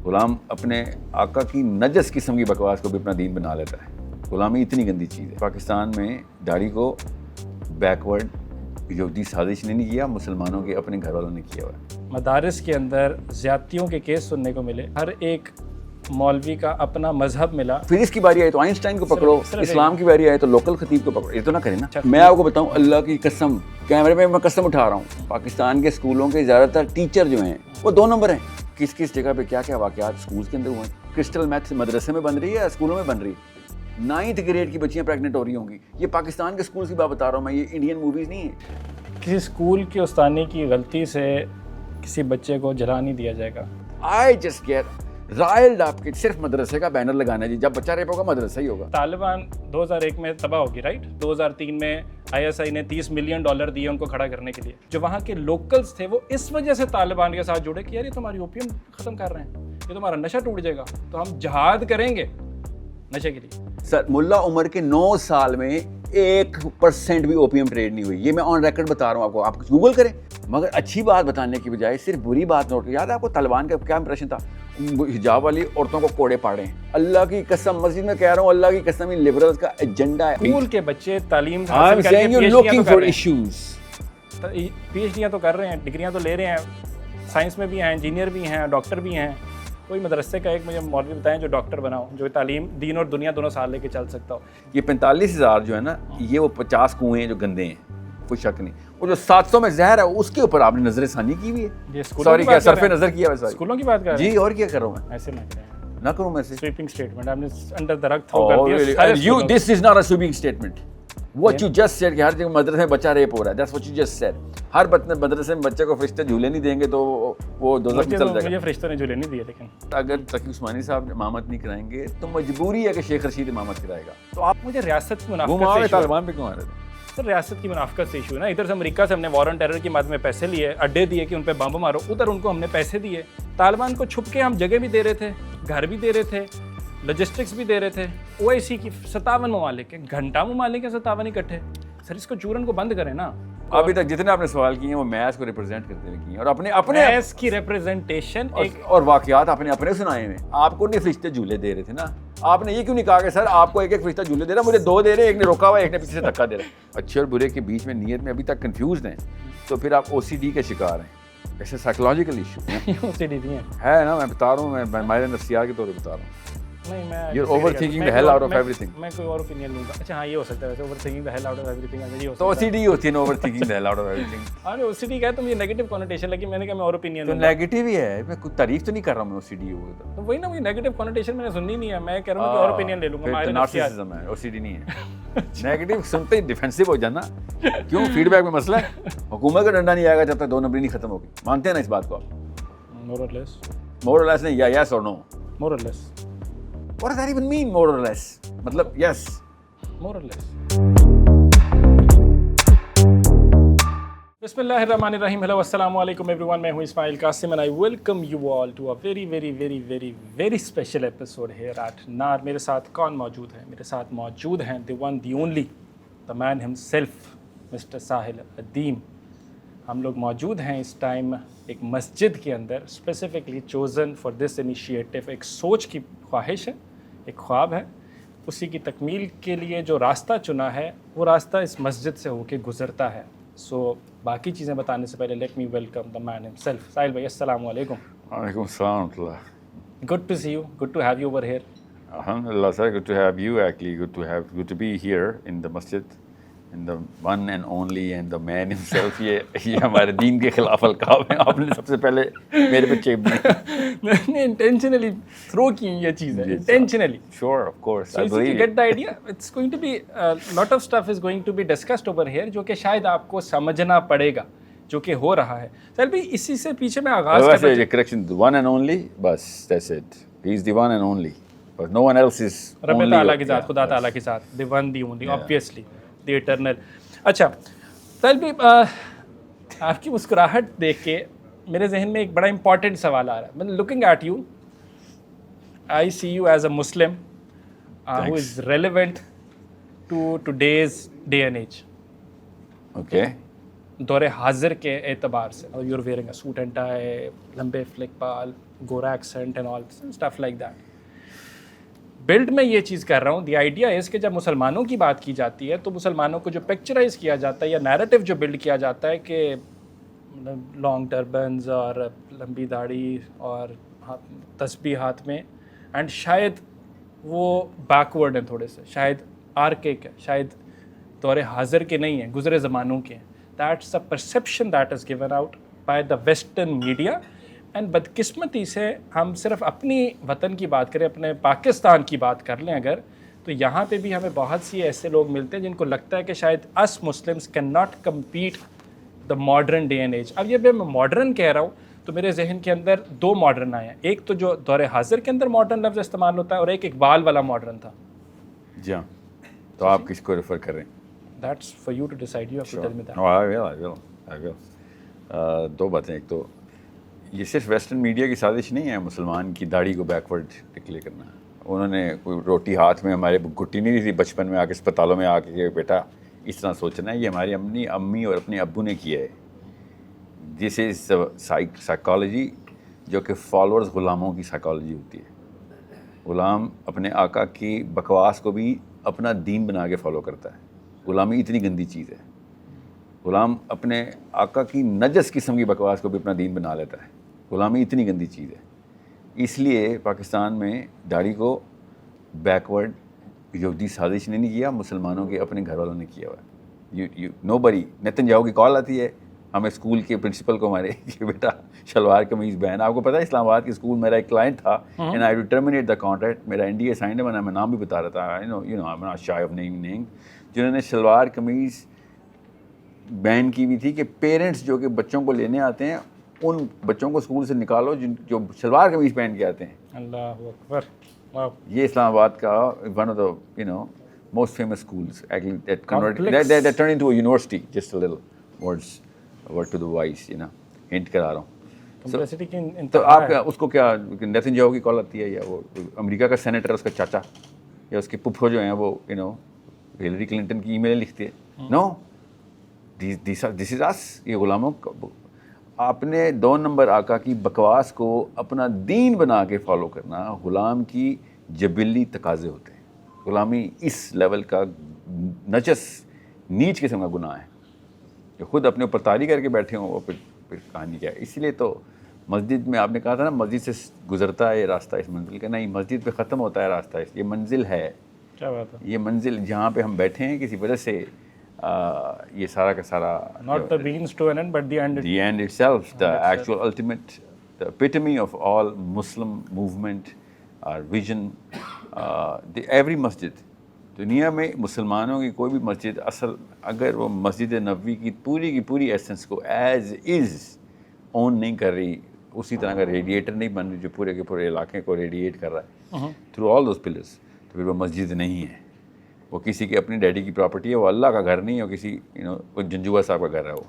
غلام اپنے آقا کی نجس قسم کی بکواس کو بھی اپنا دین بنا لیتا ہے. غلامی اتنی گندی چیز ہے. پاکستان میں داڑھی کو بیکورڈ یہودی سازش نے نہیں کیا, مسلمانوں کے اپنے گھر والوں نے کیا ہوا ہے. مدارس کے اندر زیادتیوں کے کیس سننے کو ملے, ہر ایک مولوی کا اپنا مذہب ملا. فزکس کی باری آئے تو آئنسٹائن کو پکڑو, اسلام کی باری آئے تو لوکل خطیب کو پکڑو. یہ تو نہ کریں نا. میں آپ کو بتاؤں, اللہ کی قسم, کیمرے میں قسم اٹھا رہا ہوں, پاکستان کے اسکولوں کے زیادہ تر ٹیچر جو ہیں وہ 2 نمبر ہیں. کس کس جگہ پہ کیا کیا واقعات اسکول کے اندر ہوئے ہیں. کرسٹل میتھ مدرسے میں بن رہی ہے, اسکولوں میں بن رہی ہے. 9th گریڈ کی بچیاں پریگننٹ ہو رہی ہوں گی. یہ پاکستان کے اسکول کی بات بتا رہا ہوں میں, یہ انڈین موویز نہیں ہیں. کسی اسکول کے استانی کی غلطی سے کسی بچے کو جلا نہیں دیا جائے گا. آئی جسٹ گیٹ رائلڈ آپ کے صرف مدرسے کا بینر لگانا ہے جی, جب بچہ ریپ ہوگا مدرسہ ہی ہوگا. طالبان 2001 میں تباہ ہوگی, رائٹ. 2003 میں ISI نے $30 ملین دیے ان کو کھڑا کرنے کے لیے. جو وہاں کے لوکلز تھے وہ اس وجہ سے طالبان کے ساتھ جڑے کہ یار یہ تمہاری اوپیم ختم کر رہے ہیں, یہ تمہارا نشہ ٹوٹ جائے گا, تو ہم جہاد کریں گے نشے کے لیے. سر ملا عمر کے 9 سال میں 1% بھی اوپیم ٹریڈ نہیں ہوئی. یہ میں آن ریکارڈ بتا رہا ہوں آپ گوگل کریں. مگر اچھی بات بتانے کی بجائے صرف بری بات نوٹ. یاد ہے آپ کو طالبان کا کیا امپریشن تھا, حجاب والی عورتوں کو کوڑے پاڑے ہیں. اللہ کی قسم, مسجد میں کہہ رہا ہوں, اللہ کی قسم, یہ لبرلز کا ایجنڈا ہے. اسکول کے بچے تعلیم PhD تو کر رہے ہیں, ڈگریاں تو لے رہے ہیں, سائنس میں بھی ہیں, انجینئر بھی ہیں, ڈاکٹر بھی ہیں. کوئی مدرسے کا ایک مجھے مولوی بتائیں جو ڈاکٹر بنا ہو, جو تعلیم دین اور دنیا دونوں سال لے کے چل سکتا ہو. یہ 45,000 جو ہے نا, یہ وہ 50 کنویں ہیں جو گندے ہیں, کوئی شک نہیں. وہ جو 700 میں زہر ہے اس کے اوپر آپ نے نظر ثانی کی ہوئی ہے. سوری, کیا صرف نظر کیا ہے. اسکولوں کی بات کر رہے ہیں جی, اور کیا کر رہا ہوں میں. ایسے نہ کروں میں سے سویپنگ اسٹیٹمنٹ آپ نے انڈر درخت تھرو کر دیا. This is not a sweeping statement. What you just said کہ ہر جگہ مدرسے میں بچہ ریپ ہو رہا ہے, that's what you just said. ہر مدرسے میں بچے کو فرشتے جھولے نہیں دیں گے تو وہ دوزخ میں چل جائے گا. مجھے فرشتوں نے جھولے نہیں دیے, لیکن اگر تقی عثمانی صاحب امامت نہیں کرائیں گے تو مجبوری ہے کہ شیخ رشید امامت کرائے گا. تو آپ مجھے ریاست کی منافقت سے طالبان پہ کیوں آ رہے تھے سر؟ ریاست کی منافقت سے ایشو ہے نا. ادھر سے امریکہ سے ہم نے وار آن ٹیرر کی مد میں پیسے لیے, اڈے دیے کہ ان پہ بم مارو, ادھر ان کو ہم نے پیسے دیے. طالبان کو چھپ کے ہم جگہ بھی دے رہے تھے, گھر بھی دے رہے تھے, لاجسٹکس بھی دے رہے تھے. OIC کی 57 ممالک ہیں, گھنٹہ ممالک ہیں 57 اکٹھے. سر اس کو چورن کو بند کریں نا. ابھی تک جتنے آپ نے سوال کیے ہیں وہ میث کو ریپرزینٹ کرتے ہوئے کیے ہیں, اور اپنے میث کی ریپرزینٹیشن اور واقعات اپنے سنائے ہوئے. آپ کو نہیں فرشتے جھولے دے رہے تھے نا, آپ نے یہ کیوں نہیں کہا کہ سر آپ کو ایک فرشتہ جھولے دے رہا, مجھے 2 دے رہے, ایک نے روکا ہوا, ایک نے پیچھے سے دھکا دے رہا. اچھے اور برے کے بیچ میں نیت میں ابھی تک کنفیوزڈ ہیں, تو پھر آپ OCD کے شکار ہیں. ایسے سائیکولوجیکل ایشو OCD نہیں ہے نا, میں بتا رہا ہوں, میں ماہر نفسیات کے طور پہ بتا رہا ہوں. نہیں, میں You're overthinking the hell out of everything. میں کوئی اور اوپینین لوں گا. اچھا ہاں, یہ ہو سکتا ہے ویسے, overthinking the hell out of everything یہ ہو تو سکتا ہے. OCD ہوتی ہے نا, overthinking the hell out of everything. ہاں OCD کا ہے تو مجھے نیگیٹو کنوٹیشن لگی, میں نے کہا میں اور اوپینین تو لوں گا. نیگیٹو ہی ہے, میں کوئی تعریف تو نہیں کر رہا ہوں میں OCD ہو تو وہی نا, مجھے نیگیٹو کنوٹیشن میں نے سننی نہیں ہے, میں کہہ رہا ہوں کہ اور اوپینین لے لوں گا. ماہر نارسسزم ہے, OCD نہیں ہے. نیگیٹو سنتے ہی ڈیفینسو ہو جانا, کیوں فیڈ بیک میں مسئلہ ہے. حکومت کا ڈنڈا نہیں آئے گا جب تک 2 نمبری نہیں ختم ہوگی. مانتے ہیں نا اس بات کو آپ؟ مور اور لیس. مور اور لیس نہیں, یا یس اور نو. مور اور لیس. What does that even mean, more or less? مطلب yes. More or less. بسم اللہ الرحمن الرحیم. ہیلو السلام علیکم ایوری ون, میں ہوں اسماعیل Qasim and I welcome you all to a very very very very very special episode here at NAR. میرے ساتھ کون موجود ہے؟ میرے ساتھ موجود ہیں the one the only the man himself Mr. ساحل ادیم. ہم لوگ موجود ہیں اس ٹائم ایک مسجد کے اندر, specifically chosen for this initiative. ایک سوچ کی خواہش ہے, ایک خواب ہے, اسی کی تکمیل کے لیے جو راستہ چنا ہے وہ راستہ اس مسجد سے ہو کے گزرتا ہے. سو باقی چیزیں بتانے سے پہلے let me welcome the man himself. Sahil بھائی السلام علیکم. وعلیکم السلام ورحمۃ اللہ. Good to see you, good to have you over here. الحمدللہ sir, good to have you actually, good to be here in the masjid, in the one and only and the man himself. یہ ہمارے دین کے خلاف القاب ہیں, آپ نے سب سے پہلے میرے پہ چیپ دی. نے انٹینشنلی تھرو کی یہ چیز ہے, intentionally. Sure, of course, I believe you get the idea. It's going to be lot of stuff is going to be discussed over here جو کہ شاید آپ کو سمجھنا پڑے گا جو کہ ہو رہا ہے. چل بھائی اسی سے پیچھے میں آغاز کرتا ہوں. Correction, the one and only, بس that's it. He is the one and only. But no one else is only. رب تعالیٰ کی ذات, خدا تعالیٰ کی ذات, the one the only, obviously, the eternal. اچھا طیب بھائی, آپ کی مسکراہٹ دیکھ کے میرے ذہن میں ایک بڑا امپورٹنٹ سوال آ رہا ہے. میں looking at you, I see you as a Muslim who is relevant to today's day and age. Okay. دور حاضر کے اعتبار سے. You are wearing a suit and tie, لمبے فلک بال, گورا accent and all stuff like that. Blood میں یہ چیز کر رہا ہوں, دی آئیڈیا از کہ جب مسلمانوں کی بات کی جاتی ہے تو مسلمانوں کو جو پکچرائز کیا جاتا ہے یا نیریٹو جو بلڈ کیا جاتا ہے کہ لانگ ٹربنز اور لمبی داڑھی اور تسبیح ہاتھ میں, اینڈ شاید وہ بیکورڈ ہیں تھوڑے سے, شاید آرکیک ہے, شاید دور حاضر کے نہیں ہیں, گزرے زمانوں کے ہیں. That's a perception that is given out by the western media. And بدقسمتی سے ہم صرف اپنی وطن کی بات کریں, اپنے پاکستان کی بات کر لیں اگر, تو یہاں پہ بھی ہمیں بہت سی ایسے لوگ ملتے ہیں جن کو لگتا ہے کہ شاید اس Muslims can not compete the modern day and age. اب یہ میں ماڈرن کہہ رہا ہوں تو میرے ذہن کے اندر دو ماڈرن آئے ہیں, ایک تو جو دور حاضر کے اندر ماڈرن لفظ استعمال ہوتا ہے اور ایک اقبال والا ماڈرن تھا. جی ہاں, تو آپ کس کو ریفر کر رہے ہیں؟ That's for you to decide, you have to tell me that. I will. دو باتیں, ایک تو یہ صرف ویسٹرن میڈیا کی سازش نہیں ہے مسلمان کی داڑھی کو بیکورڈ ڈکلیئر کرنا. انہوں نے کوئی روٹی ہاتھ میں ہمارے گھٹی نہیں تھی بچپن میں آ کے اسپتالوں میں آ کے کہ بیٹا اس طرح سوچنا ہے, یہ ہماری امی اور اپنے ابو نے کیا ہے. دس از سائیکالوجی جو کہ فالوورز غلاموں کی سائیکالوجی ہوتی ہے. غلام اپنے آقا کی بکواس کو بھی اپنا دین بنا کے فالو کرتا ہے. غلامی اتنی گندی چیز ہے. غلام اپنے آقا کی نجس قسم کی بکواس کو بھی اپنا دین بنا لیتا ہے. غلامی اتنی گندی چیز ہے. اس لیے پاکستان میں داڑھی کو بیکورڈ یہودی سازش نے نہیں کیا, مسلمانوں کے اپنے گھر والوں نے کیا ہوا ہے. نو بری. نیتن یاہو کی کال آتی ہے ہمیں اسکول کے پرنسپل کو ہمارے کہ بیٹا شلوار قمیض پہن. آپ کو پتہ ہے اسلام آباد کے اسکول میرا ایک کلائنٹ تھا and I to terminate the contract. میرا NDA سائنڈ ہے, میں نام بھی بتا رہا تھا, I am not shy of naming, جنہوں نے شلوار قمیض بین کی ہوئی تھی کہ پیرنٹس جو کہ بچوں کو لینے آتے ہیں ان بچوں کو اسکول سے نکالو جو شلوار قمیض پہن کے آتے ہیں. اللہ اکبر. واو. یہ اسلام آباد کا one of the most famous schools that turned into a university just a little word to the wise, hint کرا رہا ہوں. کمپلیکسٹی کی تو آپ اس کو کیا نیتن یاہو کی کال آتی ہے, یا وہ امریکہ کا سینیٹر اس کا چاچا یا اس کے پپھو جو ہیں وہ ہلری کلنٹن کی ای میلیں لکھتے ہیں. نو, دس از اس. یہ غلاموں اپنے 2 نمبر آقا کی بکواس کو اپنا دین بنا کے فالو کرنا غلام کی جبلی تقاضے ہوتے ہیں. غلامی اس لیول کا نجس نیچ قسم کا گناہ ہے کہ خود اپنے اوپر طاری کر کے بیٹھے ہوں, وہ پھر کہانی کیا ہے. اسی لیے تو مسجد میں آپ نے کہا تھا نا مسجد سے گزرتا ہے یہ راستہ اس منزل کا, نہیں, مسجد پہ ختم ہوتا ہے راستہ. یہ منزل ہے. کیا بات ہے. یہ منزل جہاں پہ ہم بیٹھے ہیں کسی وجہ سے یہ سارا کا سارا not the means to an end but the end itself, the actual ultimate, the epitome of all Muslim movement or vision. Every masjid دنیا میں مسلمانوں کی کوئی بھی مسجد اصل اگر وہ مسجد نبوی کی پوری ایسنس کو ایز از اون نہیں کر رہی, اسی طرح کا ریڈیٹر نہیں بن رہی جو پورے کے پورے علاقے کو ریڈیٹ کر رہا ہے تھرو آل دوز پلرس, تو پھر وہ مسجد نہیں ہے. وہ کسی کے اپنی ڈیڈی کی پراپرٹی ہے, وہ اللہ کا گھر نہیں ہے. کسی کوئی جنجوا صاحب کا گھر ہے وہ,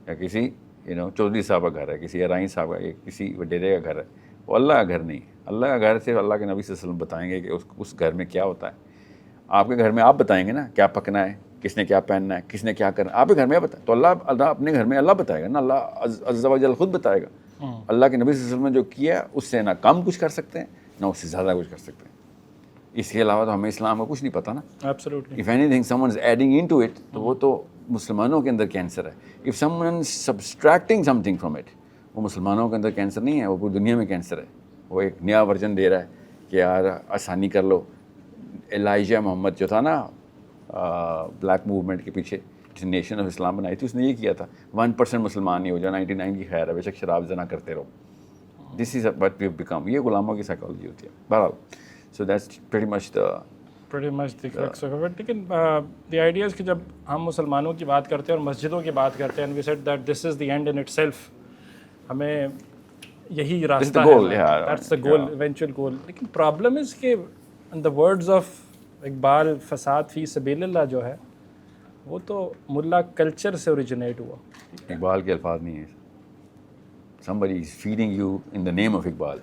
یا کسی چودھری صاحب کا گھر ہے, کسی ارائیں صاحب کا, کسی وڈیرے کا گھر ہے. وہ اللہ کا گھر نہیں. اللہ کا گھر صرف اللہ کے نبی صلی اللہ علیہ وسلم بتائیں گے کہ اس گھر میں کیا ہوتا ہے. آپ کے گھر میں آپ بتائیں گے نا کیا پکنا ہے, کس نے کیا پہننا ہے, کس نے کیا کرنا ہے, آپ کے گھر میں بتائیں. تو اللہ اپنے گھر میں اللہ بتائے گا نا, اللہ عز و جل خود بتائے گا. اللہ کے نبی صلی اللہ علیہ وسلم نے جو کیا اس سے نہ کم کچھ کر سکتے ہیں نہ اس سے زیادہ کچھ کر سکتے ہیں. اس کے علاوہ تو ہمیں اسلام کا کچھ نہیں پتہ نا. Absolutely. If anything someone is adding into it, تو وہ تو مسلمانوں کے اندر کینسر ہے. If someone is subtracting something from it, وہ مسلمانوں کے اندر کینسر نہیں ہے, وہ پوری دنیا میں کینسر ہے. وہ ایک نیا ورژن دے رہا ہے کہ یار آسانی کر لو. الائجہ محمد جو تھا نا بلیک موومنٹ کے پیچھے جس نے نیشن آف اسلام بنائی تھی, اس نے یہ کیا تھا 1% مسلمان نہیں ہو جائے, 99 کی خیر ہے, بے شک شراب زنا کرتے رہو. This is what we have become. یہ غلاموں کی سائیکالوجی ہوتی ہے بہرحال. So that's pretty much the crux of it. لیکن the idea is کہ جب ہم مسلمانوں کی بات کرتے ہیں اور مسجدوں کی بات کرتے ہیں, and we said that this is the end in itself, ہمیں یہی راستہ ہے, that's the goal, eventual goal. لیکن problem is کہ in the words of Iqbal, فساد فی سبیل اللہ جو ہے وہ تو ملا کلچر سے اوریجنیٹ ہوا. اقبال کے الفاظ نہیں ہیں. somebody is feeding you in the name of Iqbal.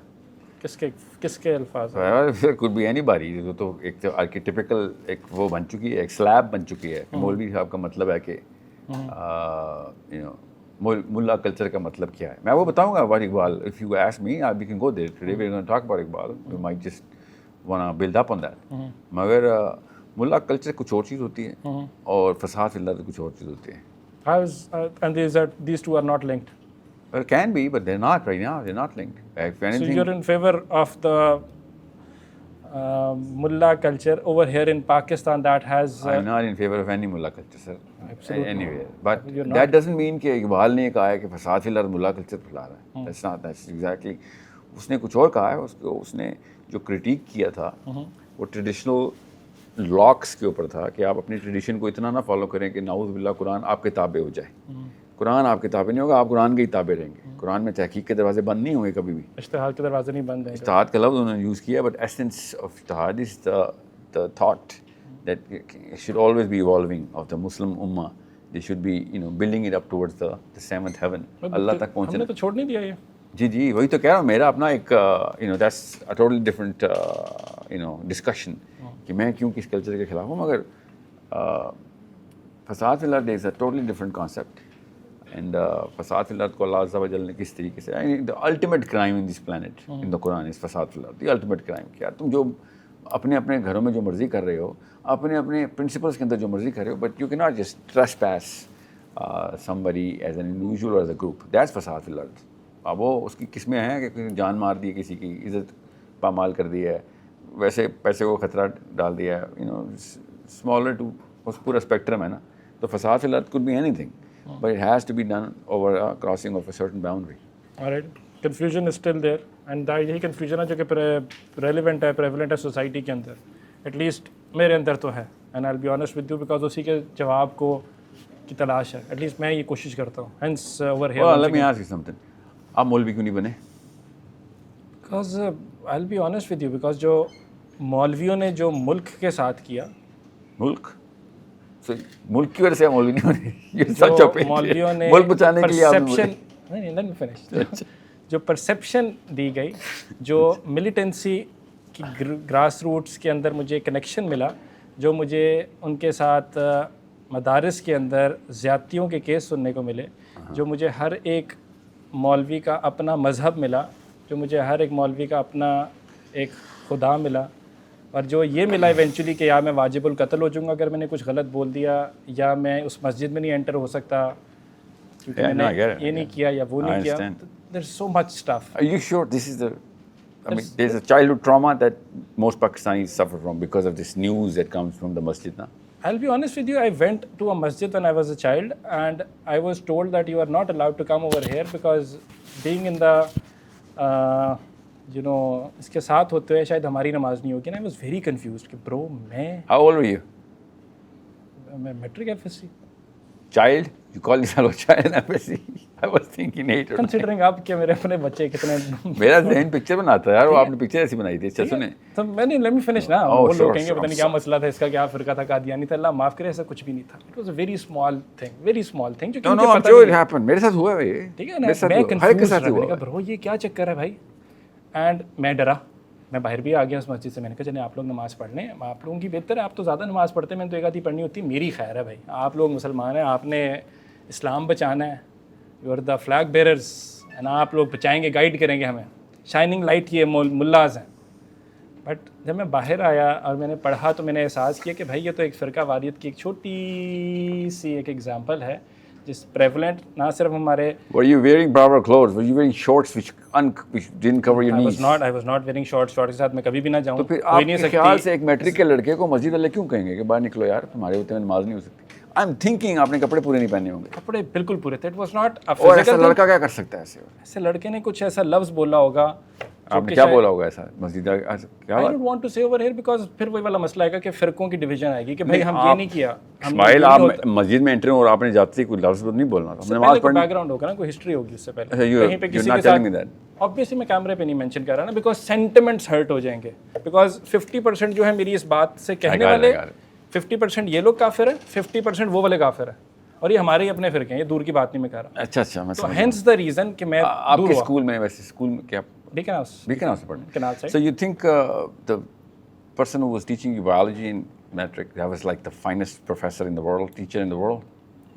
کس کے الفاظ ہیں؟ could be anybody. تو ایک تو آرکیٹیپیکل ایک وہ بن چکی ہے, ایک سلیب بن چکی ہے. مولوی صاحب کا مطلب ہے کہ ملا کلچر کا مطلب کیا ہے. میں وہ بتاؤں گا about Iqbal. If you ask me, we can go there today. We're going to talk about Iqbal. We might just want to build up on that. مگر ملا کلچر کچھ اور چیز ہوتی ہے اور فساد فی الارض کچھ اور چیز ہوتی ہے. And these two are not linked. Well, it can be, but they're not right now. They're not linked. If anything, So you're in favor of the mullah culture over here in Pakistan that has I'm not in favor of any mullah culture, sir. Absolutely. Anywhere. But You're that doesn't mean کہ اقبال نے کہا ہے کہ فساد فی الارض ملا culture پھیلا رہا ہے. That's not. That's exactly. اس نے کچھ اور کہا ہے. اس نے جو کرٹیک کیا تھا وہ ٹریڈیشنل لاکس کے اوپر تھا کہ آپ اپنی ٹریڈیشن کو اتنا نہ فالو کریں کہ نعوذ باللہ قرآن آپ کے تابع ہو جائے. قرآن آپ کے تابع نہیں ہوگا, آپ قرآن کے ہی تابع رہیں گے. قرآن میں تحقیق کے دروازے بند نہیں ہوں گے کبھی بھی. اشتہاد کے دروازے نہیں بند ہیں. اشتہاد کا لفظ انہوں نے یوز کیا, بٹ ایسنس آف اشتہاد از the thought that it should always be evolving of the Muslim ummah. They should be, building it up towards the seventh heaven. اللہ تک پہنچنا. ہم نے تو چھوڑ نہیں دیا یہ. جی وہی تو کہہ رہا ہوں. میرا اپنا ایک that's a totally different discussion کہ میں کیوں کس کلچر کے خلاف ہوں. مگر فساد فی الارض is a totally different concept. And فساد فی الارض کو اللہ عز و جل نے کس طریقے سے the ultimate crime in this planet in the Quran is فساد فی الارض. the ultimate crime. کہ یار تم جو اپنے اپنے گھروں میں جو مرضی کر رہے ہو, اپنے اپنے پرنسپلس کے اندر جو مرضی کر رہے ہو, but you cannot just trespass somebody as an individual or as a group. That's فساد فی الارض. اب وہ اس کی قسمیں ہیں کہ کسی نے جان مار دی ہے, کسی کی عزت پامال کر دی ہے, ویسے پیسے کو خطرہ ڈال دیا ہے, smaller to اس پورا اسپیکٹرم ہے نا. تو فساد فی الارض could be anything. But it has to be done over a crossing of a certain boundary. Alright. Confusion is still there. And یہی confusion ہے جو کہ relevant ہے, prevalent ہے society کے اندر. At least میرے اندر تو ہے. And I'll be honest with you because اسی کے جواب کو کی تلاش ہے. At least میں یہ کوشش کرتا ہوں. Hence over here. Well, let me ask you something. آپ مولوی کیوں نہیں بنے؟ Because I'll be honest with you because جو مولویوں نے جو ملک کے ساتھ کیا. ملک کی وجہ سے مولوی نہیں بنے. مولویوں نے ملک بچانے کے لیے جو پرسیپشن دی گئی, جو ملیٹنسی کی گراس روٹس کے اندر مجھے کنیکشن ملا, جو مجھے ان کے ساتھ مدارس کے اندر زیادتیوں کے کیس سننے کو ملے, جو مجھے ہر ایک مولوی کا اپنا مذہب ملا, جو مجھے ہر ایک مولوی کا اپنا ایک خدا ملا, اور جو یہ ملا ایونچولی کہ یا میں واجب القتل ہو جاؤں گا اگر میں نے کچھ غلط بول دیا, یا میں اس مسجد میں نہیں انٹر ہو سکتا کیونکہ میں نے یہ نہیں کیا یا وہ نہیں کیا. There's so much stuff. Are you sure this is there's a childhood trauma that most Pakistanis suffer from because of this news that comes from the masjid now? I'll be honest with you, I went to a masjid when I was a child and I was told that you are not allowed to come over here because being in the اس کے ساتھ ہوتے ہوئے شاید ہماری نماز نہیں ہوگی نا. I was very confused کہ برو میں How old were you? میں matric FSC. Child? You call yourself a child FSC? I was thinking 8 or 9. Considering آپ کہ میرے اپنے بچے کتنے میرا ذہن پکچر بناتا ہے یار, وہ آپ نے پکچر ایسی بنائی تھی. اچھا سنیں تو میں نے let me finish نا. وہ لوگ کہیں گے پتہ نہیں کیا مسئلہ تھا اس کا, کیا فرقہ تھا, قادیانی تھا. اللہ معاف کرے, ایسا کچھ بھی نہیں تھا. It was a very small thing جو کہ No, I'm sure it happened. میرے ساتھ ہوا ہے یہ. ٹھیک ہے نا. میں کنفیوز رہا, میں نے کہا برو یہ کیا چکر ہے بھائی. اینڈ میں ڈرا, میں باہر بھی آ گیا اس مسجد سے. میں نے کہا چلیں آپ لوگ نماز پڑھ لیں, آپ لوگوں کی بہتر ہے, آپ تو زیادہ نماز پڑھتے ہیں, میں نے تو ایک آدھی پڑھنی ہوتی ہے. میری خیر ہے بھائی, آپ لوگ مسلمان ہیں, آپ نے اسلام بچانا ہے, you are the flag bearers, and آپ لوگ بچائیں گے, گائیڈ کریں گے ہمیں. شائننگ لائٹ یہ ملاز ہیں. بٹ جب میں باہر آیا اور میں نے پڑھا تو میں نے احساس کیا کہ بھائی یہ تو ایک فرقہ واریت کی ایک چھوٹی سی ایک ایگزامپل ہے جس پریولنٹ نہ صرف ہمارے. Were you wearing proper clothes? Were you wearing shorts which didn't cover your knees? I was not wearing shorts کے ساتھ میں کبھی بھی نہ جاؤں. تو پھر آپ کے خیال سے ایک میٹرک کے لڑکے کو مسجد والے کیوں کہیں گے کہ باہر نکلو یار, تمہارے ہوتے میں نماز نہیں ہو سکتی. I'm thinking آپ نے کپڑے پورے نہیں پہنے ہوں گے. کپڑے بالکل پورے تھے. It was not a اور ایسا لڑکا کیا کر سکتا ہے ایسے؟ ایسے لڑکے نے کچھ ایسا لفظ بولا ہوگا. آپ نے کیا بولا ہوگا ایسا مسجد کیا؟ I don't want to say over here because پھر وہی والا مسئلہ آئے گا کہ فرقوں کی ڈویژن آئے گی کہ بھائی ہم یہ نہیں کیا. اسماعیل آپ مسجد میں انٹر اور آپ نے جاتے کوئی لفظ نہیں بولنا تھا, نماز پڑھنی. بیک گراؤنڈ ہوگا نا, کوئی ہسٹری ہوگی اس سے پہلے کہیں پہ کسی کے ساتھ. obviously میں کیمرے پہ نہیں مینشن کر رہا نا بیکاز سینٹیمنٹس ہرٹ ہو جائیں گے. بیکاز 50% جو ہے میری اس بات سے کہنے والے 50% یہ لوگ کافر ہیں, 50% وہ والے کافر ہیں, اور یہ ہمارے ہی اپنے فرقے ہیں, یہ دور کی بات نہیں میں کہہ رہا. اچھا تو ہینس دا ریزن کہ میں آپ کے اسکول میں ویسے اسکول میں کیا بیکن ہاؤس سے پڑھنے. So you think the person who was teaching you biology in metric, that was like the finest professor in the world, teacher in the world?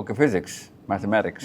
Okay, physics, mathematics.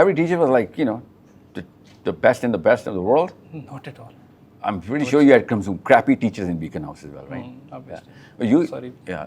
Every teacher was like, you know, the best and the best of the world. Not at all. I'm pretty sure you had some crappy teachers in Beacon House as well, right? Obviously. But you, Sorry. yeah.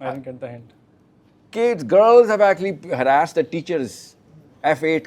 I didn't get the hint. Kids, girls have actually harassed the teachers. F8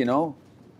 you know,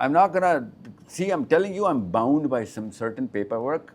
I'm not gonna see. I'm telling you, I'm bound by some certain paperwork.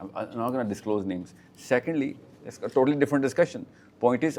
I'm not gonna disclose names. Secondly, it's a totally different discussion. Point is,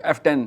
F10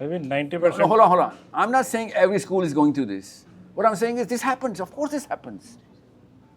Maybe 90%. Hold on. I'm not saying every school is going through this. What I'm saying is this happens. Of course this happens.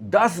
10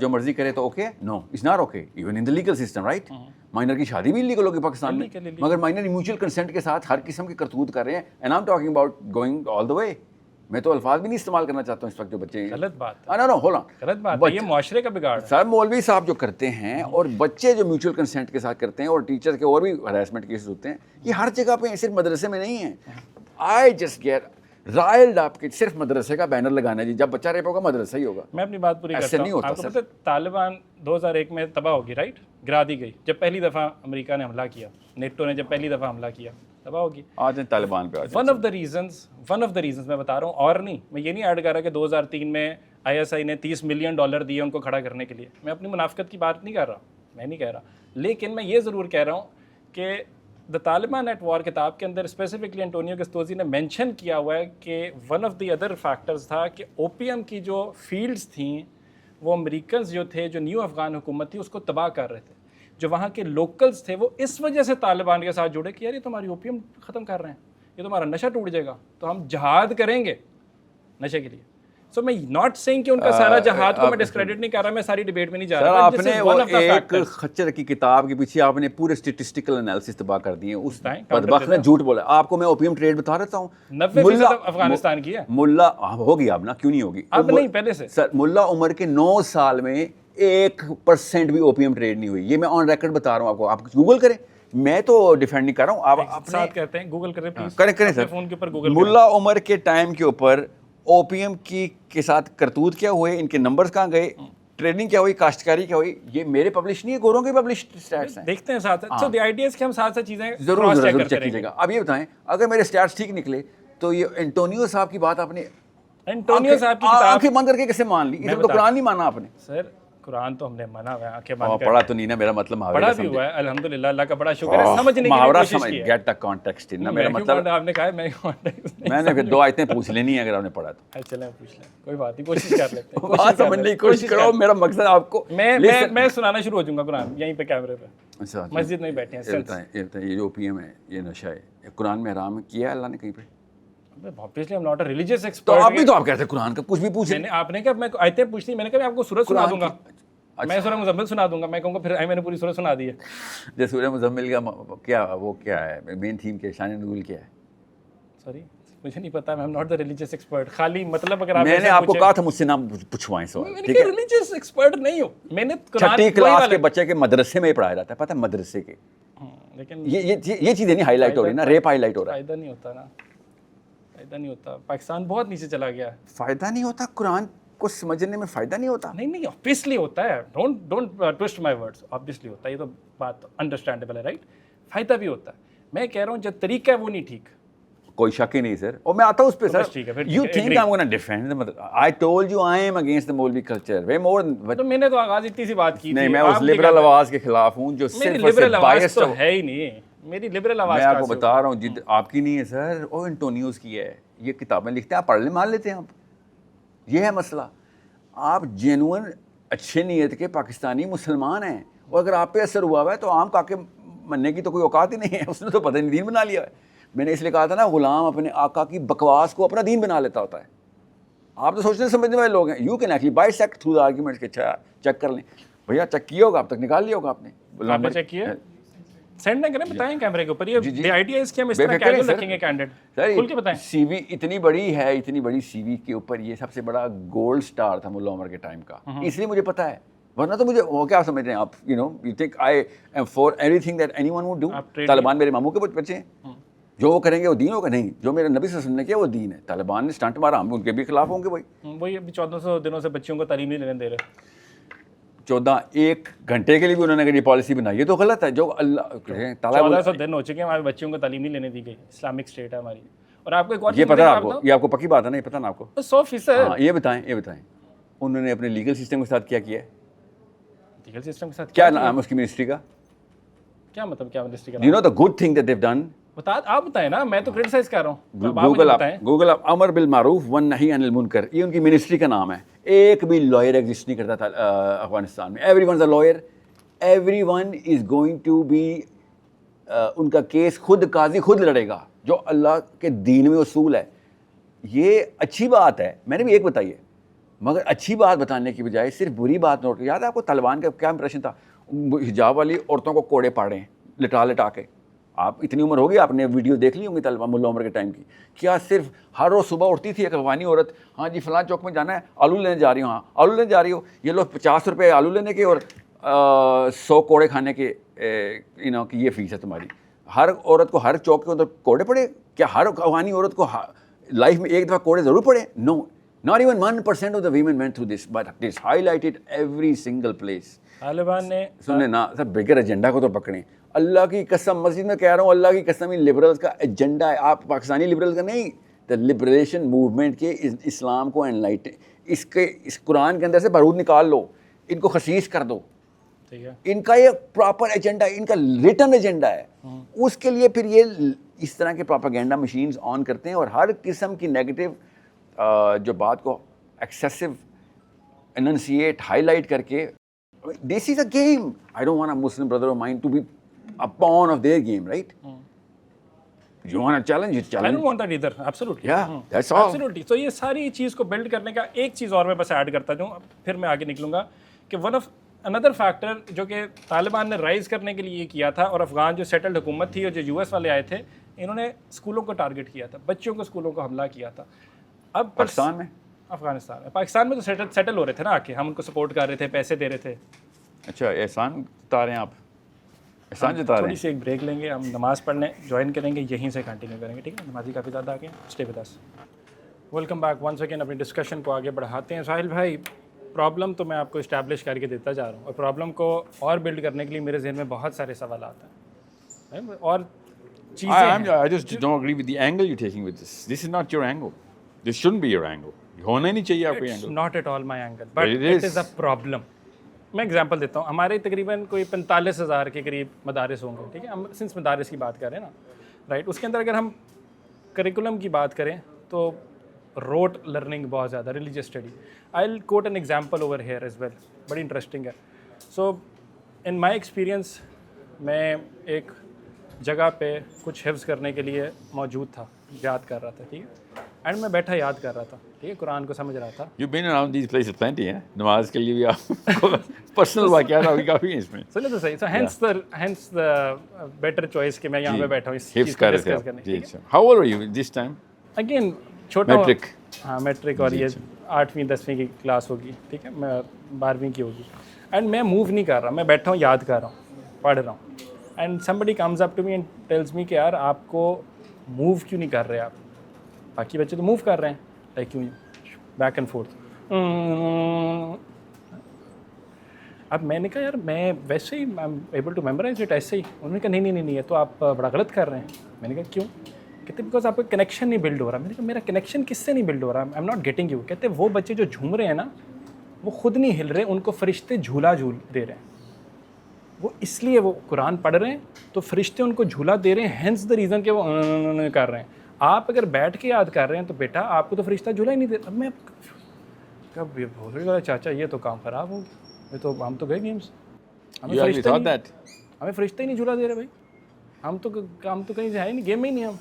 جو مرضی کرے تو okay? No, it's not okay even in the legal system, right? Minor کی شادی بھی legal ہوگی پاکستان میں، مگر مائنر میوچل کنسنٹ کے ساتھ ہر قسم کی کرتوت کر رہے ہیں. And I am talking about going all the way. میں تو الفاز بھی نہیں استعمال کرنا چاہتا ہوں اس وقت جو بچے ہیں. غلط بات غلط بات ہے، یہ معاشرے کا بگاڑ ہے. سر مولوی صاحب جو کرتے ہیں اور بچے جو میوچل کنسنٹ کے ساتھ کرتے ہیں اور ٹیچر کے اور بھی ہراسمنٹ کیسز ہوتے ہیں، یہ ہر جگہ پہ صرف مدرسے میں نہیں ہیں. آئی جسٹ گیٹ رائلڈ آپ کے صرف مدرسے کا بینر لگانا ہے جی، جب بچہ ریپ ہوگا مدرسہ ہی ہوگا. میں اپنی بات پوری کرتا ہوں. آپ کو پتہ ہے طالبان 2001 میں تباہ ہوگی، رائٹ؟ گرا دی گئی جب پہلی دفعہ امریکہ نے حملہ کیا، نیٹو نے جب پہلی دفعہ حملہ کیا، تباہ ہوگی. آج طالبان پہ ون آف دا ریزنز میں بتا رہا ہوں، اور نہیں، میں یہ نہیں ایڈ کر رہا کہ 2003 میں ISI نے $30 ملین دیے ان کو کھڑا کرنے کے لیے. میں اپنی منافقت کی بات نہیں کر رہا، میں نہیں کہہ رہا، لیکن میں یہ ضرور کہہ رہا ہوں کہ دا طالبان ایٹ وار کتاب کے اندر اسپیسیفکلی انٹونیو گستوزی نے مینشن کیا ہوا ہے کہ one of the other factors تھا کہ اوپیم کی جو فیلڈز تھیں وہ امریکنز جو تھے، جو نیو افغان حکومت تھی، اس کو تباہ کر رہے تھے. جو وہاں کے لوکلز تھے وہ اس وجہ سے طالبان کے ساتھ جڑے کہ یار یہ تو ہماری اوپیم ختم کر رہے ہیں، یہ تو ہمارا نشہ ٹوٹ جائے گا، تو ہم جہاد کریں گے نشے کے لیے. سو میں ناٹ سینگ کہ ان کا سارا جہاد کو میں ڈسکریڈٹ نہیں کر رہا، میں ساری ڈیبیٹ میں نہیں جا رہا. آپ نے وہ ایک خچر کی کتاب کے پیچھے آپ نے پورے اسٹیٹسٹیکل انالیسس تباہ کر دیے. اس بدبخت نے جھوٹ بولا. آپ کو میں اوپیم ٹریڈ بتا رہتا ہوں، 90% افغانستان کی ہے. ملا ہوگی اب نا، کیوں نہیں ہوگی؟ اب نہیں، پہلے سے. سر ملا عمر کے 9 سال میں 1% بھی اوپیم ٹریڈ نہیں ہوئی. یہ میں آن ریکارڈ بتا رہا ہوں آپ کو. آپ گوگل کریں، میں تو ڈیفینڈ نہیں کر رہا ہوں. آپ ساتھ کہتے ہیں گوگل کریں پلیز. کریں سر. فون کے اوپر گوگل. ملا عمر کے ٹائم کے اوپر اوپیم کے ساتھ کرتوت کیا ہوئے، ان کے نمبرز کہاں گئے، ٹریڈنگ کیا ہوئی، کاشتکاری کیا ہوئی. یہ میرے پبلش نہیں ہے، گوروں کے پبلش اسٹیٹس ہیں. دیکھتے ہیں ساتھ. سو دی آئیڈیا ہے کہ ہم ساتھ چیزیں ضرور چیک کیجیے گا. اب یہ بتائیں، اگر میرے اسٹیٹس ٹھیک نکلے تو یہ انٹونیو صاحب کی بات آپ نے انٹونیو صاحب کی آنکھیں بند کر کے کیسے مان لی؟ اس میں تو قرآن نہیں مانا آپ نے. سر قرآن تو ہم نے مانا ہوا ہے، آنکھیں بند کر. پڑھا تو نہیں نا، میرا مطلب پڑھا بھی ہوا ہے الحمدللہ، اللہ کا بڑا شکر ہے. سمجھنے کی کوشش کی ہے. گیٹ دا کانٹیکسٹ نا، میرا مطلب آپ نے کہا میں کانٹیکسٹ میں نے پھر 2 آیتیں پوچھ لینی ہے اگر آپ نے پڑھا تو. چلیں پوچھ لیں، کوئی بات نہیں، کوشش کر لیتے ہیں. بات سمجھنے کی کوشش کرو. میرا مقصد آپ کو میں سنانا شروع ہو جاؤں گا قرآن یہیں پہ کیمرے پہ. اچھا مسجد میں بیٹھے ہیں. یہ جو اوپیم ہے، یہ نشہ ہے، قرآن میں حرام کیا ہے اللہ نے کہیں پہ؟ obviously I'm not a religious expert. تو آپ بھی تو آپ کہتے ہیں قرآن کا کچھ بھی پوچھ. آپ نے کہا میں آیتیں پوچھنی، میں نے کہا میں آپ کو سورۃ سنا دوں گا. میں سورہ مزمل سنا دوں گا. میں کہوں گا پھر میں نے پوری سورۃ سنا دی ہے. جیسے سورہ مزمل کا کیا وہ کیا ہے مین تھیم، کے شان نزول کیا ہے؟ سوری مجھے نہیں پتا. I'm not the religious expert. خالی مطلب اگر آپ میں نے آپ کو کہا تھا مجھ سے نہ پوچھوائیں سوال. ٹھیک ہے، ریلیجیس ایکسپرٹ نہیں ہوں میں نے. 6ٹھی کلاس کے بچے کے مدرسے میں پڑھایا جاتا ہے، پتہ ہے مدرسے کے. لیکن یہ چیزیں نہیں ہائی لائٹ ہو رہی نا، ریپ ہائی لائٹ ہو رہا ہے. فائدہ نہیں ہوتا نا، فائدہ نہیں ہوتا. پاکستان بہت نیچے چلا گیا ہے. فائدہ نہیں ہوتا، قرآن کو سمجھنے میں فائدہ نہیں ہوتا. نہیں obviously ہوتا ہے. Don't twist my words. obviously ہوتا ہے، یہ تو بات انڈرسٹینڈیبل ہے، رائٹ. فائدہ بھی ہوتا ہے. میں کہہ رہا ہوں جو طریقہ ہے وہ نہیں ٹھیک. کوئی شک ہی نہیں سر. اور میں آتا ہوں اس پہ sir. You think I am defend. I told you I am against the maulvi culture وے مور. تو میں نے تو آغاز اتنی سی بات کی. نہیں، میں اس لبرل آواز کے خلاف ہوں جو صرف لبرل آواز تو ہے ہی نہیں. میری لبرل آواز میں آپ کو بتا رہا ہوں جد آپ کی نہیں ہے سر، وہ انٹونیوز کی ہے. یہ کتابیں لکھتے ہیں، آپ پڑھ لیں، مان لیتے ہیں آپ. یہ ہے مسئلہ. آپ جینوئن اچھے نیت کے پاکستانی مسلمان ہیں، اور اگر آپ پہ اثر ہوا ہوا ہے تو عام کاکے مننے کی تو کوئی اوقات ہی نہیں ہے. اس نے تو پتہ نہیں دین بنا لیا ہے. میں نے اس لیے کہا تھا نا، غلام اپنے آقا کی بکواس کو اپنا دین بنا لیتا ہوتا ہے. آپ تو سوچنے سمجھنے والے لوگ ہیں. You can actually bisect through the arguments کے چیک کر لیں. بھیا چیک کیا ہوگا، اب تک نکال لیا ہوگا آپ نے. چیک کیا سینڈ نہ کریں، بتائیں کیمرے کے اوپر. یہ آئیڈیا اس کے ہم اس طرح کیجول رکھیں گے کینڈیڈیٹ. کھل کے بتائیں. سی وی اتنی بڑی ہے، اتنی بڑی سی وی کے اوپر یہ سب سے بڑا گولڈ سٹار تھا ملا عمر کے ٹائم کا. اس لیے مجھے پتا ہے، ورنہ تو مجھے وہ کیا سمجھ رہے ہیں آپ. You think I M for every thing that any one would do. Taliban میرے ماموں کے بچے ہیں، جو وہ کریں گے وہ دین ہوگا. نہیں، جو میرے نبی صلی اللہ علیہ وسلم نے کیا وہ دین ہے. طالبان نے اسٹنٹ مارا، ہم ان کے بھی خلاف ہوں گے. وہی ابھی 1400 دنوں سے بچیوں کو تعلیم نہیں لینے دے رہے. 1 گھنٹے کے لیے بھی انہوں نے اگر یہ پالیسی بنائی ہے تو غلط ہے. جو اللہ 1400 دن ہو چکے ہیں ہمارے بچیوں کو تعلیم نہیں لینے دی گئی. اسلامک اسٹیٹ ہے ہماری. اور آپ کو ایک اور یہ پتہ ہے آپ کو، یہ آپ کو پکی بات ہے نا، یہ پتہ نا آپ کو 100%. یہ بتائیں انہوں نے اپنے لیگل سسٹم کے ساتھ کیا ہے؟ لیگل سسٹم کے ساتھ کیا نام اس کی منسٹری کا؟ کیا مطلب کیا منسٹری کا؟ You know the good thing that they've done. آپ بتائیں نا، میں تو کرٹیسائز کر رہا ہوں. گوگل امر بالمعروف والنہی عن المنکر، یہ ان کی منسٹری کا نام ہے. ایک بھی لائر ایگزسٹ نہیں کرتا تھا افغانستان میں. Every one is a liar, every one is going to be. ان کا کیس خود قاضی خود لڑے گا، جو اللہ کے دین میں اصول ہے. یہ اچھی بات ہے. میں نے بھی ایک بتائی ہے، مگر اچھی بات بتانے کی بجائے صرف بری بات نوٹ. یاد ہے آپ کو طالبان کا کیا امپریشن تھا؟ حجاب والی عورتوں کو کوڑے پاڑے ہیں لٹا کے. آپ اتنی عمر ہوگی, آپ نے ویڈیو دیکھ لی ہوں گی طالبان ملا عمر کے ٹائم کی. کیا صرف ہر روز صبح اٹھتی تھی ایک افغانی عورت, ہاں جی فلاں چوک میں جانا ہے, آلو لینے جا رہی ہوں, ہاں آلو لینے جا رہی ہو, یہ لو 50 روپے آلو لینے کے اور 100 کوڑے کھانے کے کہ یہ فیس ہے تمہاری. ہر عورت کو ہر چوک کے اندر کوڑے پڑے؟ کیا ہر افغانی عورت کو لائف میں ایک دفعہ کوڑے ضرور پڑے؟ نو, not even 1% of the women went through this, but it is highlighted every single place. Taliban نے سنیں نا سر, بگر ایجنڈا کو تو پکڑیں. اللہ کی قسم, مسجد میں کہہ رہا ہوں, اللہ کی قسم, یہ لبرلز کا ایجنڈا ہے. آپ پاکستانی لبرلز کا نہیں, دا لبریشن موومنٹ کے اسلام کو انلائٹ اس قرآن کے اندر سے بارود نکال لو, ان کو خسیس کر دو. ان کا یہ پراپر ایجنڈا, ان کا ریٹن ایجنڈا ہے. اس کے لیے پھر یہ اس طرح کے پروپیگنڈا مشینز آن کرتے ہیں اور ہر قسم کی نیگیٹو جو بات کو ایکسیسو اننسیٹ ہائی لائٹ کر کے, this is a game. I don't want a Muslim brother of mine to be a pawn of their game, right? You want to challenge, you challenge. I don't want that either, absolutely. Yeah, that's all. Absolutely. So یہ ساری چیز کو blood کرنے کا ایک چیز اور میں بس ایڈ کرتا جاؤں, پھر میں آگے نکلوں گا, کہ ون آف اندر فیکٹر جو کہ طالبان نے رائز کرنے کے لیے یہ کیا تھا, اور افغان جو سیٹلڈ حکومت تھی اور جو یو ایس والے آئے تھے, انہوں نے اسکولوں کو ٹارگٹ کیا تھا, بچوں کو اسکولوں کو حملہ کیا تھا. اب پاکستان میں, افغانستان میں, پاکستان میں تو سیٹل ہو رہے تھے نا, آ کے ہم ان کو سپورٹ کر رہے تھے, پیسے دے رہے تھے. اچھا احسان جتا رہے ہیں آپ, احسان جتا رہے ہیں. تھوڑی سی ایک بریک لیں گے, ہم نماز پڑھنے جوائن کریں گے, یہیں سے کنٹینیو کریں گے, ٹھیک ہے؟ نمازی کافی زیادہ آ گئے, stay with us. Welcome back once again. اپنی ڈسکشن کو آگے بڑھاتے ہیں. ساحل بھائی, پرابلم تو میں آپ کو اسٹیبلش کر کے دیتا جا رہا ہوں, اور پرابلم کو اور بلڈ کرنے کے لیے میرے ذہن میں بہت سارے سوالات ہیں اور چیزیں. I just don't agree with the angle you're taking with this. This is not your angle. This shouldn't be your angle. ہونا ہی نہیں چاہیے آپ کو angle. Not at all my angle, but it is a problem. میں example دیتا ہوں. ہمارے تقریباً کوئی 45,000 کے قریب مدارس ہوں گے, ٹھیک ہے, ہم سنس مدارس کی بات کریں نا, رائٹ. اس کے اندر اگر ہم کریکولم کی بات کریں تو روٹ لرننگ بہت زیادہ, religious study. I will quote an example over here as well, بڑی انٹرسٹنگ ہے. سو ان مائی ایکسپیرینس, میں ایک جگہ پہ کچھ حفظ کرنے کے لیے موجود تھا, یاد کر رہا تھا, ٹھیک ہے, اینڈ میں بیٹھا یاد کر رہا تھا, ٹھیک ہے, قرآن کو سمجھ رہا تھا. You've been around these places plenty, ہیں, نماز کے لیے بھی آپ کو پرسنل واقعات آپ کی کافی ہیں اس میں. سنیں تو صحیح. So hence the better choice کہ میں یہاں پہ بیٹھا ہوں اس چیز کو ڈسکس کرنے کے لیے. How old were you this time? Again چھوٹا, میٹرک. ہاں میٹرک, اور یہ 8ویں 10ویں کی کلاس ہوگی, ٹھیک ہے, میں 12ویں کی ہوگی. اینڈ میں موو نہیں کر رہا, میں بیٹھا ہوں, یاد کر رہا ہوں, پڑھ رہا ہوں. And somebody comes up to me and tells me کہ یار آپ کو موو کیوں نہیں کر رہے آپ, باقی بچے تو موو کر رہے ہیں, لائک کیوں بیک اینڈ فورتھ. اب میں نے کہا یار میں ویسے ہی ایبل ٹو میمورائز اٹ ایسے ہی. انہوں نے کہا نہیں یہ تو آپ بڑا غلط کر رہے ہیں. میں نے کہا کیوں؟ کہتے بیکاز آپ کا کنیکشن نہیں بلڈ ہو رہا. میں نے کہا میرا کنیکشن کس سے نہیں بلڈ ہو رہا, آئی ایم ناٹ گیٹنگ یو. کہتے وہ بچے جو جھوم رہے ہیں نا, وہ خود نہیں ہل رہے, ان کو فرشتے جھولا جھول دے رہے ہیں. وہ اس لیے وہ قرآن پڑھ رہے ہیں تو فرشتے ان کو جھولا دے رہے ہیں, ہینس دا ریزن کہ وہ کر رہے ہیں. آپ اگر بیٹھ کے یاد کر رہے ہیں تو بیٹا آپ کو تو فرشتہ جھولا ہی نہیں دے. اب میں کب یہ بول رہا چاچا یہ تو کام خراب ہو گیا, یہ تو ہم تو گئے گیمس, ہمیں فرشتہ ہی نہیں جھولا دے رہے بھائی, ہم تو کہیں سے ہے ہی نہیں, گیم میں ہی نہیں ہم.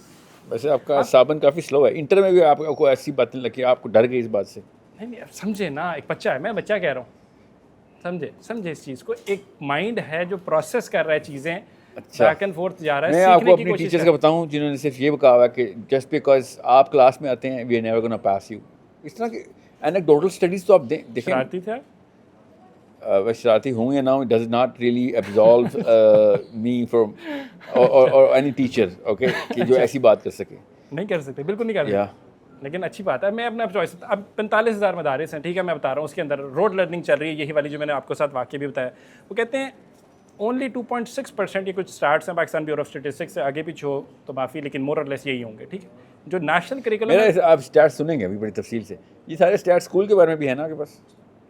ویسے آپ کا صابن کافی سلو ہے. انٹر میں بھی آپ کو ایسی باتیں لگی, آپ کو ڈر گئی اس بات سے؟ نہیں سمجھے نا, ایک بچہ ہے, میں بچہ کہہ رہا ہوں, سمجھے اس چیز کو. ایک مائنڈ ہے جو پروسیس کر رہا ہے چیزیں, بیک اینڈ فورتھ جا رہا ہے. میں آپ کو اپنی ٹیچرز کا بتاؤں جنہوں نے صرف یہ کہا ہوا کہ جسٹ بیکاز آپ کلاس میں آتے ہیں we are never gonna pass you. اس طرح کی اینیکڈوٹل اسٹڈیز تو آپ دیکھیں. شرارتی تھے ویسے شرارتی ہوں یا نہ ہوں, does not really absolve me from اور اینی ٹیچر, اوکے, کہ جو ایسی بات کر سکے. نہیں کر سکتے, بالکل نہیں کر سکتے. لیکن اچھی بات ہے, میں اپنا چوائس. اب 45,000 مدارس ہیں, ٹھیک ہے, میں بتا رہا ہوں, اس کے اندر روڈ لرننگ چل رہی ہے, یہی والی جو میں نے آپ کو ساتھ واقعہ بھی بتایا. وہ کہتے ہیں اونلی 2.6% یہ کچھ اسٹارٹس ہیں, پاکستان بیورو آف اسٹیٹسٹکس سے, آگے پیچھے ہو تو معافی, لیکن مور اور لیس یہی ہوں گے, ٹھیک ہے. جو نیشنل کریکولم ہے, آپ اسٹیٹس سنیں گے ابھی بڑی تفصیل سے, یہ سارے اسٹیٹس اسکول کے بارے میں بھی ہیں نا کہ بس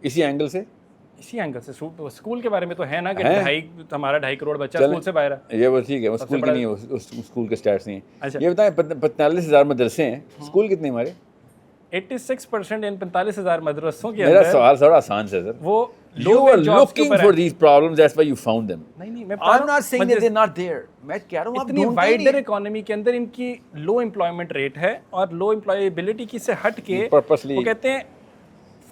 اسی اینگل سے اسکول کے بارے میں تو ہے نا کہ ہمارا 2.5 کروڑ بچہ اسکول سے باہر ہے. یہ وہ ٹھیک ہے, وہ اسکول کی نہیں ہے, اسکول کے اسٹیٹس نہیں ہیں. یہ بتائیں 45,000 مدرسے ہیں, اسکول کتنے ہمارے؟ 86% ان 45,000 مدرسوں کے میرا سوال تھوڑا آسان ہے سر. وہ You were looking for these problems, that's why you found them. نہیں I'm not saying that they're not there. میں کہہ رہا ہوں آپ اتنی وائڈر اکانومی کے اندر ان کی لو امپلائمنٹ ریٹ ہے, اور لو امپلائیبلٹی کی سے ہٹ کے وہ کہتے ہیں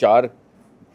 4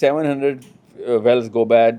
700 wells go bad?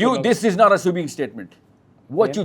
You, this is not a sweeping statement. What you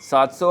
700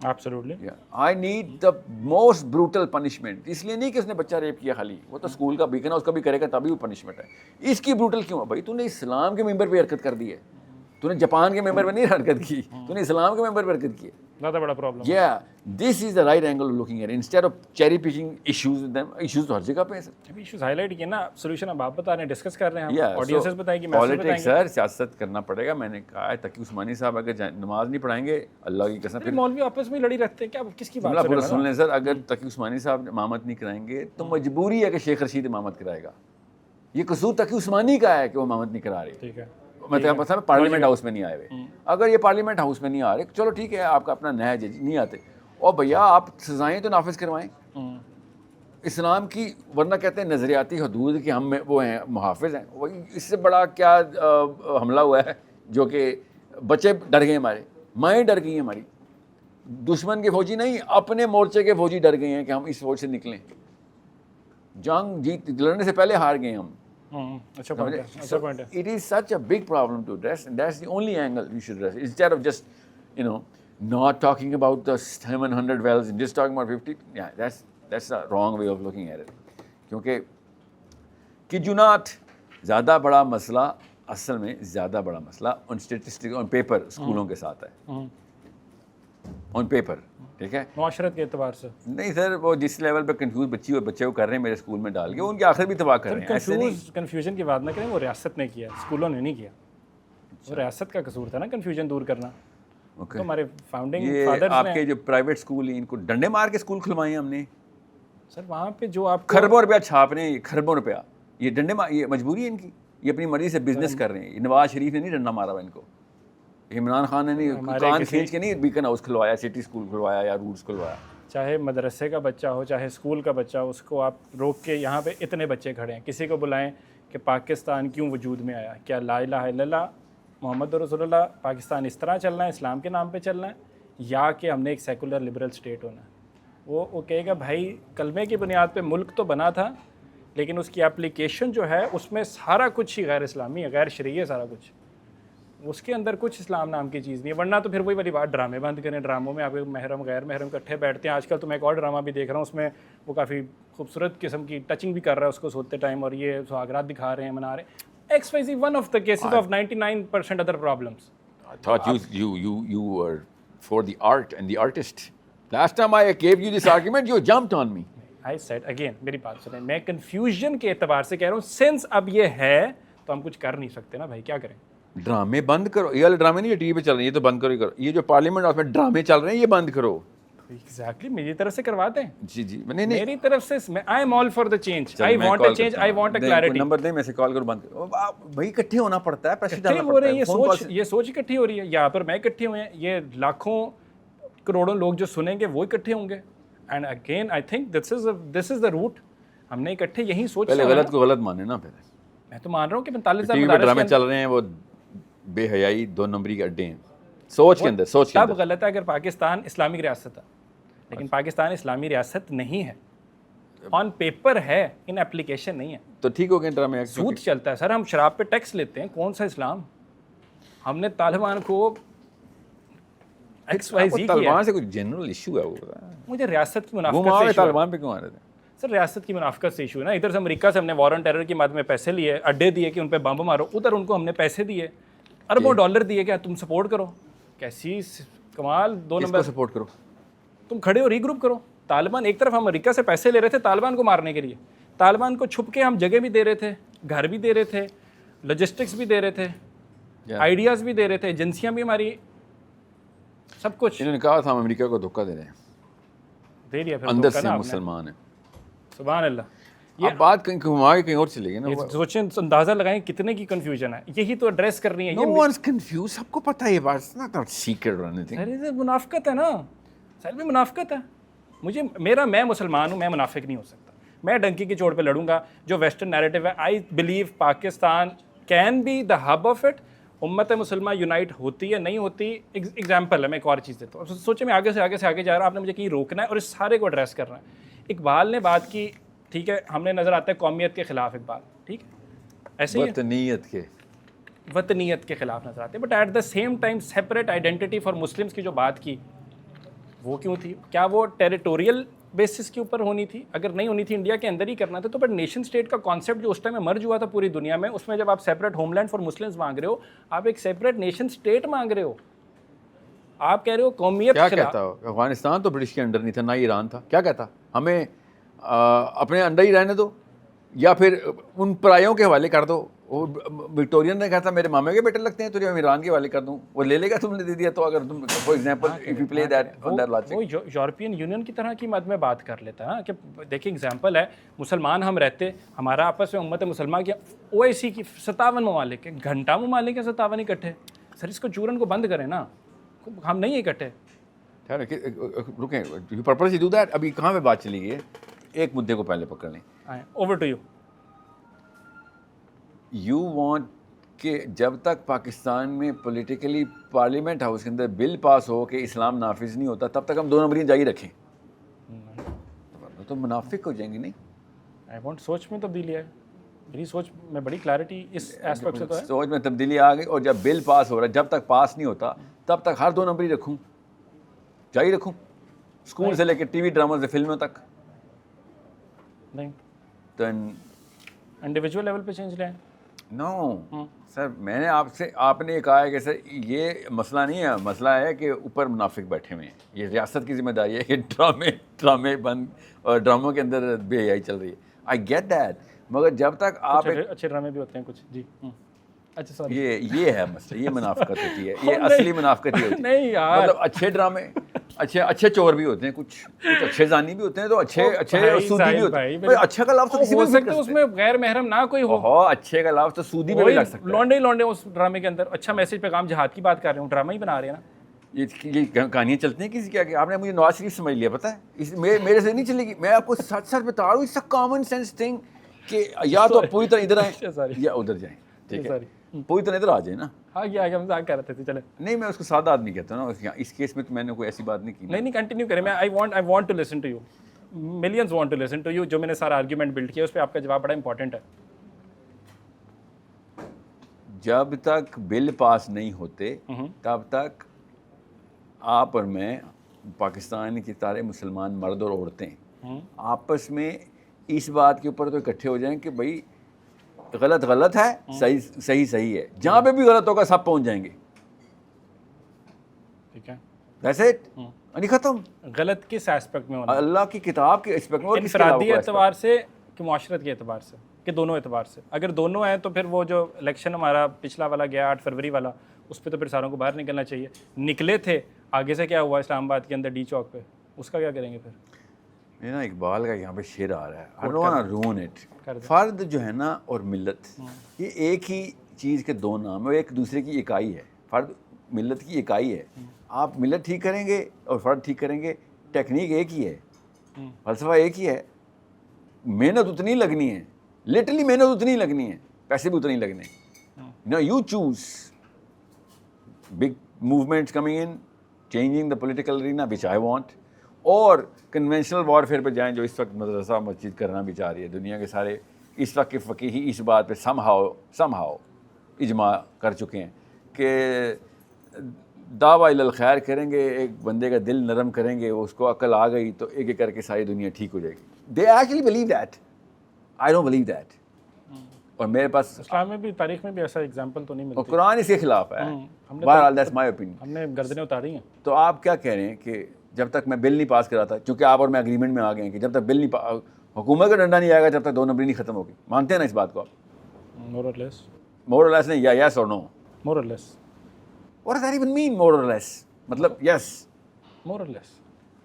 Absolutely. I need the most brutal punishment. اس لیے نہیں کہ اس نے بچہ ریپ کیا خالی, وہ تو اسکول کا بیکن ہے, اس کا بھی کرے گا تبھی وہ پنشمنٹ ہے. اس کی بروٹل کیوں ہے بھائی؟ تو نے اسلام کے ممبر پہ حرکت کر دی ہے, تو نے جاپان کے ممبر پہ نہیں حرکت کی, تو نے اسلام کے ممبر پہ حرکت کی ہے. زیادہ بڑا problem. Yeah, this is the right angle of looking at it. Instead of cherry picking issues with them, issues تو ہر جگہ پہ ہیں سر. ابھی ایشوز ہائی لائٹ کیے نا, سولوشن اب آپ بتا رہے ہیں, ڈسکس کر رہے ہیں, Yeah, آڈینسز بتائیں گی, میسج politics بتائیں گے. سر, سیاست کرنا پڑے گا. میں نے کہا ہے تقی عثمانی صاحب اگر نماز نہیں پڑھائیں گے, اللہ کی قسم, پھر مولوی آپس میں لڑی رکھتے ہیں کیا, کس کی بات جملہ کر پورا رہے سن لیں سر. اگر تقی عثمانی صاحب امامت نہیں کرائیں گے تو مجبوری ہے کہ شیخ رشید امامت کرائے گا. یہ قصور تقی عثمانی کا ہے کہ وہ امامت نہیں کرا رہے. ٹھیک ہے, مطلب پارلیمنٹ ہاؤس میں نہیں آئے ہوئے. اگر یہ پارلیمنٹ ہاؤس میں نہیں آ رہے, چلو ٹھیک ہے, آپ کا اپنا نہج نہیں آتے, اور بھیا آپ سزائیں تو نافذ کروائیں اسلام کی, ورنہ کہتے ہیں نظریاتی حدود کہ ہم وہ ہیں محافظ ہیں. وہی اس سے بڑا کیا حملہ ہوا ہے جو کہ بچے ڈر گئے, ہمارے مائیں ڈر گئی ہیں ہماری. دشمن کے فوجی نہیں, اپنے مورچے کے فوجی ڈر گئے ہیں کہ ہم اس فوج سے نکلیں. جنگ لڑنے سے پہلے ہار گئے ہم. اچھا پوائنٹ ہے. It is such a big problem to address, and that's the only angle we should address. Instead of just, not talking about the 700 wells and just talking about 50, yeah, that's the wrong way of looking at it. کیونکہ کجونات زیادہ بڑا مسئلہ, اصل میں زیادہ بڑا مسئلہ ان statistic on paper اسکولوں کے ساتھ ہے, آن پیپر, ٹھیک ہے, معاشرت کے اعتبار سے نہیں سر. وہ جس لیول پہ کنفیوز بچے کو کر رہے ہیں میرے اسکول میں ڈال کے, ان کے آخر بھی تباہ کر رہے ہیں. کنفیوژن کی بات نہ کریں, وہ ریاست نے کیا, اسکولوں نے نہیں کیا. وہ ریاست کا قصور تھا نا کنفیوژن دور کرنا. تو ہمارے فاؤنڈنگ فادرز نے, آپ کے جو پرائیویٹ اسکول ہیں ان کو ڈنڈے مار کے اسکول کھلوائے ہیں ہم نے سر. وہاں پہ جو آپ خربوں روپیہ چھاپ رہے ہیں, خربوں روپیہ, یہ ڈنڈے یہ مجبوری ہے ان کی, یہ اپنی مرضی سے بزنس کر رہے ہیں. نواز شریف نے نہیں ڈنڈا مارا ہوا ان کو, عمران خان نے نہیں کان کھینچ کے نہیں بیکن ہاؤس کھلوایا, سٹی اسکول کھلوایا یا روٹس کھلوایا. چاہے مدرسے کا بچہ ہو, چاہے اسکول کا بچہ ہو, اس کو آپ روک کے, یہاں پہ اتنے بچے کھڑے ہیں, کسی کو بلائیں کہ پاکستان کیوں وجود میں آیا, کیا لا الہ الا اللہ محمد رسول اللہ, پاکستان اس طرح چلنا ہے, اسلام کے نام پہ چلنا ہے, یا کہ ہم نے ایک سیکولر لبرل اسٹیٹ ہونا ہے. وہ کہے گا بھائی کلمے کی بنیاد پہ ملک تو بنا تھا, لیکن اس کی اپلیکیشن جو ہے اس میں سارا کچھ ہی غیر اسلامی ہے, غیر شرعی ہے سارا کچھ, اس کے اندر کچھ اسلام نام کی چیز نہیں ہے. ورنہ تو پھر وہی والی بات, ڈرامے بند کریں, ڈراموں میں آپ محرم غیر محرم اکٹھے بیٹھتے ہیں. آج کل تو میں ایک اور ڈرامہ بھی دیکھ رہا ہوں, اس میں وہ کافی خوبصورت قسم کی ٹچنگ بھی کر رہا ہے اس کو سوتے ٹائم, اور یہ سہاگرات دکھا رہے ہیں, منا رہے ہیں. XYZ, one of the cases of 99% other problems. I thought you were for the art and the artist. Last time I gave you this argument, you jumped on me. I said again, میری بات سنیں, میں confusion کے اعتبار سے کہہ رہا ہوں, سنس اب یہ ہے تو ہم کچھ کر نہیں سکتے نا بھائی, کیا کریں. ڈرامے بند کرو, یہ والے ڈرامے نہیں جو ٹی وی پہ چل رہے ہیں یہ تو بند کرو ہی کرو. یہ جو پارلیمنٹ ہاؤس میں ڈرامے چل رہے ہیں یہ بند کرو. ایگزیکٹلی, میری طرف سے کرواتے ہیں. جی نہیں, میری طرف سے I am all for the change, I want a change, I want a clarity. Number دیں, میں سے کال کرو, بند کرو بھائی. اکٹھے ہونا پڑتا ہے, پریشر ڈالنا ہو پڑتا رہی ہے, یہ سوچ اکٹھی ہو رہی ہے. یہاں پر میں اکٹھے ہوئے ہیں, یہ لاکھوں کروڑوں لوگ جو سنیں گے وہ اکٹھے ہوں گے. And again I think this is the root. ہم نے اکٹھے یہی سوچ, پہلے غلط کو غلط مانے نا. پھر میں تو مان رہا ہوں کہ 45,000 ٹی وی پہ ڈرامے چل رہے ہیں, وہ بے حیائی 2 نمبری کے اڈے ہیں سوچ کے اندر. تب غلط ہے اگر پاکستان اسلامک ریاست ہے, لیکن پاکستان اسلامی ریاست نہیں ہے. آن پیپر ہے, ان اپلیکیشن نہیں ہے. تو ٹھیک ہو گیا, ڈرامے سود چلتا ہے سر. ہم شراب پہ ٹیکس لیتے ہیں, کون سا اسلام. ہم نے طالبان کو طالبان سے کوئی جنرل ایشو ہے, وہ مجھے ریاست کی منافقت سے طالبان پہ کیوں آ رہے تھے سر. ریاست کی منافقت سے ایشو ہے نا. ادھر سے امریکہ سے ہم نے وار آن ٹیرر کی مد میں پیسے لیے, اڈے دیے کہ ان پہ بم مارو, ادھر ان کو ہم نے پیسے دیے, اربوں ڈالر دیے کہ تم سپورٹ کرو. کیسی کمال, 2 نمبر سپورٹ کرو, تم کھڑے ہو ری گروپ کرو. طالبان ایک طرف ہم امریکہ سے پیسے لے رہے تھے طالبان کو مارنے کے لیے, طالبان کو چھپ کے ہم جگہ بھی دے رہے تھے, گھر بھی دے رہے تھے, لاجسٹکس بھی دے رہے تھے, آئیڈیاز بھی دے رہے تھے, ایجنسیاں بھی ہماری, سب کچھ. انہوں نے کہا تھا ہم امریکہ کو دھوکہ دے رہے ہیں, دے دیا. پھر اندر سے مسلمان ہیں. سبحان اللہ. یہ بات کہیں گھما کے کہیں اور چلے گی نا. سوچیں, اندازہ لگائیں کتنے کی کنفیوژن ہے. یہی تو ایڈریس کر رہی ہیں. No one's confused, سب کو پتہ ہے یہ بات, not secret or anything. سر منافقت ہے نا, سر بھی منافقت ہے. مجھے میں مسلمان ہوں, میں منافق نہیں ہو سکتا. میں ڈنکی کی چوٹ پہ لڑوں گا. جو ویسٹرن نیریٹو ہے, I believe Pakistan can be the hub of it. امت مسلمہ یونائٹ ہوتی ہے نہیں ہوتی, ایگزامپل ہے, میں ایک اور چیز دیتا ہوں. سوچیں میں آگے سے آگے جا رہا ہوں, آپ نے مجھے کہیں روکنا ہے اور اس سارے کو ایڈریس کرنا ہے. اقبال نے بات کی, ٹھیک ہے, ہم نے نظر آتا ہے قومیت کے خلاف اقبال, ٹھیک ہے, ایسے ہی وطنیت کے خلاف نظر آتے ہیں. But at the same time separate identity for Muslims کی جو بات کی, وہ کیوں تھی؟ کیا وہ ٹیریٹوریل بیسس کے اوپر ہونی تھی؟ اگر نہیں ہونی تھی انڈیا کے اندر ہی کرنا تھا تو بٹ نیشن اسٹیٹ کا کانسیپٹ جو اس ٹائم میں مرج ہوا تھا پوری دنیا میں، اس میں جب آپ separate homeland for Muslims مانگ رہے ہو، آپ ایک سیپریٹ نیشن اسٹیٹ مانگ رہے ہو، آپ کہہ رہے ہو قومیت کیا کہتا ہو؟ افغانستان تو برٹش کے انڈر نہیں تھا، نہ ایران تھا، کیا کہتا ہمیں اپنے انڈر ہی رہنے دو یا پھر ان پرایوں کے حوالے کر دو. وہ وکٹورین نے کہا تھا میرے مامے کے بیٹے لگتے ہیں تو جو ایران کے حوالے کر دوں، وہ لے لے گا، تم نے دے دیا تو. اگر تم for example if you play that on that logic, وہ یورپین یونین کی طرح کی مد میں بات کر لیتا ہے کہ دیکھیں ایگزامپل ہے، مسلمان ہم رہتے، ہمارا آپس میں امت مسلمہ کی او آئی سی کی 57 ممالک ہیں، گھنٹہ ممالک ہیں 57 اکٹھے. سر اس کو چورن کو بند کریں نا، ہم نہیں اکٹھے. رکیں، یو پرپز ڈو دیٹ. ابھی کہاں پہ بات چلی گئی ہے؟ ایک مدعے کو پہلے پکڑ لیں. Over to you. You want کہ جب تک پاکستان میں پولیٹیکلی پارلیمنٹ ہاؤس کے اندر بل پاس ہو کہ اسلام نافذ نہیں ہوتا، تب تک ہم 2 نمبری جاری رکھیں تو منافق ہو جائیں گے. نہیں، آئی وانٹ سوچ میں تبدیلی ہے، میری سوچ میں بڑی کلیئرٹی اس ایسپیکٹ سے تو ہے. سوچ میں تبدیلی آ گئی، اور جب بل پاس ہو رہا ہے، جب تک پاس نہیں ہوتا تب تک ہر 2 نمبری رکھوں، جاری رکھوں، اسکول سے لے کے ٹی وی ڈراموں سے فلموں تک. نہیں تو انڈیویجول لیول پہ چینج لیں. نو سر، میں نے آپ نے یہ کہا ہے کہ سر یہ مسئلہ نہیں ہے، مسئلہ ہے کہ اوپر منافق بیٹھے ہوئے ہیں. یہ ریاست کی ذمہ داری ہے کہ ڈرامے بند اور ڈراموں کے اندر بے حیائی چل رہی ہے. آئی گیٹ دیٹ، مگر جب تک آپ اچھے ڈرامے بھی ہوتے ہیں کچھ. جی اچھا سوری، یہ ہے مسئلہ، یہ منافقت ہوتی ہے، یہ اصلی منافقت ہی ہوتی ہے. نہیں یار، مطلب اچھے ڈرامے، اچھے چور بھی ہوتے ہیں، کچھ اچھے زانی بھی ہوتے ہیں، تو اچھے سودی بھی ہوتے ہیں. اچھا کا لفظ کسی ہو سکتا ہے اس میں غیر محرم نہ کوئی ہو. اچھے کا لفظ تو سودی میں بھی لگ سکتا ہے. لونڈے اس ڈرامے کے اندر اچھا میسج پیغام جہاد کی بات کر رہے ہوں، ڈرامہ ہی بنا رہے ہیں نا. یہ کہانیاں چلتی ہیں کسی کیا کہ آپ نے مجھے نواز شریف سمجھ لیا، پتہ ہے میرے سے نہیں چلے گی. میں آپ کو سچ بتا رہا ہوں، it's a common sense thing کہ یا تو پوری طرح ادھر آئیں یا ادھر جائیں. ٹھیک ہے، پوری طرح ادھر آ جائیں نا. ہاں یہ آگے ہم مذاق کر رہے تھے. چلے نہیں، میں اس کو سادہ آدمی کہتا ہوں نا، اس کیس میں تو میں نے کوئی ایسی بات نہیں کی. نہیں کنٹینیو کریں. میں I want to listen to you, millions want to listen to you. جو میں نے سارا آرگیومنٹ بلڈ کیا اس پہ آپ کا جواب بڑا امپورٹنٹ ہے. جب تک بل پاس نہیں ہوتے تب تک آپ اور میں، پاکستان کے سارے مسلمان مرد اور عورتیں آپس میں اس بات کے اوپر تو اکٹھے ہو جائیں کہ بھائی غلط ہے، صحیح ہے. جہاں پہ بھی غلط ہوگا سب پہنچ جائیں گے. ٹھیک ہے، دیٹس اٹ، یعنی ختم. غلط کس ایسپیکٹ میں ہونا؟ اللہ کی کتاب کے ایسپیکٹ میں، اور انفرادی اعتبار سے کہ معاشرت کے اعتبار سے کہ دونوں اعتبار سے؟ اگر دونوں ہیں تو پھر وہ جو الیکشن ہمارا پچھلا والا گیا 8 فروری والا، اس پہ تو پھر ساروں کو باہر نکلنا چاہیے. نکلے تھے، آگے سے کیا ہوا اسلام آباد کے اندر ڈی چوک پہ، اس کا کیا کریں گے پھر؟ یہ نا اقبال کا یہاں پہ شعر آ رہا ہے، I don't wanna ruin it. فرد جو ہے نا اور ملت، یہ ایک ہی چیز کے 2 نام ہے، ایک دوسرے کی اکائی ہے. فرد ملت کی اکائی ہے. آپ ملت ٹھیک کریں گے اور فرد ٹھیک کریں گے، ٹیکنیک ایک ہی ہے، فلسفہ ایک ہی ہے. محنت اتنی لگنی ہے، لٹرلی محنت اتنی لگنی ہے، پیسے بھی اتنے ہی لگنے. نا you choose big movements coming in changing the political arena which I want, اور کنونشنل وارفیئر پہ جائیں جو اس وقت مدرسہ مسجد کرنا بھی چاہ رہی ہے دنیا کے سارے. اس وقت کے فقیہی اس بات پہ سم ہاؤ اجماع کر چکے ہیں کہ دعویٰ الی الخیر کریں گے، ایک بندے کا دل نرم کریں گے، اس کو عقل آ گئی تو ایک ایک کر کے ساری دنیا ٹھیک ہو جائے گی. They actually believe that, I don't believe that. اور میرے پاس اسلام میں بھی، تاریخ میں بھی ایسا ایگزامپل تو نہیں ملتا. اور قرآن اس کے خلاف ہے. بہرحال دیٹس مائی اوپینین. ہم نے گردنیں اتاری ہیں. تو آپ کیا کہہ رہے ہیں کہ جب تک میں بل نہیں پاس کراتا، چونکہ آپ اور میں اگریمنٹ میں آ گئے ہیں کہ جب تک بل نہیں حکومت کا ڈنڈا نہیں آئے گا جب تک 2 نمبری نہیں ختم ہوگی. مانتے ہیں نا اس بات کو آپ؟ مور اور لیس. مور اور لیس نہیں، یا یس اور نو؟ مور اور لیس. واٹ ڈز دیٹ ایون مین مور اور لیس؟ مطلب یس، مور اور لیس.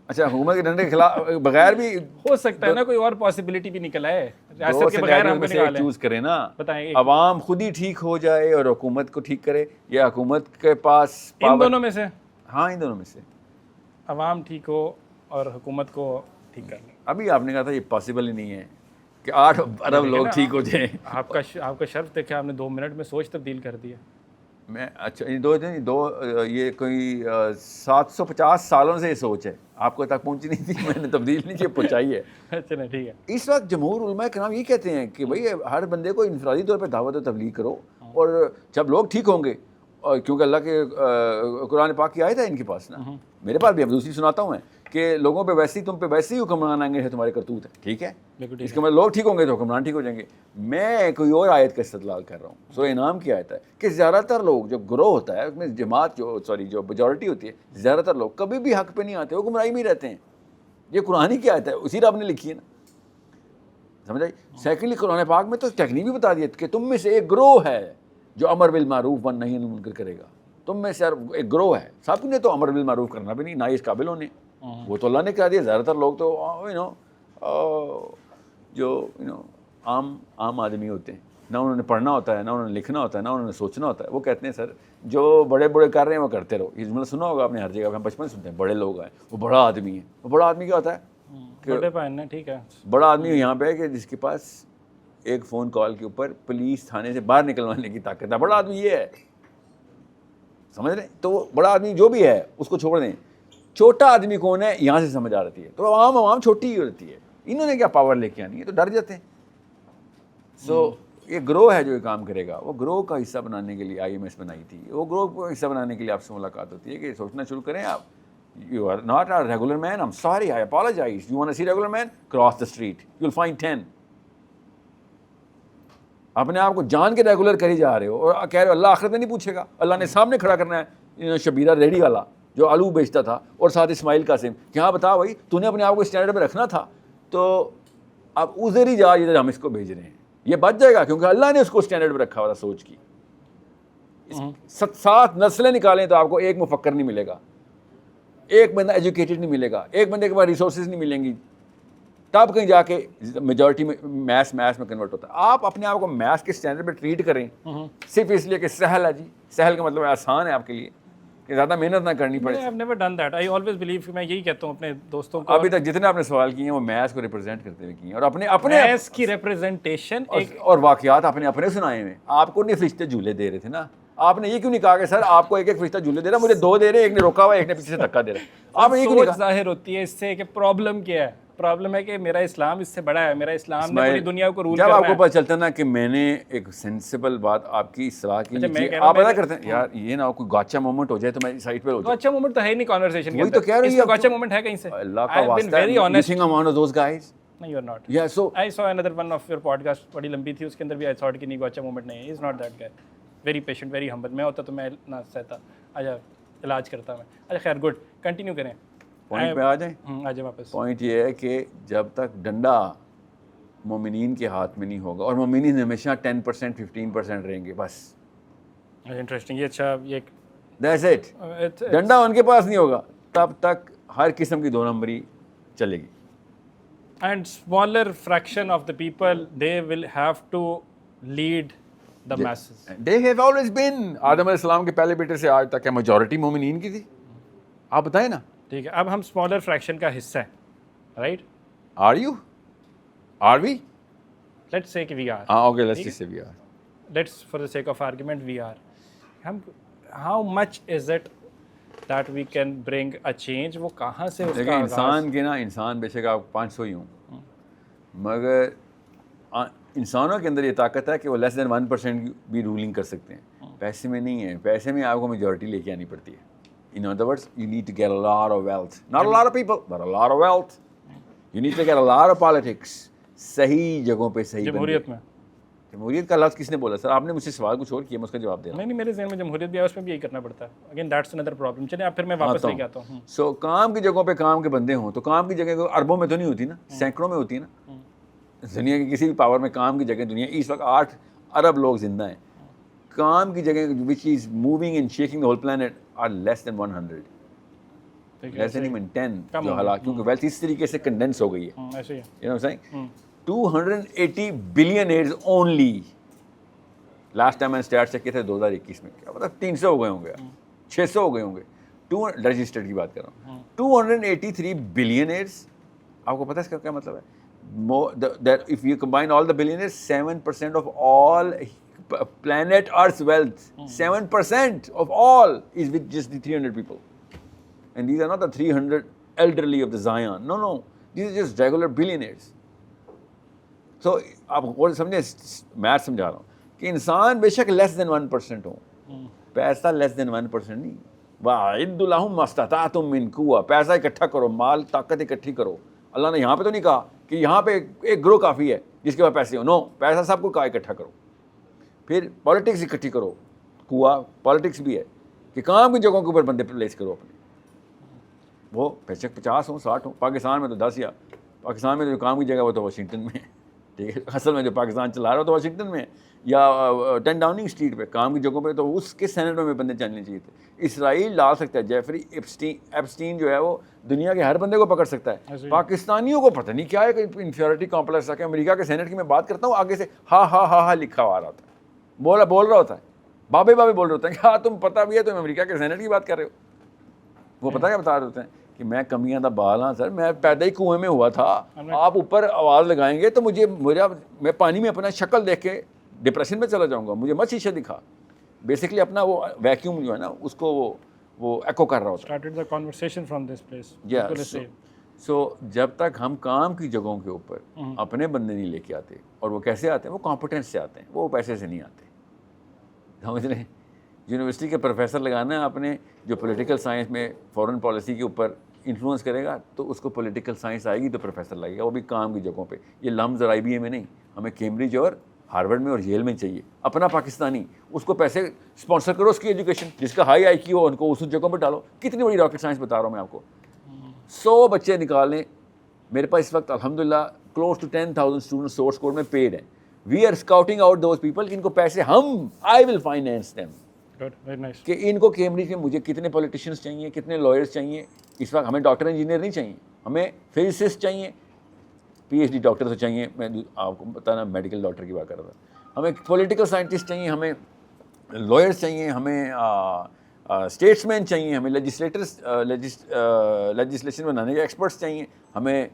اچھا حکومت کے ڈنڈے کے خلاف بغیر بھی ہو سکتا ہے نا، کوئی اور پاسبلٹی بھی نکل آئے. ریاست کے بغیر ہم نکالیں، چوز کریں نا. بتائیں عوام خود ہی ٹھیک ہو جائے اور حکومت کو ٹھیک کرے، یا حکومت کے پاس ان دونوں میں سے؟ ہاں ان دونوں میں سے. عوام ٹھیک ہو اور حکومت کو ٹھیک کر لیں. ابھی آپ نے کہا تھا یہ پاسبل ہی نہیں ہے کہ 8 ارب لوگ ٹھیک ہو جائیں. آپ کا شرف دیکھا آپ نے 2 منٹ میں سوچ تبدیل کر دی ہے. میں اچھا یہ کوئی 750 سالوں سے یہ سوچ ہے، آپ کو تک پہنچی نہیں تھی، میں نے تبدیل نہیں کی، پہنچائی ہے. چلیں ٹھیک ہے. اس وقت جمہور علماء کرام یہ کہتے ہیں کہ بھئی ہر بندے کو انفرادی طور پہ دعوت و تبلیغ کرو، اور جب لوگ ٹھیک ہوں گے، کیونکہ اللہ کے قرآن پاک کی آیت ہے ان کے پاس نا، میرے پاس بھی اب دوسری سناتا ہوں میں کہ لوگوں پہ ویسے ہی تم پہ ویسے ہی حکمران آئیں گے تمہارے کرتوت ہے, ٹھیک ہے, اس کے مطلب لوگ ٹھیک ہوں گے تو حکمران ٹھیک ہو جائیں گے. میں کوئی اور آیت کا استدلال کر رہا ہوں, سورہ انعام کی آیت ہے کہ زیادہ تر لوگ جب گروہ ہوتا ہے اس میں جماعت جو میجورٹی ہوتی ہے, زیادہ تر لوگ کبھی بھی حق پہ نہیں آتے, وہ گمراہی میں رہتے ہیں. یہ قرآن کی آیت ہے, اسی رب نے لکھی ہے نا, سمجھ آئی. سیکنڈلی قرآن پاک میں تو ٹیکنیک بھی بتا دی کہ تم میں سے ایک گروہ ہے جو امر بالمعروف والنہی عن المنکر کرے گا. تم میں سے ایک گروہ ہے, سب نے تو امر بالمعروف کرنا بھی نہیں, نہ اس قابل ہونے, وہ تو اللہ نے کہہ دیا. زیادہ تر لوگ تو جو عام آدمی ہوتے ہیں, نہ انہوں نے پڑھنا ہوتا ہے, نہ انہوں نے لکھنا ہوتا ہے, نہ انہوں نے سوچنا ہوتا ہے. وہ کہتے ہیں سر جو بڑے بڑے کر رہے ہیں وہ کرتے رہو. یہ مطلب سنا ہوگا آپ نے ہر جگہ, ہم بچپن سنتے ہیں بڑے لوگ ہیں, وہ بڑا آدمی ہے. وہ بڑا آدمی کیا ہوتا ہے؟ ٹھیک ہے, بڑا آدمی یہاں پہ ہے کہ جس کے پاس ایک فون کال کے اوپر پولیس تھانے سے باہر نکلوانے کی طاقت ہے. بڑا آدمی یہ ہے, سمجھ رہے ہیں. تو وہ بڑا آدمی جو بھی ہے اس کو چھوڑ دیں. چھوٹا آدمی کون ہے یہاں سے سمجھ آ رہتی ہے. تو عوام چھوٹی ہی ہوتی ہے. انہوں نے کیا پاور لے کے آنی ہے, تو ڈر جاتے ہیں. سو یہ گروہ ہے جو یہ کام کرے گا. وہ گروہ کا حصہ بنانے کے لیے IMS بنائی تھی. وہ گروہ کا حصہ بنانے کے لیے آپ سے ملاقات ہوتی ہے کہ سوچنا شروع کریں آپ, you are not a regular man, I am sorry, I apologise, you want to see regular man, cross the street, you will find 10. اپنے آپ کو جان کے ریگولر کری جا رہے ہو اور کہہ رہے ہو اللہ آخرت میں نہیں پوچھے گا. اللہ نے سامنے کھڑا کرنا ہے شبیرہ ریڈی والا جو آلو بیچتا تھا اور ساتھ اسماعیل قاسم, کہ ہاں بتا بھائی تو نے اپنے آپ کو اسٹینڈرڈ میں رکھنا تھا, تو اب ادھر ہی جا جدھر ہم اس کو بھیج رہے ہیں. یہ بچ جائے گا کیونکہ اللہ نے اس کو اسٹینڈرڈ میں رکھا ہوا تھا سوچ کی. 7 نسلیں نکالیں تو آپ کو ایک مفکر نہیں ملے گا, ایک بندہ ایجوکیٹڈ نہیں ملے گا, ایک بندے کے پاس ریسورسز نہیں ملیں گی, تب کہیں جا کے میجورٹی میں میتھس میں کنورٹ ہوتا ہے. آپ اپنے آپ کو میتھس کے اسٹینڈرڈ پہ ٹریٹ کریں صرف اس لیے کہ سہل ہے. جی سہل کا مطلب آسان ہے آپ کے لیے کہ زیادہ محنت نہ کرنی پڑے. I've never done that. I always believe, میں یہی کہتا ہوں اپنے دوستوں کو, ابھی تک جتنے آپ نے سوال کیے ہیں وہ میتھس کو ریپرزینٹ کرتے ہوئے کیے ہیں, اور اپنے میتھس کی ریپرزنٹیشن اور واقعات اپنے سنائے ہوئے. آپ کو نہیں فرشتے جھولے دے رہے تھے نا, آپ نے یہ کیوں نہیں کہا کہ سر آپ کو ایک فرشتہ جھولے دے رہا, مجھے 2 دے رہے, ایک نے روکا ہوا, ایک نے پیچھے سے دھکا دے رہا. آپ نے یہ کیوں نہیں کہا؟ ظاہر ہوتی ہے اس سے کہ پرابلم کیا ہے. پرابلم ہے کہ میرا اسلام اس سے بڑا ہے, میرا اسلام نے پوری دنیا کو رول کرنا ہے. جب آپ کو پتہ چلتا ہے نا کہ میں نے ایک سینسیبل بات آپ کی اصلاح کی, آپ پتہ کرتے ہیں یار یہ نہ کوئی گاچا مومنٹ ہو جائے تو میں سائٹ پہ ہو جاؤں. گاچا مومنٹ تو ہے ہی نہیں کنورسیشن کے وہی تو کہہ رہی ہے, گاچا مومنٹ ہے کہیں سے. اللہ کا واسطہ ہے, you think I'm one of those guys? No, you are not. Yeah, so I saw another one of your podcast, بڑی لمبی تھی, اس کے اندر بھی I thought کہ نہیں گاچا مومنٹ نہیں ہے. He is not that guy. Very patient, very humble. میں ہوتا تو میں نہ سہتا, آجا علاج کرتا میں. اچھا خیر, گڈ, کنٹینیو کریں. پوائنٹ پہ آ جائیں. آ جائیں واپس. پوائنٹ یہ ہے کہ جب تک ڈنڈا مومنین کے ہاتھ میں نہیں ہوگا, اور مومنین ہمیشہ 10% 15% رہیں گے بس. انٹرسٹنگ, یہ اچھا, یہ دیٹس اٹ. ڈنڈا ان کے پاس نہیں ہوگا تب تک ہر قسم کی 2 نمبری چلے گی. And smaller fraction of the people, they will have to lead the masses. They have always been. آدم علیہ السلام کے پہلے بیٹے سے آج تک میجورٹی مومنین کی تھی. آپ بتائیں نا. ٹھیک ہے, اب ہم smaller fraction کا حصہ ہیں, right? Are you? Are we? Let's say کہ we are. Okay, let's just say we are. Let's, for the sake of argument, we are. How much is it that we can bring a change? وہ کہاں سے اس کا انسان کے نا, انسان بے شک آپ 500 ہی ہوں, مگر انسانوں کے اندر یہ طاقت ہے کہ وہ لیس دین 1% بھی رولنگ کر سکتے ہیں. پیسے میں نہیں ہے. پیسے میں آپ کو میجورٹی لے کے آنی پڑتی ہے. In other words, you need to get a lot of wealth. Not a lot of people, but a lot of wealth. You need to get a lot of politics. صحیح جگہوں پہ صحیح. جمہوریت میں جمہوریت کا لفظ کس نے بولا؟ سر آپ نے مجھ سے سوال کچھ اور کیا, میں اس کا جواب دے رہا ہوں. نہیں, میرے ذہن میں جمہوریت بھی ہے, اس میں بھی یہی کرنا پڑتا ہے. Again that's another problem. چلیں اب پھر میں واپس لے کے آتا ہوں. سو کام کی جگہوں پہ کام کے بندے ہوں تو کام کی جگہ اربوں میں تو نہیں ہوتی نا, سینکڑوں میں ہوتی ہے نا. دنیا کی کسی بھی پاور میں کام کی جگہ, دنیا اس وقت 8 ارب لوگ زندہ ہیں. کام کی جگہ which is moving and shaking the whole planet are less than 100. less than even 10 جو حالات, کیونکہ ویلتھ اس طریقے سے کنڈینس ہو گئی ہے. ایسے ہی ہے. You know what I'm saying? 280 billionaires only. Last time میں نے اسٹارٹ چیک کیا تھا 2021 میں, کیا پتا 300 ہو گئے ہوں گے, 600 ہو گئے ہوں گے. رجسٹرڈ کی بات کر رہا ہوں. 283 billionaires. آپ کو پتہ ہے اس کا کیا مطلب ہے؟ If you combine all the billionaires, 7% of all planet Earth's wealth, 7% of all is with just the 300 people. And these are not the 300 elderly of the Zion. No. These are just regular billionaires. So آپ اور سمجھیں, میں سمجھا رہا ہوں کہ انسان بے شک لیس دین 1% ہوں, پیسہ لیس دین 1% نہیں, وَأَعِدُّوا لَهُم مَّا اسْتَطَعْتُم مِّن قُوَّۃٍ, پیسہ اکٹھا کرو, مال طاقت اکٹھی کرو. اللہ نے یہاں پہ تو نہیں کہا کہ یہاں پہ ایک گروہ کافی ہے جس کے پاس پیسے ہو, نو, پیسہ سب کو کہا اکٹھا کرو. پھر پالیٹکس اکٹھی کرو, قوہ پالیٹکس بھی ہے کہ کام کی جگہوں کے اوپر بندے پلیس کرو اپنے, وہ 50 ہوں 60 ہوں. پاکستان میں تو 10 یا پاکستان میں جو کام کی جگہ وہ تو واشنگٹن میں ہے, ٹھیک ہے, اصل میں جو پاکستان چلا رہا ہو تو واشنگٹن میں ہے, یا 10 ڈاؤننگ اسٹریٹ پہ کام کی جگہوں پہ, تو اس کے سینٹ میں بندے چلنے چاہیے تھے. اسرائیل ڈال سکتا ہے, جیفری ایپسٹین جو ہے وہ دنیا کے ہر بندے کو پکڑ سکتا ہے. پاکستانیوں کو پتہ نہیں کیا ہے کہ انفیورٹی کمپلیکس ہے کہ امریکہ کے سینٹ کی میں بات کرتا ہوں, آگے سے ہاں ہاں ہاں ہاں لکھا ہوا رہا ہوتا ہے, بول رہا ہوتا ہے, بابے بول رہے ہوتے ہیں کہ ہاں تم پتہ بھی ہے تم امریکہ کے سینٹ کی بات کر رہے ہو. وہ پتہ کیا بتا رہے ہوتے ہیں کہ میں کمیاں دا بال ہاں سر, میں پیدا ہی کنویں میں ہوا تھا, آپ اوپر آواز لگائیں گے تو میں پانی میں اپنا شکل دیکھ کے ڈپریشن میں چلا جاؤں گا, مجھے مت شیشہ دکھا. بیسکلی اپنا وہ ویکیوم جو ہے نا اس کو وہ ایکو کر رہا ہوتا ہے. سو جب تک ہم کام کی جگہوں کے اوپر اپنے بندے نہیں لے کے آتے, اور وہ کیسے آتے ہیں, وہ کمپٹنس سے آتے ہیں, وہ پیسے سے نہیں آتے. سمجھ رہے ہیں, یونیورسٹی کے پروفیسر لگانا ہے اپنے, جو پولیٹیکل سائنس میں فورن پالیسی کے اوپر انفلوئنس کرے گا تو اس کو پولیٹیکل سائنس آئے گی تو پروفیسر لگے گا, وہ بھی کام کی جگہوں پہ. یہ لمز اور IBA میں نہیں, ہمیں کیمبرج اور ہارورڈ میں اور ییل میں چاہیے. اپنا پاکستانی, اس کو پیسے اسپانسر کرو, اس کی ایجوکیشن جس کا ہائی IQ ہو ان کو اس جگہوں پہ ڈالو. کتنی بڑی راکٹ سائنس بتا رہا ہوں میں آپ کو. 100 بچے نکالیں, میرے پاس اس وقت الحمدللہ close to 10,000 student source code میں پیڈ ہیں. We are scouting out those people, ان کو پیسے آئی ول فائنینس دیم, کہ ان کو کیمبرج میں مجھے کتنے پولیٹیشینس چاہیے, کتنے لائرس چاہیے. اس وقت ہمیں ڈاکٹر انجینئر نہیں چاہیے, ہمیں فزسسٹ چاہیے, PhD ڈاکٹر تو چاہیے. میں آپ کو بتانا میڈیکل ڈاکٹر کی بات کر رہا تھا. ہمیں پولیٹیکل سائنٹسٹ چاہیے, ہمیں لائرس چاہیے, ہمیں اسٹیٹس مین چاہیے, ہمیں لیجسلیشن بنانے کے ایکسپرٹس چاہیے, ہمیں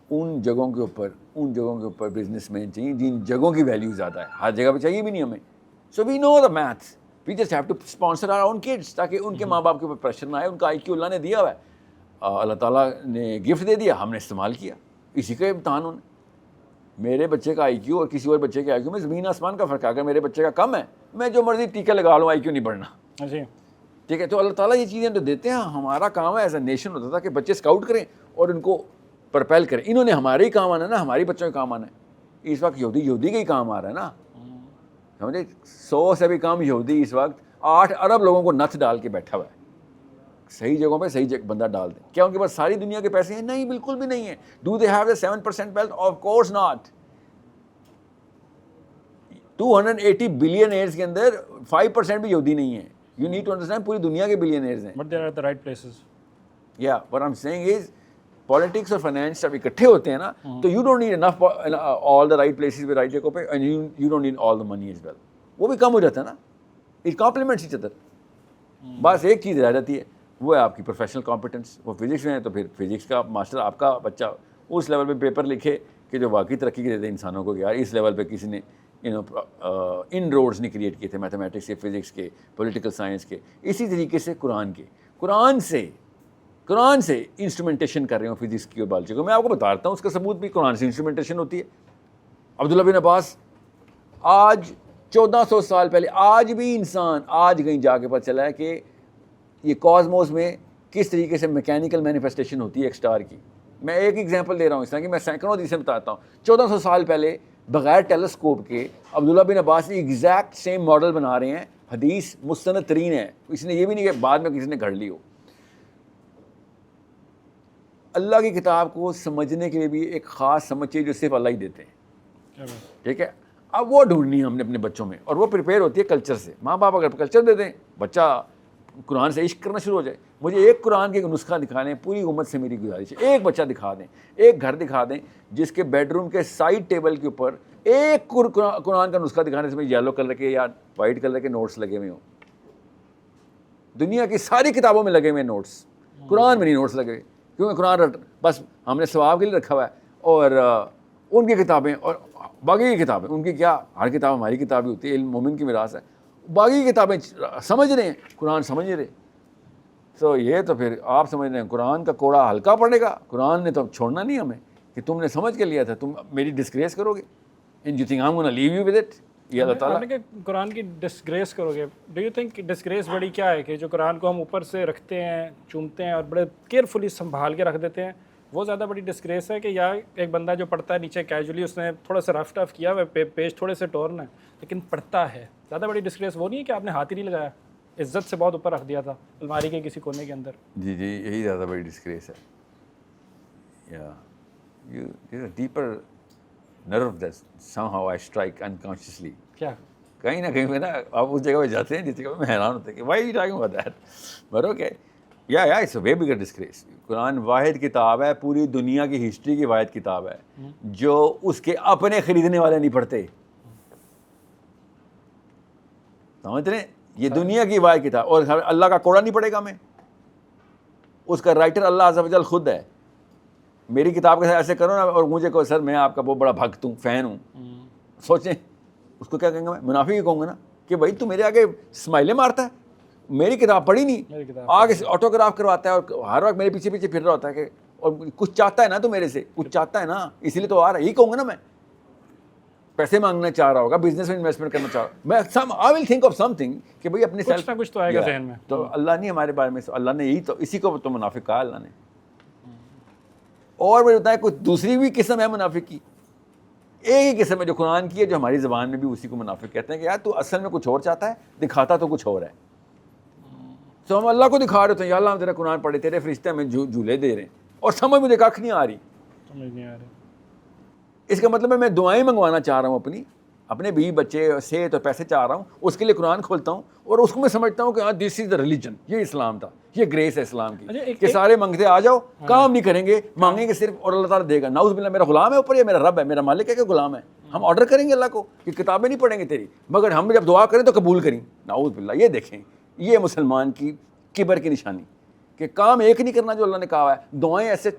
ان جگہوں کے اوپر بزنس مین چاہیے جن جگہوں کی ویلیو زیادہ ہے. ہر جگہ پہ چاہیے بھی نہیں ہمیں. So we know the maths, we just have to sponsor our own kids, تاکہ ان کے ماں باپ کے اوپر پریشر نہ آئے. ان کا IQ اللہ نے دیا ہوا ہے, اللہ تعالیٰ نے گفٹ دے دیا, ہم نے استعمال کیا, اسی کا امتحان ہونا. میرے بچے کا IQ اور کسی اور بچے کے IQ میں زمین آسمان کا فرق ہے. اگر میرے بچے کا کم ہے, میں جو مرضی ٹیکہ لگا لوں, IQ نہیں بڑھنا. ٹھیک ہے, تو اللہ تعالیٰ یہ چیزیں تو دیتے ہیں. ہمارا کام ہے ایز اے نیشن ہوتا تھا کہ بچے اسکاؤٹ کریں اور ان کو پرپیل کریں. انہوں نے ہمارے ہی کام آنا ہے نا, ہماری بچوں کے کام آنا ہے. اس وقت یہودی کے ہی کام آ رہا ہے نا, سمجھے. 100 سے بھی کم یہودی اس وقت 8 ارب لوگوں کو نتھ ڈال کے بیٹھا ہوا ہے. صحیح جگہوں پہ صحیح بندہ ڈال دیں. کیا ان کے پاس ساری دنیا کے پیسے ہیں؟ نہیں, بالکل بھی نہیں ہے. Do they have the 7% wealth? Of course not. 280 billionaires کے اندر 5% بھی یہودی نہیں ہے. You need to understand, پوری دنیا کے بلینئرز ہیں. But they are at the right places. Yeah, what I'm saying is politics اور finance جب اکٹھے ہوتے ہیں نا, تو you don't need enough all the right places with right جگہوں پہ, and you don't need all the money as well. وہ بھی کم ہو جاتا ہے نا. It complements each other. بس ایک چیز رہ جاتی ہے, وہ ہے آپ کی پروفیشنل کمپٹنس. وہ فزکس میں ہے تو پھر فزکس کا ماسٹر آپ کا بچہ اس لیول پہ پیپر لکھے کہ جو واقعی ترقی کے دیتے ہیں انسانوں کو, کہ یار اس لیول پہ کسی نے ان روڈز نہیں کریٹ کیے تھے میتھمیٹکس کے, فزکس کے, پولیٹیکل سائنس کے. اسی طریقے سے قرآن سے انسٹرومنٹیشن کر رہے ہوں فزکس کی اور بایولوجی کو. میں آپ کو بتاتا ہوں اس کا ثبوت بھی قرآن سے انسٹرومنٹیشن ہوتی ہے. عبداللہ بن عباس آج 1400 سال پہلے, آج بھی انسان آج کہیں جا کے پتہ چلا ہے کہ یہ کاسموس میں کس طریقے سے میکینیکل مینیفیسٹیشن ہوتی ہے ایک سٹار کی. میں ایک ایگزامپل دے رہا ہوں اس طرح کہ میں سینکڑوں حدیثیں بتاتا ہوں. 1400 سال پہلے بغیر ٹیلیسکوپ کے عبداللہ بن عباس ایگزیکٹ سیم ماڈل بنا رہے ہیں. حدیث مستند ترین ہے, اس نے یہ بھی نہیں کہ بعد میں کسی نے گھڑ لی ہو. اللہ کی کتاب کو سمجھنے کے لیے بھی ایک خاص سمجھ چاہیے جو صرف اللہ ہی دیتے ہیں. ٹھیک ہے, اب وہ ڈھونڈنی ہے ہم نے اپنے بچوں میں, اور وہ پریپیئر ہوتی ہے کلچر سے. ماں باپ اگر کلچر دے دیں, بچہ قرآن سے عشق کرنا شروع ہو جائے. مجھے ایک قرآن کے نسخہ دکھا دیں, پوری امت سے میری گزارش ہے, ایک بچہ دکھا دیں, ایک گھر دکھا دیں جس کے بیڈ روم کے سائڈ ٹیبل کے اوپر ایک قرآن کا نسخہ دکھانے سے میں یلو کلر کے یا وائٹ کلر کے نوٹس لگے ہوئے ہوں. دنیا کی ساری کتابوں میں لگے ہوئے نوٹس, قرآن میں نہیں نوٹس لگے ہوئے, کیونکہ قرآن بس ہم نے ثواب کے لیے رکھا ہوا ہے. اور ان کی کتابیں اور باقی کی کتابیں, ان کی کیا, ہر کتاب ہماری کتاب ہی ہوتی ہے, علم مومن کی میراث ہے. باقی کی کتابیں سمجھ رہے ہیں, قرآن سمجھ رہے. تو یہ تو پھر آپ سمجھ رہے ہیں قرآن کا کوڑا ہلکا پڑے گا. قرآن نے تو چھوڑنا نہیں ہمیں کہ تم نے سمجھ کے لیا تھا, تم میری ڈسکریس کرو گے. And you think I am gonna leave you with it. یہ اللہ تعالیٰ آپ نے کہ قرآن کی ڈسگریس کرو گے. ڈو یو تھنک ڈسگریس بڑی کیا ہے کہ جو قرآن کو ہم اوپر سے رکھتے ہیں, چومتے ہیں اور بڑے کیئرفلی سنبھال کے رکھ دیتے ہیں, وہ زیادہ بڑی ڈسگریس ہے کہ یا ایک بندہ جو پڑھتا ہے نیچے کیجولی اس نے تھوڑا سا رف ٹف کیا ہوا پیج تھوڑے سے ٹورن ہے لیکن پڑھتا ہے, زیادہ بڑی ڈسگریس وہ نہیں ہے کہ آپ نے ہاتھ ہی نہیں لگایا, عزت سے بہت اوپر رکھ دیا تھا الماری کے کسی کونے کے اندر. جی جی یہی زیادہ بڑی ڈسگریس ہے. Deeper nerve that some how I strike unconsciously. کیا کہیں نہ کہیں پہ نا آپ اس جگہ پہ جاتے ہیں جس جگہ پہ میں حیران ہوتا ہے کہ why you talking about that. But okay یا اٹس اے وے بگر ڈسگریس. قرآن واحد کتاب ہے, پوری دنیا کی ہسٹری کی واحد کتاب ہے جو اس کے اپنے خریدنے والے نہیں پڑھتے. سمجھ رہے ہیں, یہ دنیا کی واحد کتاب, اور اللہ کا کوڑا نہیں پڑے گا میں, اس کا رائٹر اللہ عز و جل خود ہے. میری کتاب کے ساتھ ایسے کرو نا اور مجھے کہو سر میں آپ کا بہت بڑا بھکت ہوں, فین ہوں, سوچیں اس کو کیا کہیں گے, میں منافق ہی کہوں گا نا کہ بھائی تو میرے آگے اسمائلیں مارتا ہے, میری کتاب پڑھی نہیں, آگے آٹوگراف کرواتا ہے اور ہر وقت میرے پیچھے پیچھے پھر رہا ہوتا ہے کہ اور کچھ چاہتا ہے نا تو میرے سے کچھ چاہتا ہے نا, اسی لیے تو آ رہا ہے. یہی کہوں گا نا میں, پیسے مانگنا چاہ رہا ہوگا, بزنس میں انویسٹمنٹ کرنا چاہ رہا ہوں میں, I will think of something کہ بھائی اپنے سیلف کچھ تو آئے گا ذہن میں. تو اللہ نہیں ہمارے بارے میں, اللہ نے یہی تو اسی کو تو منافق کہا اللہ نے. اور مجھے بتائیں کوئی دوسری بھی قسم ہے منافق کی, ایک ہی قسم ہے جو قرآن کی ہے, جو ہماری زبان میں بھی اسی کو منافق کہتے ہیں کہ یار تو اصل میں کچھ اور چاہتا ہے, دکھاتا تو کچھ اور ہے. تو ہم اللہ کو دکھا رہے ہوتے ہیں یا اللہ ہم تیرا قرآن پڑھے, تیرے فرشتے ہمیں جھولے دے رہے ہیں اور سمجھ مجھے کھ نہیں آ رہی. اس کا مطلب ہے میں دعائیں منگوانا چاہ رہا ہوں اپنے بیوی بچے سے, تو پیسے چاہ رہا ہوں, اس کے لیے قرآن کھولتا ہوں اور اس کو میں سمجھتا ہوں کہ ہاں دس از دا ریلیجن, یہ اسلام تھا, یہ گریس ہے اسلام کی کہ سارے منگتے آ جاؤ, کام نہیں کریں گے, مانگیں گے صرف اور اللہ تعالیٰ دے گا. نعوذ باللہ, میرا غلام ہے اوپر یا میرا رب ہے, میرا مالک ہے کہ غلام ہے. ہم آرڈر کریں گے اللہ کو کہ کتابیں نہیں پڑھیں گے تیری, مگر ہم جب دعا کریں تو قبول کریں. نعوذ باللہ. یہ دیکھیں یہ مسلمان کی کبر کی نشانی کہ کام ایک نہیں کرنا جو اللہ نے کہا ہے, دعائیں ایسے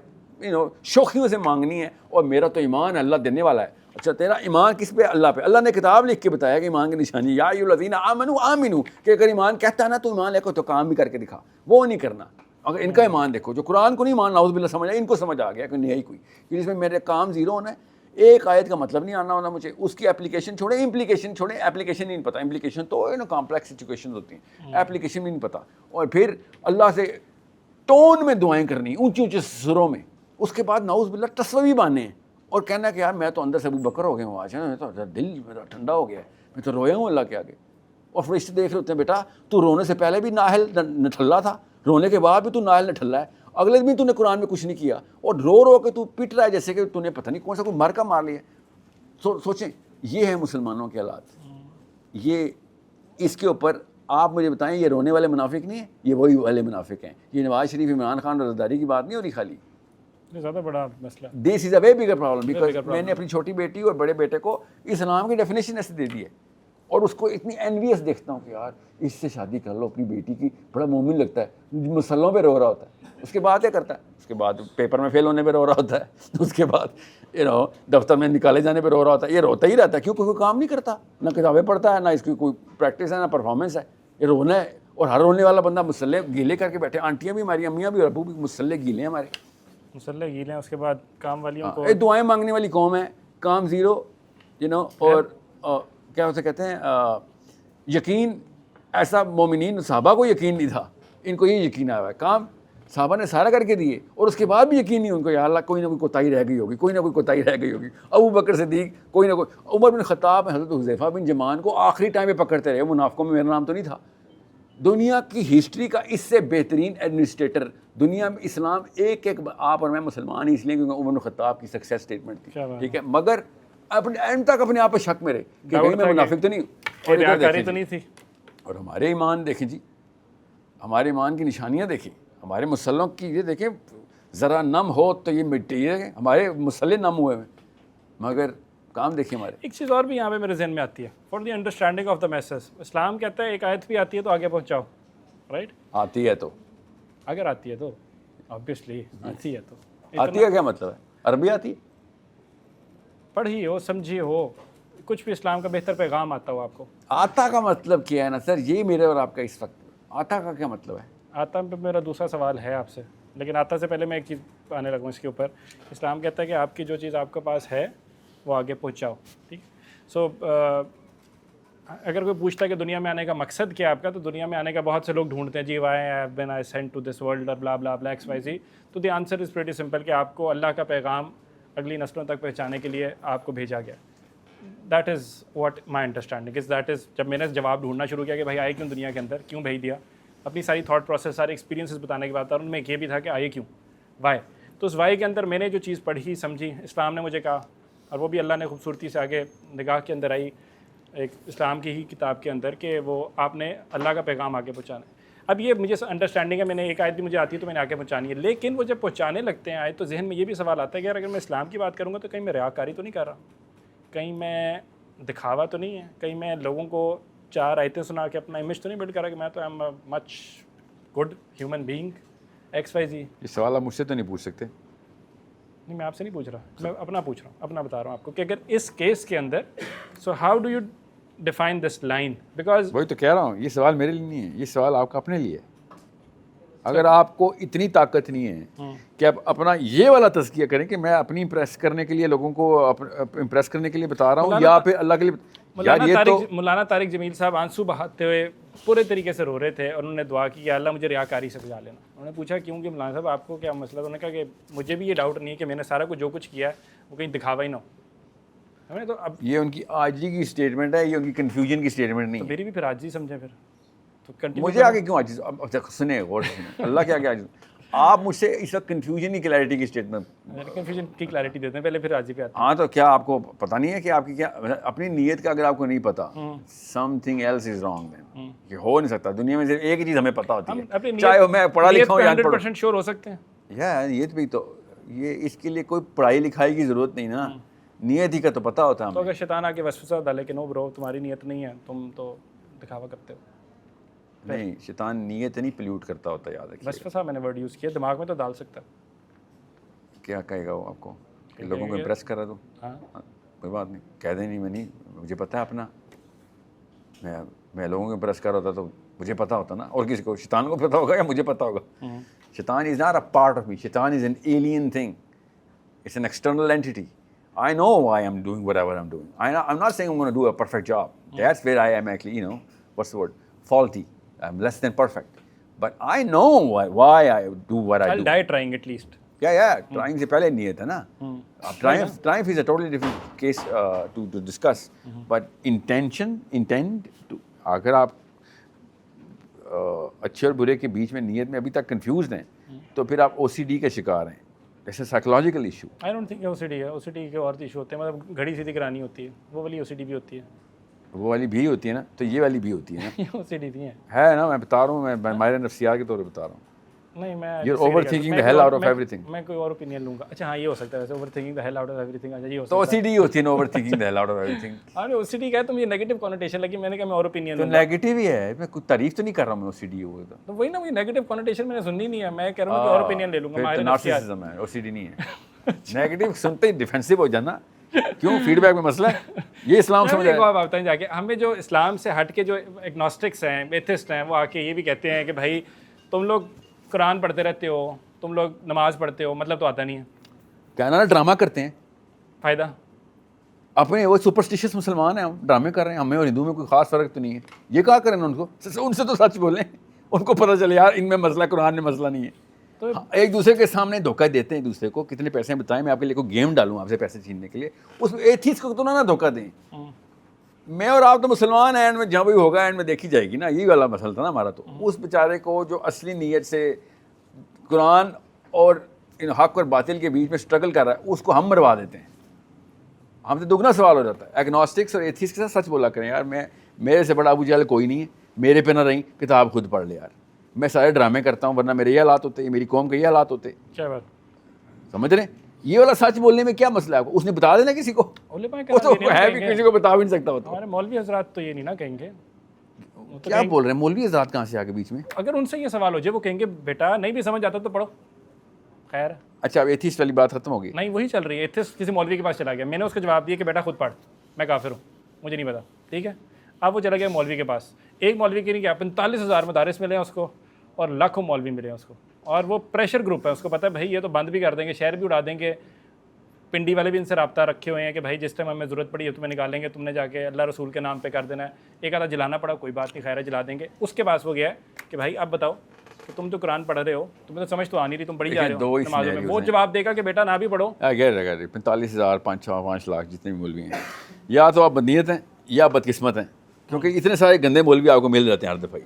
شوخیوں سے مانگنی ہے. اور میرا تو ایمان اللہ دینے والا ہے. اچھا تیرا ایمان کس پہ؟ اللہ پہ. اللہ نے کتاب لکھ کے بتایا کہ ایمان کی نشانی یا ایھا الذین آمنوا آمنوا, کہ اگر ایمان کہتا ہے نا تو ایمان لے کو تو کام بھی کر کے دکھا. وہ نہیں کرنا. اگر ان کا ایمان دیکھو جو قرآن کو نہیں مان, نعوذ باللہ, سمجھ ان کو سمجھ آ گیا کہ نہیں کوئی جس میں میرے کام زیرو ہونا ہے, ایک آیت کا مطلب نہیں آنا ہونا مجھے, اس کی اپلیکیشن چھوڑیں, امپلیکیشن چھوڑیں. اپلیکیشن نہیں پتہ, امپلیکیشن تو کمپلیکس سچویشن ہوتی ہیں, اپلیکیشن بھی نہیں پتہ. اور پھر اللہ سے ٹون میں دعائیں کرنی, اونچے اونچے سروں میں. اس کے بعد نعوذ باللہ تصویب بانے ہیں اور کہنا کہ یار میں تو اندر سے ابو بکر ہو گیا ہوں, آج میں تو دل میرا ٹھنڈا ہو گیا ہے, میں تو رویا ہوں اللہ کے آگے. اور فرشتے دیکھ رہے ہوتے ہیں بیٹا تو رونے سے پہلے بھی نااہل نٹھلا تھا, رونے کے بعد بھی تو نااہل نٹھلا ہے, اگلے دن تو نے قرآن میں کچھ نہیں کیا اور رو کے تو پٹ رہا ہے جیسے کہ تو نے پتہ نہیں کون سا کوئی مر کا مار لیا. سوچیں یہ ہے مسلمانوں کے حالات. یہ اس کے اوپر آپ مجھے بتائیں یہ رونے والے منافق نہیں ہیں, یہ وہی والے منافق ہیں. یہ نواز شریف عمران خان رضاداری کی بات نہیں ہو رہی خالی, زیادہ بڑا مسئلہ. دس is a way bigger problem because میں نے اپنی چھوٹی بیٹی اور بڑے بیٹے کو اسلام کی ڈیفینیشن ایسے دے دی ہے اور اس کو اتنی انویس دیکھتا ہوں کہ یار اس سے شادی کر لو اپنی بیٹی کی, بڑا مومن لگتا ہے, مسلوں پہ رو رہا ہوتا ہے. اس کے بعد کیا کرتا ہے, اس کے بعد پیپر میں فیل ہونے پہ رو رہا ہوتا ہے, اس کے بعد دفتر میں نکالے جانے پہ رو رہا ہوتا ہے. یہ روتا ہی رہتا ہے کیوں, کوئی کام نہیں کرتا, نہ کتابیں پڑھتا ہے, نہ اس کی کوئی پریکٹس ہے, نہ پرفارمنس ہے. یہ رونا ہے. اور ہر رونے والا بندہ مسلح گیلے کر کے بیٹھے, آنٹیاں بھی ہماری, امیاں بھی اور ابو بھی مسلح گیلے ہیں ہمارے, مسلح گیلے ہیں. اس کے بعد کام والیوں کو دعائیں مانگنے والی قوم ہے, کام زیرو. اور کیا اسے کہتے ہیں, یقین ایسا مومنین صحابہ کو یقین نہیں تھا, ان کو یہ یقین آیا ہے. کام صحابہ نے سارا کر کے دیے اور اس کے بعد بھی یقین نہیں ان کو, یا اللہ کوئی نہ کوئی کوتاہی رہ گئی ہوگی, کوئی نہ کوئی کوتاہی رہ گئی ہوگی. ابو بکر صدیق کوئی نہ کوئی, عمر بن خطاب, حضرت حذیفہ بن یمان کو آخری ٹائم پہ پکڑتے رہے. منافقوں میں میرا نام تو نہیں تھا. دنیا کی ہسٹری کا اس سے بہترین ایڈمنسٹریٹر دنیا میں اسلام ایک آپ اور میں مسلمان ہی اس لیے کیونکہ عمر بن خطاب کی سکسیس سٹیٹمنٹ تھی, ٹھیک ہے, مگر اپنے اینڈ تک اپنے آپ پہ شک میں رہے کہ کہیں میں منافق تو نہیں, تو نہیں تھی. اور ہمارے ایمان دیکھیں جی, ہمارے ایمان کی نشانیاں دیکھیں, ہمارے مسلوں کی یہ دیکھیں, ذرا نم ہو تو یہ مٹی ہے, ہمارے مسلح نم ہوئے ہیں, مگر کام دیکھیں ہمارے. ایک چیز اور بھی یہاں پہ میرے ذہن میں آتی ہے, for the understanding of the message. اسلام کہتا ہے ایک آیت بھی آتی ہے تو آگے پہنچاؤ, رائٹ, آتی ہے تو, اگر آتی ہے تو آبویسلی آتی ہے تو, آتی ہے کیا مطلب ہے, عربی آتی ہے, پڑھی ہو, سمجھی ہو, کچھ بھی اسلام کا بہتر پیغام آتا ہو آپ کو. آتا کا مطلب کیا ہے نا سر, یہ میرے اور آپ کا اس وقت, آتا کا کیا مطلب ہے؟ آتا پہ میرا دوسرا سوال ہے آپ سے, لیکن آتا سے پہلے میں ایک چیز آنے لگوں اس کے اوپر. اسلام کہتا ہے کہ آپ کی جو چیز آپ کے پاس ہے وہ آگے پہنچاؤ, ٹھیک. سو اگر کوئی پوچھتا ہے کہ دنیا میں آنے کا مقصد کیا ہے آپ کا, تو دنیا میں آنے کا بہت سے لوگ ڈھونڈتے ہیں, جی why have been I sent to this world اور blah blah blah X Y Z. تو the answer is pretty simple کہ آپ کو اللہ کا پیغام اگلی نسلوں تک پہنچانے کے لیے آپ کو بھیجا گیا. That is what my understanding is. That is جب میں نے جواب ڈھونڈنا شروع کیا کہ بھائی آئے کیوں دنیا کے اندر, کیوں بھیج دیا, اپنی ساری تھاٹ پروسیس, سارے ایکسپیرینسز بتانے کے بعد, اور ان میں ایک یہ بھی تھا کہ آئے کیوں, وائی. تو اس وائی کے اندر میں نے جو چیز پڑھی سمجھی, اسلام نے مجھے کہا, اور وہ بھی اللہ نے خوبصورتی سے آگے نگاہ کے اندر آئی ایک اسلام کی ہی کتاب کے اندر, کہ وہ آپ نے اللہ کا پیغام آگے پہنچانا ہے. اب یہ مجھے انڈرسٹینڈنگ ہے, میں نے ایک آیت بھی مجھے آتی ہے تو میں نے آگے پہنچانی ہے, لیکن وہ جب پہنچانے لگتے ہیں آیت تو ذہن میں یہ بھی سوال آتا ہے کہ یار اگر میں اسلام کی بات کروں گا تو کہیں میں ریاکاری تو نہیں کر رہا, کہیں میں دکھاوا تو نہیں ہے, کہیں میں لوگوں کو 4 آیتیں سنا کے اپنا امیج تو نہیں بلڈ کر رہا کہ میں تو am much good human being X Y Z. یہ سوال آپ مجھ سے تو نہیں پوچھ سکتے. نہیں, میں آپ سے نہیں پوچھ رہا, میں اپنا پوچھ رہا ہوں, اپنا بتا رہا ہوں آپ کو کہ اگر اس کیس کے اندر so how do you define this line, because وہی تو کہہ رہا ہوں, یہ سوال میرے لیے نہیں ہے, یہ سوال آپ کا اپنے لیے ہے. اگر آپ کو اتنی طاقت نہیں ہے کہ آپ اپنا یہ والا تزکیہ کریں کہ میں اپنی امپریس کرنے کے لیے, لوگوں کو امپریس کرنے کے لیے بتا رہا ہوں, یا پھر اللہ کے لیے. مولانا طارق جمیل صاحب آنسو بہاتے ہوئے پورے طریقے سے رو رہے تھے, اور انہوں نے دعا کی کہ اللہ مجھے ریاکاری سے بچا لینا. انہوں نے پوچھا کیوں کہ مولانا صاحب آپ کو کیا مسئلہ, انہوں نے کہا کہ مجھے بھی یہ ڈاؤٹ نہیں ہے کہ میں نے سارا کچھ جو کچھ کیا ہے وہ کہیں دکھاوا ہی نہ ہو. تو اب یہ ان کی آجزی کی اسٹیٹمنٹ ہے, یہ ان کی کنفیوژن کی اسٹیٹمنٹ نہیں ہے. میری بھی پھر آجزی سمجھیں پھر تو مجھے آگے کیوں عاجز, سنیں غور سے سنیں, اللہ کے آگے عاجز. آپ مجھ سے اس وقت کنفیوژن کی کلیئرٹی کی اسٹیٹمنٹ, کنفیوژن کی کلیئرٹی دیتے ہیں پہلے, پھر راضی پہ آتے ہیں. ہاں تو کیا آپ کو پتہ نہیں ہے کہ آپ کی کیا اپنی نیت کا اگر آپ کو نہیں پتا, something else is wrong then. یہ ہو نہیں سکتا, دنیا میں صرف ایک ہی چیز ہمیں پتہ ہوتی ہے, چاہے میں پڑھا لکھا ہوں یا ان پڑھ. 100% شیور ہو سکتے ہیں یا نیت بھی تو, یہ اس کے لیے کوئی پڑھائی لکھائی کی ضرورت نہیں نا, نیت ہی کا تو پتہ ہوتا ہے. تو اگر شیطان آ کے وسوسہ ڈالے کہ نو برو تمہاری نیت نہیں ہے, تم تو دکھاوا کرتے ہو. نہیں, شیطان نیت نہیں پلیوٹ کرتا ہوتا, یاد رکھیے. وسوسہ میں نے ورڈ یوز کیا, دماغ میں تو ڈال سکتا ہے. کیا کہے گا وہ آپ کو کہ لوگوں کو امپریس کر رہا تو, ہاں کوئی بات نہیں, کہہ دیں نہیں, میں نہیں, مجھے پتہ ہے اپنا, میں لوگوں کو امپریس کر رہا ہوتا تو مجھے پتہ ہوتا نا, اور کسی کو, شیطان کو پتہ ہوگا یا مجھے پتہ ہوگا. شیطان is not a part of me, شیطان is an alien thing, it's an external entity. I know why I'm doing whatever I'm doing. I'm not saying I'm going to do a perfect job. That's where I am actually, you know, what's the word? Faulty. I'm less than perfect. But I know why I do what I do. I'll die trying at least. Yeah. Trying سے پہلے نیت ہے نا. Triumph is a totally different case to discuss. But intend to, اگر آپ اچھے اور برے کے بیچ میں نیت میں ابھی تک کنفیوزڈ ہیں, تو پھر آپ OCD کے شکار ہیں. ایسا psychological issue. I don't think OCD ہے, OCD کے اور ایشو ہوتے ہیں, مطلب گھڑی سیدھی کرانی ہوتی ہے, وہ والی OCD بھی ہوتی ہے. وہ والی بھی ہوتی ہے نا, تو یہ والی بھی ہوتی ہے نا. OCD بھی ہے نا, میں بتا رہا ہوں, میں ماہر نفسیات کے طور پہ بتا رہا ہوں. نہیں, میں You're overthinking the hell out of everything. میں کوئی اور اوپینین لوں گا. اچھا ہاں, یہ ہو سکتا ہے ویسے, overthinking the hell out of everything. اچھا یہ ہو سکتا تو OCD ہوتی ہے نا, overthinking the hell out of everything. ہاں OCD کا تو مجھے نیگیٹو کنوٹیشن لگی, میں نے کہا میں اور اوپینین تو نیگیٹو ہی ہے, میں کوئی تعریف تو نہیں کر رہا ہوں میں OCD ہو تو وہی نا, وہی نیگیٹو کنوٹیشن میں نے سنی نہیں ہے, میں کہہ رہا ہوں کہ اور اوپینین لے لوں گا. پھر نارسسزم ہے, OCD نہیں ہے. نیگیٹو سنتے ہی ڈیفینسو ہو جانا, کیوں, فیڈ بیک میں مسئلہ ہے. یہ اسلام سمجھ کو آپ بتائیں جا کے, ہمیں جو اسلام سے ہٹ کے جو ایگنوسٹکس ہیں, ایتھسٹ ہیں, وہ آ کے یہ بھی کہتے ہیں کہ بھائی تم لوگ قرآن پڑھتے رہتے ہو, تم لوگ نماز پڑھتے ہو, مطلب تو آتا نہیں ہے. کہنا نا ڈرامہ کرتے ہیں, فائدہ اپنے وہ سپرسٹیشیس مسلمان ہیں, ہم ڈرامے کر رہے ہیں, ہمیں اور ہندو میں کوئی خاص فرق تو نہیں ہے. یہ کہا کریں ان کو, ان سے تو سچ بولیں, ان کو پتہ چلے یار ان میں مسئلہ, قرآن میں مسئلہ نہیں ہے. تو ایک دوسرے کے سامنے دھوکہ دیتے ہیں دوسرے کو, کتنے پیسے بتائیں, میں آپ کے لیے کوئی گیم ڈالوں آپ سے پیسے چھیننے کے لیے, اس ایتھیسٹ کو تو نہ دھوکہ دیں. میں اور آپ تو مسلمان ہیں, اینڈ میں جہاں بھی ہوگا اینڈ میں دیکھی جائے گی نا, یہی والا مسئلہ تھا نا ہمارا. تو اس بیچارے کو جو اصلی نیت سے قرآن اور حق اور باطل کے بیچ میں اسٹرگل کر رہا ہے, اس کو ہم مروا دیتے ہیں. ہم سے دگنا سوال ہو جاتا ہے. ایگنوسٹکس اور ایتھیسٹ کے ساتھ سچ بولا کریں, یار میرے سے بڑا ابو جہل کوئی نہیں ہے, میرے پہ نہ رہی, کتاب خود پڑھ لے یار, میں سارے ڈرامے کرتا ہوں, ورنہ میرے یہ حالات ہوتے, میری قوم کے یہ حالات ہوتے. کیا بات, سمجھ رہے ہیں, یہ والا سچ بولنے میں کیا مسئلہ ہے. اس نے بتا دینا کسی کو, وہ تو ہے بھی کسی کو بتا بھی نہیں سکتا. ہمارے مولوی حضرات تو یہ نہیں نا کہیں گے. کیا بول رہے ہیں مولوی حضرات, کہاں سے آ کے بیچ میں. اگر ان سے یہ سوال ہو جائے, وہ کہیں گے بیٹا نہیں بھی سمجھ آتا تو پڑھو. خیر, اچھا اب ایتھیسٹ والی بات ختم ہو گئی. نہیں, وہی چل رہی ہے. ایتھسٹ کسی مولوی کے پاس چلا گیا, میں نے اس کو جواب دیا کہ بیٹا خود پڑھ, میں کافر ہوں, مجھے نہیں پتا, ٹھیک ہے. اب وہ چلا گیا مولوی کے پاس. ایک مولوی کی نہیں کیا 45,000 مدارس ملے ہیں اس کو, اور لاکھوں مولوی ملے ہیں اس کو, اور وہ پریشر گروپ ہے, اس کو پتا ہے بھائی یہ تو بند بھی کر دیں گے, شہر بھی اڑا دیں گے, پنڈی والے بھی ان سے رابطہ رکھے ہوئے ہیں کہ بھائی جس ٹائم ہمیں ضرورت پڑی ہے تمہیں نکالیں گے, تم نے جا کے اللہ رسول کے نام پہ کر دینا ہے. ایک آدھا جلانا پڑا, کوئی بات نہیں, خیر ہے جلا دیں گے. اس کے پاس وہ گیا ہے کہ بھائی اب بتاؤ کہ تم تو قرآن پڑھ رہے ہو, تمہیں تو سمجھ تو آ نہیں رہی, تم پڑھی جا رہے ہو نمازوں میں. وہ جواب دے گا کہ بیٹا نہ بھی پڑھو. 45,000 5 لاکھ جتنے بھی مولوی ہیں, یا تو آپ بدنیت ہیں یا بدقسمت ہیں, کیونکہ اتنے سارے گندے مولوی آپ کو مل جاتے ہیں ہر دفعہ.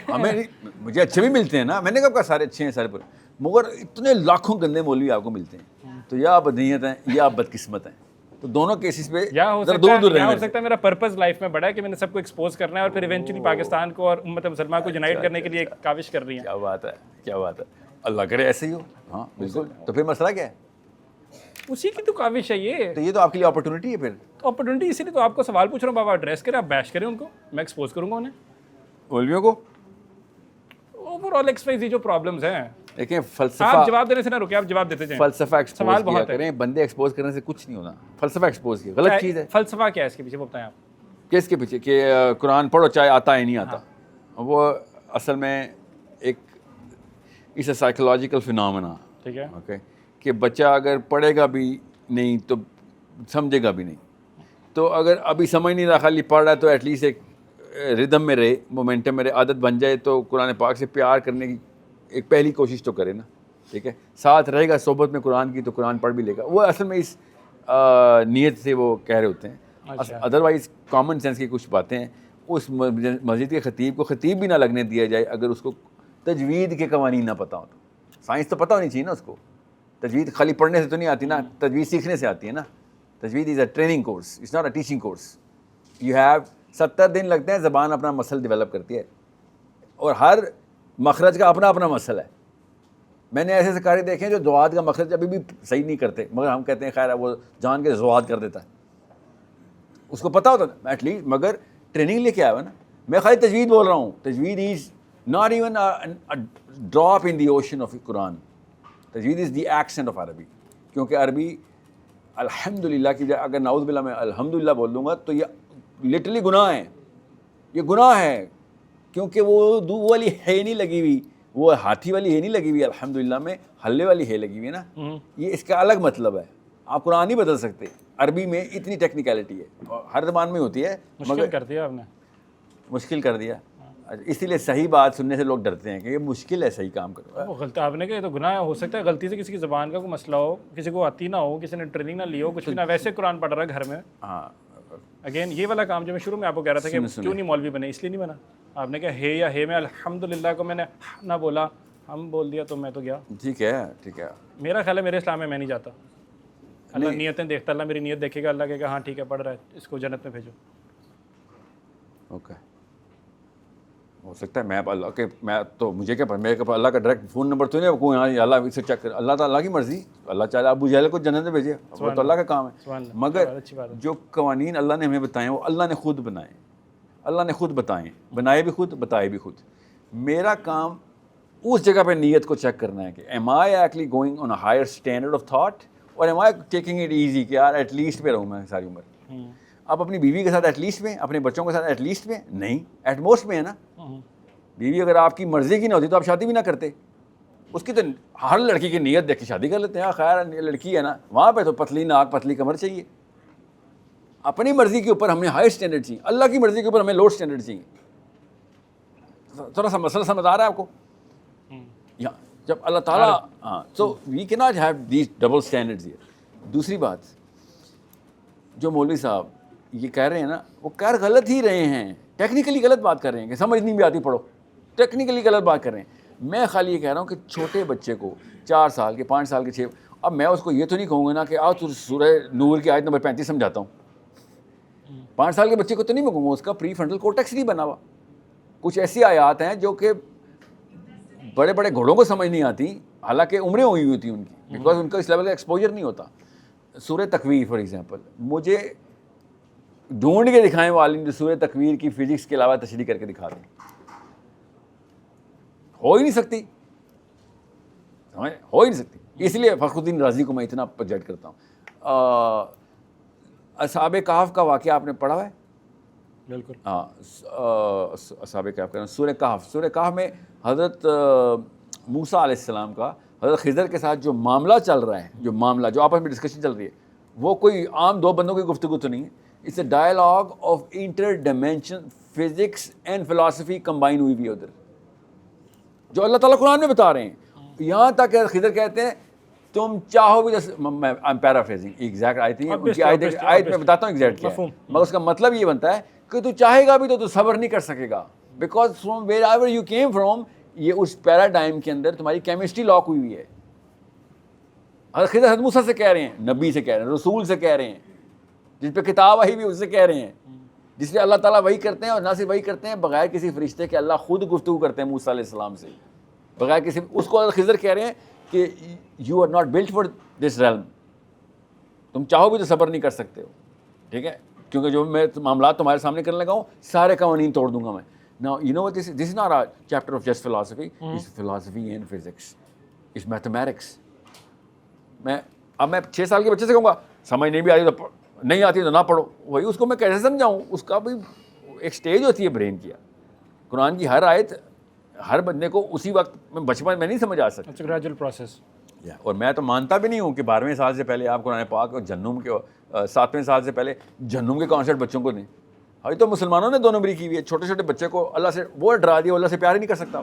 ہمیں مجھے اچھے بھی ملتے ہیں نا, میں نے کہا سارے اچھے ہیں سارے پر, مگر اتنے لاکھوں گندے مولوی آپ کو ملتے ہیں. تو یا آپ بدنیت ہیں یا آپ بدقسمت ہیں. تو دونوں کیسز پہ یا ہو سکتا ہے میرا پرپز لائف میں بڑا ہے کہ میں نے سب کو ایکسپوز کرنا ہے اور پھر ایونچولی پاکستان کو اور امت مسلمہ کو یونائٹ کرنے کے لیے ایک کاوش کر رہی ہیں. کیا بات ہے, کیا بات ہے, اللہ کرے ایسے ہی ہو. ہاں بالکل. تو پھر مسئلہ کیا ہے؟ اسی کی تو کاوش ہے یہ. تو یہ تو آپ کے لیے اپرچونٹی ہے. پھر اپرچونٹی اسی لیے تو آپ کو سوال پوچھ رہا ہوں, بابا ایڈریس کریں, آپ بیش کریں ان کو, میں ایکسپوز کروں گا انہیں, مولویوں کو. اوور آل ایکسپائزی جو پرابلمز ہیں. دیکھیں فلسفہ, آپ جواب دینے سے نہ رکے, آپ جواب دیتے جائیں. فلسفہ ایکسپوز کیا کریں, بندے ایکسپوز کرنے سے کچھ نہیں ہونا. فلسفہ ایکسپوز کیا غلط چیز ہے. فلسفہ کیا ہے اس کے پیچھے, وہ بتائیں آپ. کس کے پیچھے؟ کہ قرآن پڑھو چاہے آتا ہے نہیں آتا. وہ اصل میں ایک اس اے سائیکولوجیکل فینومینا. ٹھیک ہے, اوکے, کہ بچہ اگر پڑھے گا بھی نہیں تو سمجھے گا بھی نہیں. تو اگر ابھی سمجھ نہیں رہا, خالی پڑھ رہا ہے, تو ایٹ لیسٹ ایک ردم میں رہے, مومنٹم میں رہے, عادت بن جائے, تو قرآن پاک سے پیار کرنے کی ایک پہلی کوشش تو کرے نا. ٹھیک ہے, ساتھ رہے گا صحبت میں قرآن کی تو قرآن پڑھ بھی لے گا. وہ اصل میں اس نیت سے وہ کہہ رہے ہوتے ہیں. ادروائز کامن سینس کی کچھ باتیں ہیں. اس مسجد کے خطیب کو خطیب بھی نہ لگنے دیا جائے اگر اس کو تجوید کے قوانین نہ پتہ ہو. تو سائنس تو پتہ ہونی چاہیے نا اس کو. تجوید خالی پڑھنے سے تو نہیں آتی نا, تجوید سیکھنے سے آتی ہے نا. تجوید is a training course, it's not a teaching course. You have 70 دن لگتے ہیں, زبان اپنا مسل ڈیولپ کرتی ہے, اور ہر مخرج کا اپنا اپنا مسل ہے. میں نے ایسے قاری دیکھے ہیں جو زواد کا مخرج ابھی بھی صحیح نہیں کرتے, مگر ہم کہتے ہیں خیر وہ جان کے زواد کر دیتا ہے, اس کو پتہ ہوتا ہے ایٹ لیسٹ, مگر ٹریننگ لے کے آیا ہوا نا. میں خالی تجوید بول رہا ہوں. تجوید is not even drop in the ocean of قرآن. تجوید از دی ایکسنٹ آف عربی, کیونکہ عربی الحمدللہ کی اگر نعوذ باللہ میں الحمدللہ بول دوں گا تو یہ لٹرلی گناہ ہے. یہ گناہ ہے, کیونکہ وہ دو والی ہے نہیں لگی ہوئی, وہ ہاتھی والی ہے نہیں لگی ہوئی, الحمدللہ میں ہلے والی ہے لگی ہوئی ہے نا. یہ اس کا الگ مطلب ہے. آپ قرآن نہیں بدل سکتے. عربی میں اتنی ٹیکنیکلٹی ہے, ہر زبان میں ہوتی ہے, مشکل کر دیا آپ نے, مشکل کر دیا. اسی لیے صحیح بات سننے سے لوگ ڈرتے ہیں کہ یہ مشکل ہے, صحیح کام کرو. وہ غلط آپ نے کہا, یہ تو گناہ ہو سکتا ہے غلطی سے کسی کی زبان کا کوئی مسئلہ ہو, کسی کو آتی نہ ہو, کسی نے ٹریننگ نہ لی ہو, کچھ بھی نہ, ویسے قرآن پڑھ رہا ہے گھر میں. ہاں اگین یہ والا کام جو میں شروع میں آپ کو کہہ رہا تھا کہ کیوں نہیں مولوی بنے, اس لیے نہیں بنا. آپ نے کہا ہے یا ہے میں الحمدللہ کو میں نے نہ بولا, ہم بول دیا تو میں تو گیا. ٹھیک ہے, ٹھیک ہے. میرا خیال ہے میرے اسلام میں نہیں جاتا. اللہ نیتیں دیکھتا, اللہ میری نیت دیکھے گا, اللہ کہے گا ہاں ٹھیک ہے پڑھ رہا ہے, اس کو جنت میں بھیجو. اوکے, ہو سکتا ہے میں اللہ کے, میں تو مجھے کیا میرے کے پاس اللہ کا ڈائریکٹ فون نمبر تو نہیں, کوئی یہاں اللہ سے چیک کر, اللہ تعالیٰ کی مرضی, اللہ چاہے ابو جہل کو جنت میں بھیجے, وہ تو اللہ کا کام ہے. مگر جو قوانین اللہ نے ہمیں بتائے وہ اللہ نے خود بنائے, اللہ نے خود بتائے, بنائے بھی خود, بتائے بھی خود. میرا کام اس جگہ پہ نیت کو چیک کرنا ہے کہ am I actually going on a higher standard of thought, اور am I taking it easy کہ یار ایٹ لیسٹ پہ رہوں میں ساری عمر. آپ اپنی بیوی کے ساتھ ایٹ لیسٹ میں, اپنے بچوں کے ساتھ ایٹ لیسٹ میں نہیں, ایٹ موسٹ میں ہے نا. بیوی اگر آپ کی مرضی کی نہ ہوتی تو آپ شادی بھی نہ کرتے. اس کی تو ہر لڑکی کی نیت دیکھ کے شادی کر لیتے ہیں, خیر لڑکی ہے نا, وہاں پہ تو پتلی ناک پتلی کمر چاہیے. اپنی مرضی کے اوپر ہمیں ہائی اسٹینڈرڈ چاہیے, اللہ کی مرضی کے اوپر ہمیں لو اسٹینڈرڈ چاہیے. تھوڑا سا مسئلہ سمجھ آ رہا ہے آپ کو؟ جب اللہ تعالیٰ, ہاں, سو وی کی not have these double standards here. دوسری بات, جو مولوی صاحب یہ کہہ رہے ہیں نا, وہ کہہ غلط ہی رہے ہیں, ٹیکنیکلی غلط بات کر رہے ہیں کہ سمجھ نہیں بھی آتی پڑھو, ٹیکنیکلی غلط بات کر رہے ہیں. میں خالی یہ کہہ رہا ہوں کہ چھوٹے بچے کو 4 سال کے 5 سال کے 6, اب میں اس کو یہ تو نہیں کہوں گا نا کہ آؤ تو سورہ نور کی آیت نمبر 35 سمجھاتا ہوں. 5 سال کے بچے کو تو نہیں میں کہوں گا, اس کا پری فرنٹل کورٹیکس نہیں بنا ہوا. کچھ ایسی آیات ہیں جو کہ بڑے بڑے گھوڑوں کو سمجھ نہیں آتی, حالانکہ عمریں ہوئی ہوتی ان کی, بیکاز ان کا اس لیول کا ایکسپوجر نہیں ہوتا. سورہ تکویر فار ایگزامپل, مجھے ڈھونڈ کے دکھائیں وہ عالم جو سورہ تکویر کی فزکس کے علاوہ تشریح کر کے دکھا دیں, ہو ہی نہیں سکتی, سمجھ ہو ہی نہیں سکتی. اس لیے فخر الدین رازی کو میں اتنا پروجیکٹ کرتا ہوں. اصحاب کہف کا واقعہ آپ نے پڑھا ہے؟ بالکل, ہاں, اصحاب کہف کا سورہ کہف, سورہ کہف میں حضرت موسیٰ علیہ السلام کا حضرت خضر کے ساتھ جو معاملہ چل رہا ہے, جو آپس میں ڈسکشن چل رہی ہے, وہ کوئی عام دو بندوں کی گفتگو تو نہیں ہے. It's a dialogue of inter dimension physics and philosophy combine ہوئی ہے ادھر, جو اللہ تعالیٰ قرآن میں بتا رہے ہیں. یہاں تک کہ خضر کہتے ہیں تم چاہو بھی, میں پیرافریزنگ ایگزیکٹ آیت میں بتاتا ہوں ایگزیکٹ کیا ہے, مگر اس کا مطلب یہ بنتا ہے کہ تو چاہے گا بھی تو صبر نہیں کر سکے گا, because from wherever you came from, یہ اس پیراڈائم کے اندر تمہاری کیمسٹری لاک ہوئی ہوئی ہے. حضرت خضر حضرت موسیٰ سے کہہ رہے ہیں, نبی سے کہہ رہے ہیں, رسول سے کہہ رہے ہیں, جس پہ کتاب آئی بھی اس سے کہہ رہے ہیں, جس پہ اللہ تعالیٰ وحی کرتے ہیں, اور نہ صرف وحی کرتے ہیں بغیر کسی فرشتے کے, اللہ خود گفتگو کرتے ہیں موسیٰ علیہ السلام سے بغیر کسی. اس کو حضرت خضر کہہ رہے ہیں کہ you are not built for this realm, تم چاہو بھی تو صبر نہیں کر سکتے ہو, ٹھیک ہے, کیونکہ جو میں معاملات تمہارے سامنے کرنے لگا ہوں سارے قوانین توڑ دوں گا میں. Now you know what this is not a chapter of just philosophy, it's philosophy and physics, it's mathematics. اب میں 6 سال کے بچے سے کہوں گا سمجھ نہیں بھی آتی تو نہیں آتی تو نہ پڑھو, وہی اس کو میں کیسے سمجھاؤں, اس کا بھی ایک سٹیج ہوتی ہے برین کی. قرآن کی ہر آیت ہر بندے کو اسی وقت میں بچپن میں نہیں سمجھ آ سکتی. It's a gradual process. اور میں تو مانتا بھی نہیں ہوں کہ 12ویں سال سے پہلے آپ قرآن پاک اور جہنم کے 7ویں سال سے پہلے جہنم کے کانسیپٹ بچوں کو دیں. ابھی تو مسلمانوں نے 2 نمبری کی ہوئی ہے. چھوٹے چھوٹے بچے کو اللہ سے وہ ڈرا دیا, اللہ سے پیار ہی نہیں کر سکتا.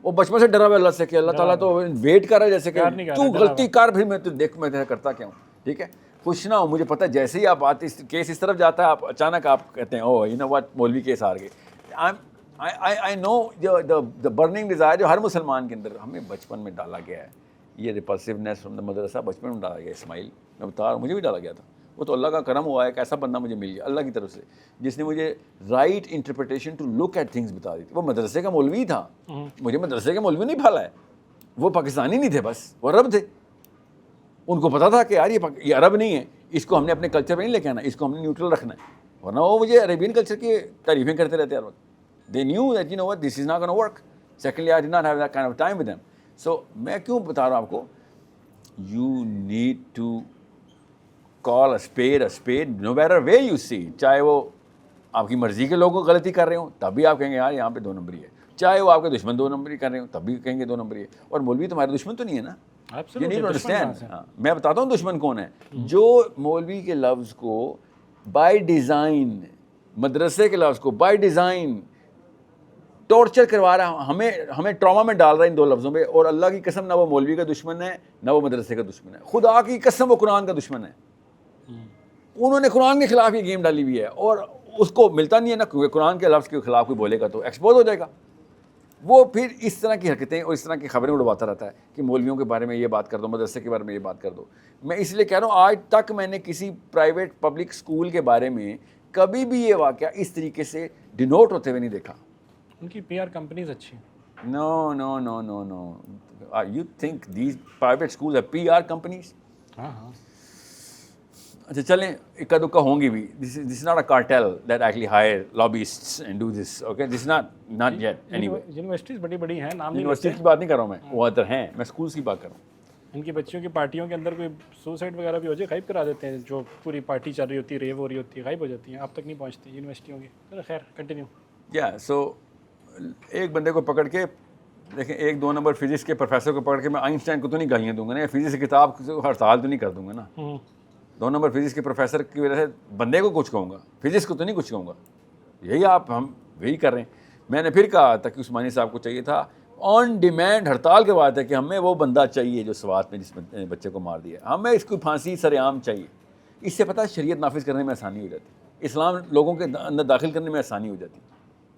وہ بچپن سے ڈرا ہوا اللہ سے کہ اللہ تعالیٰ تو ویٹ کر رہا ہے جیسے کہ تو غلطی کر, پھر میں تو دیکھ میں کرتا کیا ہوں, ٹھیک ہے, خوش نہ ہو. مجھے پتہ ہے جیسے ہی آپ آتے کیس اس طرف جاتا ہے, آپ اچانک آپ کہتے ہیں او یو نو واٹ مولوی کیس آ گئے. I know the burning desire جو ہر مسلمان کے اندر ہمیں بچپن میں ڈالا گیا ہے, یہ ریپلسونیس فرام دا مدرسہ بچپن میں ڈالا گیا. اسماعیل میں بتا رہا ہوں, مجھے بھی ڈالا گیا تھا. وہ تو اللہ کا کرم ہوا ہے, ایک ایسا بندہ مجھے مل گیا اللہ کی طرف سے جس نے مجھے right interpretation to look at things بتا دی تھی. وہ مدرسے کا مولوی تھا, مجھے مدرسے کا مولوی نہیں پالا ہے. وہ پاکستانی نہیں تھے, بس وہ عرب تھے. ان کو پتا تھا کہ یار یہ عرب نہیں ہے, اس کو ہم نے اپنے کلچر میں نہیں لے کے آنا, اس کو ہم نے نیوٹرل رکھنا ہے. ورنہ وہ مجھے عربین کلچر کی تعریفیں کرتے رہتے ہر وقت. They knew that you know what this is not going to work. Secondly, I did not have that kind of time with them. So میں کیوں بتا رہا ہوں آپ کو, you need to call a spade no matter where you see. چاہے وہ آپ کی مرضی کے لوگوں غلطی کر رہے ہوں تب بھی آپ کہیں گے یار یہاں پہ 2 نمبری ہے, چاہے وہ آپ کے دشمن 2 نمبری کر رہے ہوں تب بھی کہیں گے 2 نمبری ہے. اور مولوی تمہارے دشمن تو نہیں ہے نا. You need to understand. میں بتاتا ہوں دشمن کون ہے. جو مولوی کے لفظ کو بائی ڈیزائن, مدرسے کے لفظ کو بائی ڈیزائن ٹارچر کروا رہا ہے, ہمیں ٹراما میں ڈال رہا ہے ان 2 لفظوں پہ. اور اللہ کی قسم نہ وہ مولوی کا دشمن ہے نہ وہ مدرسے کا دشمن ہے, خدا کی قسم وہ قرآن کا دشمن ہے. انہوں نے قرآن کے خلاف یہ گیم ڈالی ہوئی ہے, اور اس کو ملتا نہیں ہے نا, کیونکہ قرآن کے لفظ کے خلاف کوئی بولے گا تو ایکسپوز ہو جائے گا. وہ پھر اس طرح کی حرکتیں اور اس طرح کی خبریں اڑواتا رہتا ہے کہ مولویوں کے بارے میں یہ بات کر دو, مدرسے کے بارے میں یہ بات کر دو. میں اس لیے کہہ رہا ہوں, آج تک میں نے کسی پرائیویٹ پبلک اسکول کے بارے میں کبھی بھی یہ واقعہ اس طریقے سے ڈینوٹ ہوتے ہوئے نہیں دیکھا. ان کی پی آر کمپنیز اچھی ہیں. No. You think these private schools are PR companies? ہاں. اچھا چلیں, اکا دکا ہوں گی بھی. This is not a cartel that actually hire lobbyists and do this. Okay, this is not yet anyway. Universities بڑی ہیں, نام نہیں یونیورسٹی کی بات نہیں کر رہا ہوں میں, وہ ادھر ہیں, میں اسکولس کی بات کر رہا ہوں. ان کی بچیوں کی پارٹیوں کے اندر کوئی سوسائڈ وغیرہ بھی ہو جائے, غائب کرا دیتے ہیں. جو پوری پارٹی چل رہی ہوتی ہے, ریو ہو رہی ہوتی ہے, غائب ہو جاتی ہیں, اب تک نہیں پہنچتی یونیورسٹیوں کی. خیر کنٹینیو. سو ایک بندے کو پکڑ کے دیکھیں, 1-2 نمبر فزکس کے پروفیسر کو پکڑ کے میں آئنسٹائن کو تو نہیں گالیاں دوں گا نا, فزکس کی کتاب ہڑتال تو نہیں کر دوں گا نا. 2 نمبر فزکس کے پروفیسر کی وجہ سے بندے کو کچھ کہوں گا, فزکس کو تو نہیں کچھ کہوں گا. یہی ہم وہی کر رہے ہیں. میں نے پھر کہا تھا کہ عثمانی صاحب کو چاہیے تھا آن ڈیمانڈ ہڑتال کے بعد ہے کہ ہمیں وہ بندہ چاہیے جو سوات میں جس بچے کو مار دیا, ہمیں اس کو پھانسی سر عام چاہیے. اس سے پتہ شریعت نافذ کرنے میں آسانی ہو جاتی, اسلام لوگوں کے اندر داخل کرنے میں آسانی ہو جاتی,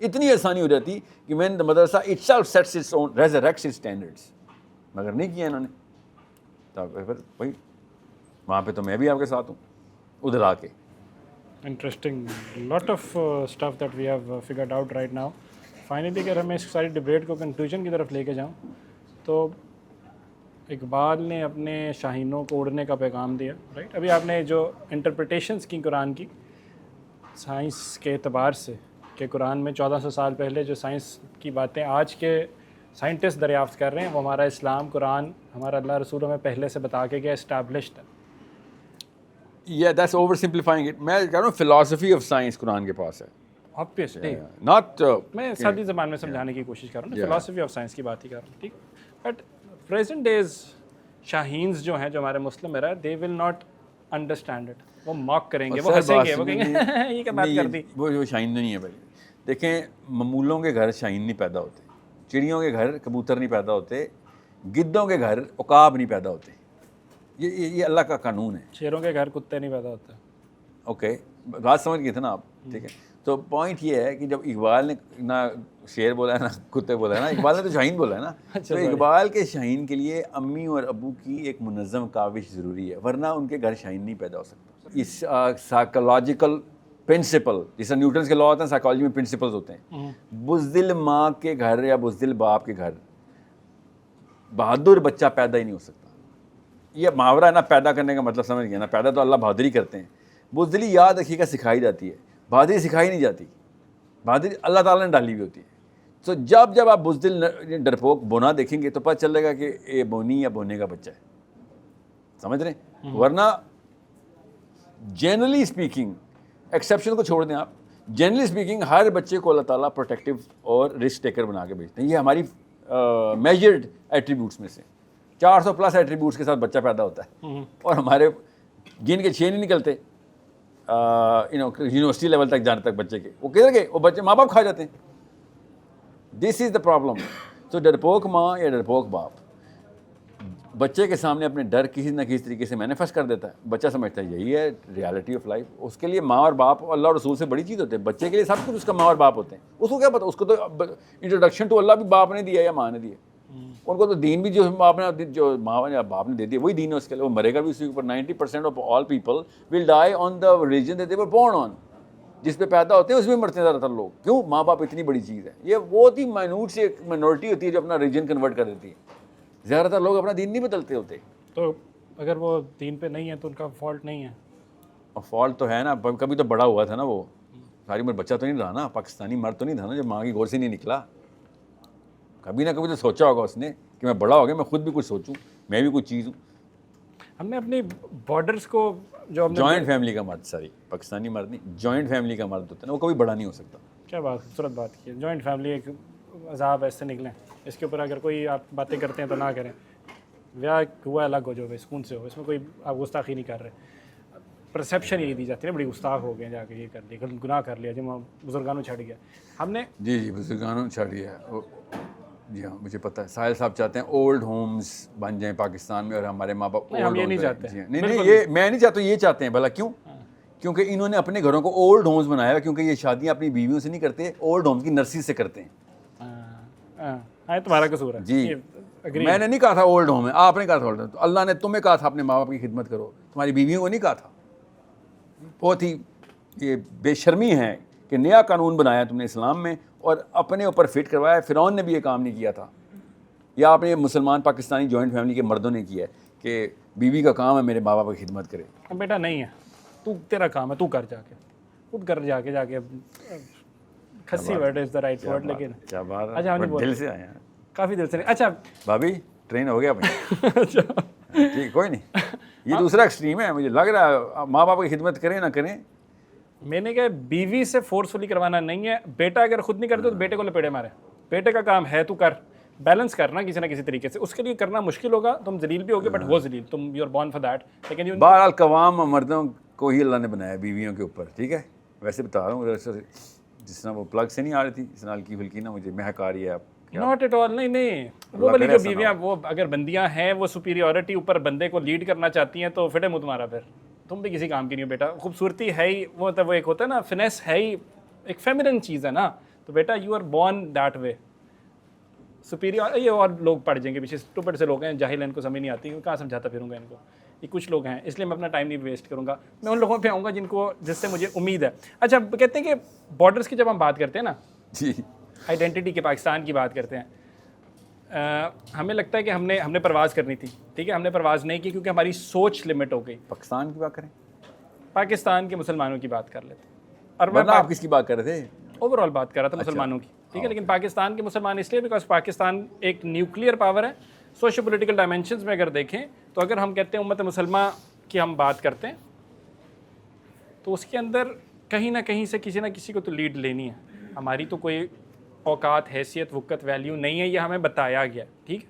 اتنی آسانی ہو جاتی کہ میں نے مدرسہ itself sets its own resurrects its standards. مگر نہیں کیا انہوں نے, تو پھر بھائی وہاں پہ تو میں بھی آپ کے ساتھ ہوں ادھر آ کے. Interesting, lot of stuff that we have figured out right now. Finally اگر میں اس ساری ڈبیٹ کو کنکلوژن کی طرف لے کے جاؤں تو اقبال نے اپنے شاہینوں کو اڑنے کا پیغام دیا, رائٹ. ابھی آپ نے جو انٹرپریٹیشنس کی قرآن کی سائنس کے اعتبار سے, کہ قرآن میں 1400 سال پہلے جو سائنس کی باتیں آج کے سائنٹسٹ دریافت کر رہے ہیں, وہ ہمارا اسلام, قرآن, ہمارا اللہ رسولوں میں پہلے سے بتا کے گیا, اسٹیبلشڈ ہے. that's over simplifying it. میں کہہ رہا ہوں فلاسفی آف سائنس قرآن کے پاس ہے. obviously not میں سادی زبان میں سمجھانے کی کوشش کر رہا ہوں, فلاسفی آف سائنس کی بات ہی کر رہا ہوں, ٹھیک. بٹ present days شاہینز جو ہیں جو ہمارے مسلم میرا they will not understand it. وہ mock کریں گے, وہ ہنسیں گے, وہ کہیں گے یہ کیا بات کر دی. وہ شاہین نہیں ہے بھائی. دیکھیں ممولوں کے گھر شاہین نہیں پیدا ہوتے, چڑیوں کے گھر کبوتر نہیں پیدا ہوتے, گدوں کے گھر عقاب نہیں پیدا ہوتے. یہ اللہ کا قانون ہے. شیروں کے گھر کتے نہیں پیدا ہوتے. اوکے, بات سمجھ گئے تھے نا آپ, ٹھیک ہے. تو پوائنٹ یہ ہے کہ جب اقبال نے نہ شیر بولا ہے نہ کتے بولا ہے نا, اقبال نے تو شاہین بولا ہے نا. تو اقبال کے شاہین کے لیے امی اور ابو کی ایک منظم کاوش ضروری ہے, ورنہ ان کے گھر شاہین نہیں پیدا ہو سکتا. اس سائیکولوجیکل پرنسپل, جیسے نیوٹنس کے لا ہوتے ہیں, سائیکالوجی میں پرنسپلز ہوتے ہیں. بزدل ماں کے گھر یا بزدل باپ کے گھر بہادر بچہ پیدا ہی نہیں ہو سکتا. یہ محاورہ ہے نا, پیدا کرنے کا مطلب سمجھ گیا نا. پیدا تو اللہ بہادری کرتے ہیں, بزدلی یاد رکھیے گا سکھائی جاتی ہے, بہادری سکھائی نہیں جاتی. بہادری اللہ تعالیٰ نے ڈالی ہوئی ہوتی ہے. تو جب آپ بزدل ڈرپوک بونا دیکھیں گے تو پتہ چلے گا کہ یہ بونی یا بونے کا بچہ ہے. سمجھ رہے ہیں؟ ورنہ جنرلی اسپیکنگ, ایکسیپشن کو چھوڑ دیں آپ, جنرلی اسپیکنگ ہر بچے کو اللہ تعالیٰ پروٹیکٹیو اور رسک ٹیکر بنا کے بھیجتے ہیں. یہ ہماری میجرڈ ایٹریبیوٹس میں سے 400+ ایٹریبیوٹس کے ساتھ بچہ پیدا ہوتا ہے. اور ہمارے جن کے 6 نہیں نکلتے یونیورسٹی لیول تک جانے تک بچے کے, وہ کدھر گئے, وہ بچے ماں باپ کھا جاتے ہیں. دس از دا پرابلم. تو ڈرپوک ماں یا ڈرپوک باپ بچے کے سامنے اپنے ڈر کسی نہ کسی طریقے سے مینیفیسٹ کر دیتا ہے. بچہ سمجھتا ہے یہی ہے ریالٹی آف لائف. اس کے لیے ماں اور باپ اللہ اور رسول سے بڑی چیز ہوتے ہیں. بچے کے لیے سب کچھ اس کا ماں اور باپ ہوتے ہیں. اس کو کیا پتا, اس کو تو انٹروڈکشن ٹو اللہ بھی باپ نے دیا یا ماں نے دیا. ان کو تو دین بھی جو باپ نے, جو ماں یا باپ نے دے دیا وہی دین ہے اس کے لیے. وہ مرے گا بھی اسی کے اوپر. 90% of all people will die on the religion that they were born on. جس پہ پیدا ہوتے ہیں اس میں مرتے ہیں زیادہ تر لوگ. کیوں؟ ماں باپ اتنی بڑی چیز ہے. یہ بہت ہی مائنوٹ سی ایک مائنورٹی ہوتی ہے جو اپنا ریلیجن کنورٹ کر دیتی ہے. زیادہ تر لوگ اپنا دین نہیں بدلتے ہوتے. تو اگر وہ دین پہ نہیں ہے تو ان کا فالٹ نہیں ہے. فالٹ تو ہے نا, کبھی تو بڑا ہوا تھا نا. وہ ساری عمر بچہ تو نہیں رہا نا, پاکستانی مرد تو نہیں تھا نا جو ماں کی گور سے نہیں نکلا. کبھی نہ کبھی تو سوچا ہوگا اس نے کہ میں بڑا ہو گیا, میں خود بھی کچھ سوچوں, میں بھی کچھ چیز ہوں. ہم نے اپنی بارڈرس کو جو جوائنٹ فیملی کا مرد, ساری پاکستانی مرد نہیں, جوائنٹ فیملی کا مرد ہوتا ہے نا, وہ کبھی بڑا نہیں ہو سکتا. کیا بات, خوبصورت بات کی ہے. جوائنٹ فیملی ایک عذاب ایسے نکلیں, اس کے اوپر اگر کوئی آپ باتیں کرتے ہیں تو نہ کریں. بیاہ ہوا الگ ہو, جو سکون سے ہو, اس میں کوئی آپ گستاخی نہیں کر رہے. پرسیپشن یہی دی جاتی ہے نا, بڑی گستاخ ہو گئے, جا کے یہ کر لیا, گناہ کر لیا, جب بزرگانوں چھڑ گیا. ہم نے جی بزرگانوں چھڑ گیا. جی ہاں مجھے پتہ ہے. ساحل صاحب چاہتے ہیں اولڈ ہومز بن جائیں پاکستان میں اور ہمارے ماں باپ ہم یہ نہیں چاہتے. نہیں یہ میں نہیں چاہتا, یہ چاہتے ہیں. بھلا کیوں؟ کیونکہ انہوں نے اپنے گھروں کو اولڈ ہومز بنایا, کیونکہ یہ شادیاں اپنی بیویوں سے نہیں کرتے, اولڈ ہومز کی نرسری سے کرتے ہیں. تمہارا قصور ہے. جی میں نے نہیں کہا تھا اولڈ ہوم ہے, آپ نے کہا تھا اولڈ ہوم. تو اللہ نے تمہیں کہا تھا اپنے ماں باپ کی خدمت کرو, تمہاری بیویوں کو نہیں کہا تھا. بہت ہی یہ بے شرمی ہے کہ نیا قانون بنایا تم نے اسلام میں اور اپنے اوپر فٹ کروایا. فرعون نے بھی یہ کام نہیں کیا تھا, یا آپ نے مسلمان پاکستانی جوائنٹ فیملی کے مردوں نے کیا ہے کہ بیوی کا کام ہے میرے ماں باپ کی خدمت کرے. بیٹا نہیں ہے, تو تیرا کام ہے, تو کر, جا کے خود کر, جا کے کھسی word is the right word. لیکن کیا بات ہے, اچھا ہم دل سے آئے ہیں, کافی دل سے. اچھا بھابھی ٹرین ہو گیا بھائی. ٹھیک, کوئی نہیں, یہ دوسرا ایکسٹریم ہے. مجھے لگ رہا ہے ماں باپ کی خدمت کریں نہ کریں. میں نے کہا بیوی سے فورسفلی کروانا نہیں ہے. بیٹا اگر خود نہیں کرتے تو بیٹے کو لپیڑے مارے. بیٹے کا کام ہے, تو کر, بیلنس کرنا کسی نہ کسی طریقے سے. اس کے لیے کرنا مشکل ہوگا, تم ذلیل بھی ہوگے, بٹ وہ ذلیل, تم you are born for that. لیکن بہرحال قوام مردوں کو ہی اللہ نے بنایا بیویوں کے اوپر. ٹھیک ہے, ویسے بتا رہا ہوں جس طرح وہ پلگ سے نہیں آ رہی تھی, جس طرح ہلکی پھلکی نا مجھے مہک آ رہی ہے. آپ ناٹ ایٹ آل. نہیں وہ والی جو بیویاں, وہ اگر بندیاں ہیں, وہ سپیریورٹی اوپر بندے کو لیڈ کرنا چاہتی ہیں تو فٹے منہ تمہارا. پھر تم بھی کسی کام کی نہیں ہو بیٹا. خوبصورتی ہے ہی وہ ایک ہوتا ہے نا, فنیس ہے ہی ایک فیمنن چیز ہے نا. تو بیٹا you are born that way. Superior یہ اور لوگ پڑ جائیں گے پیچھے, اسٹوپڈ سے لوگ ہیں, جاہل ہیں, ان کو سمجھ نہیں آتی, کہاں سمجھاتا پھروں گا ان کو. یہ کچھ لوگ ہیں, اس لیے میں اپنا ٹائم نہیں ویسٹ کروں گا. میں ان لوگوں پہ آؤں گا جس سے مجھے امید ہے. اچھا کہتے ہیں کہ بارڈرس کی جب ہم بات کرتے ہیں نا, جی آئیڈینٹی کے پاکستان کی بات کرتے ہیں, ہمیں لگتا ہے کہ ہم نے پرواز کرنی تھی. ٹھیک ہے, ہم نے پرواز نہیں کی کیونکہ ہماری سوچ لمٹ ہو گئی. پاکستان کی بات کریں, پاکستان کے مسلمانوں کی بات کر لیتے. اور ورنہ آپ کس کی بات کر رہے تھے؟ اوور آل بات کر رہا تھا مسلمانوں کی. ٹھیک ہے, لیکن پاکستان کے مسلمان اس لیے بیکاز پاکستان ایک نیوکلیئر پاور ہے. سوشو پولیٹیکل ڈائمینشنز میں اگر دیکھیں تو اگر ہم کہتے ہیں امت مسلمہ کی ہم بات کرتے ہیں تو اس کے اندر کہیں نہ کہیں سے کسی نہ کسی کو تو لیڈ لینی ہے. ہماری تو کوئی اوقات, حیثیت, وقت, ویلیو نہیں ہے, یہ ہمیں بتایا گیا. ٹھیک ہے,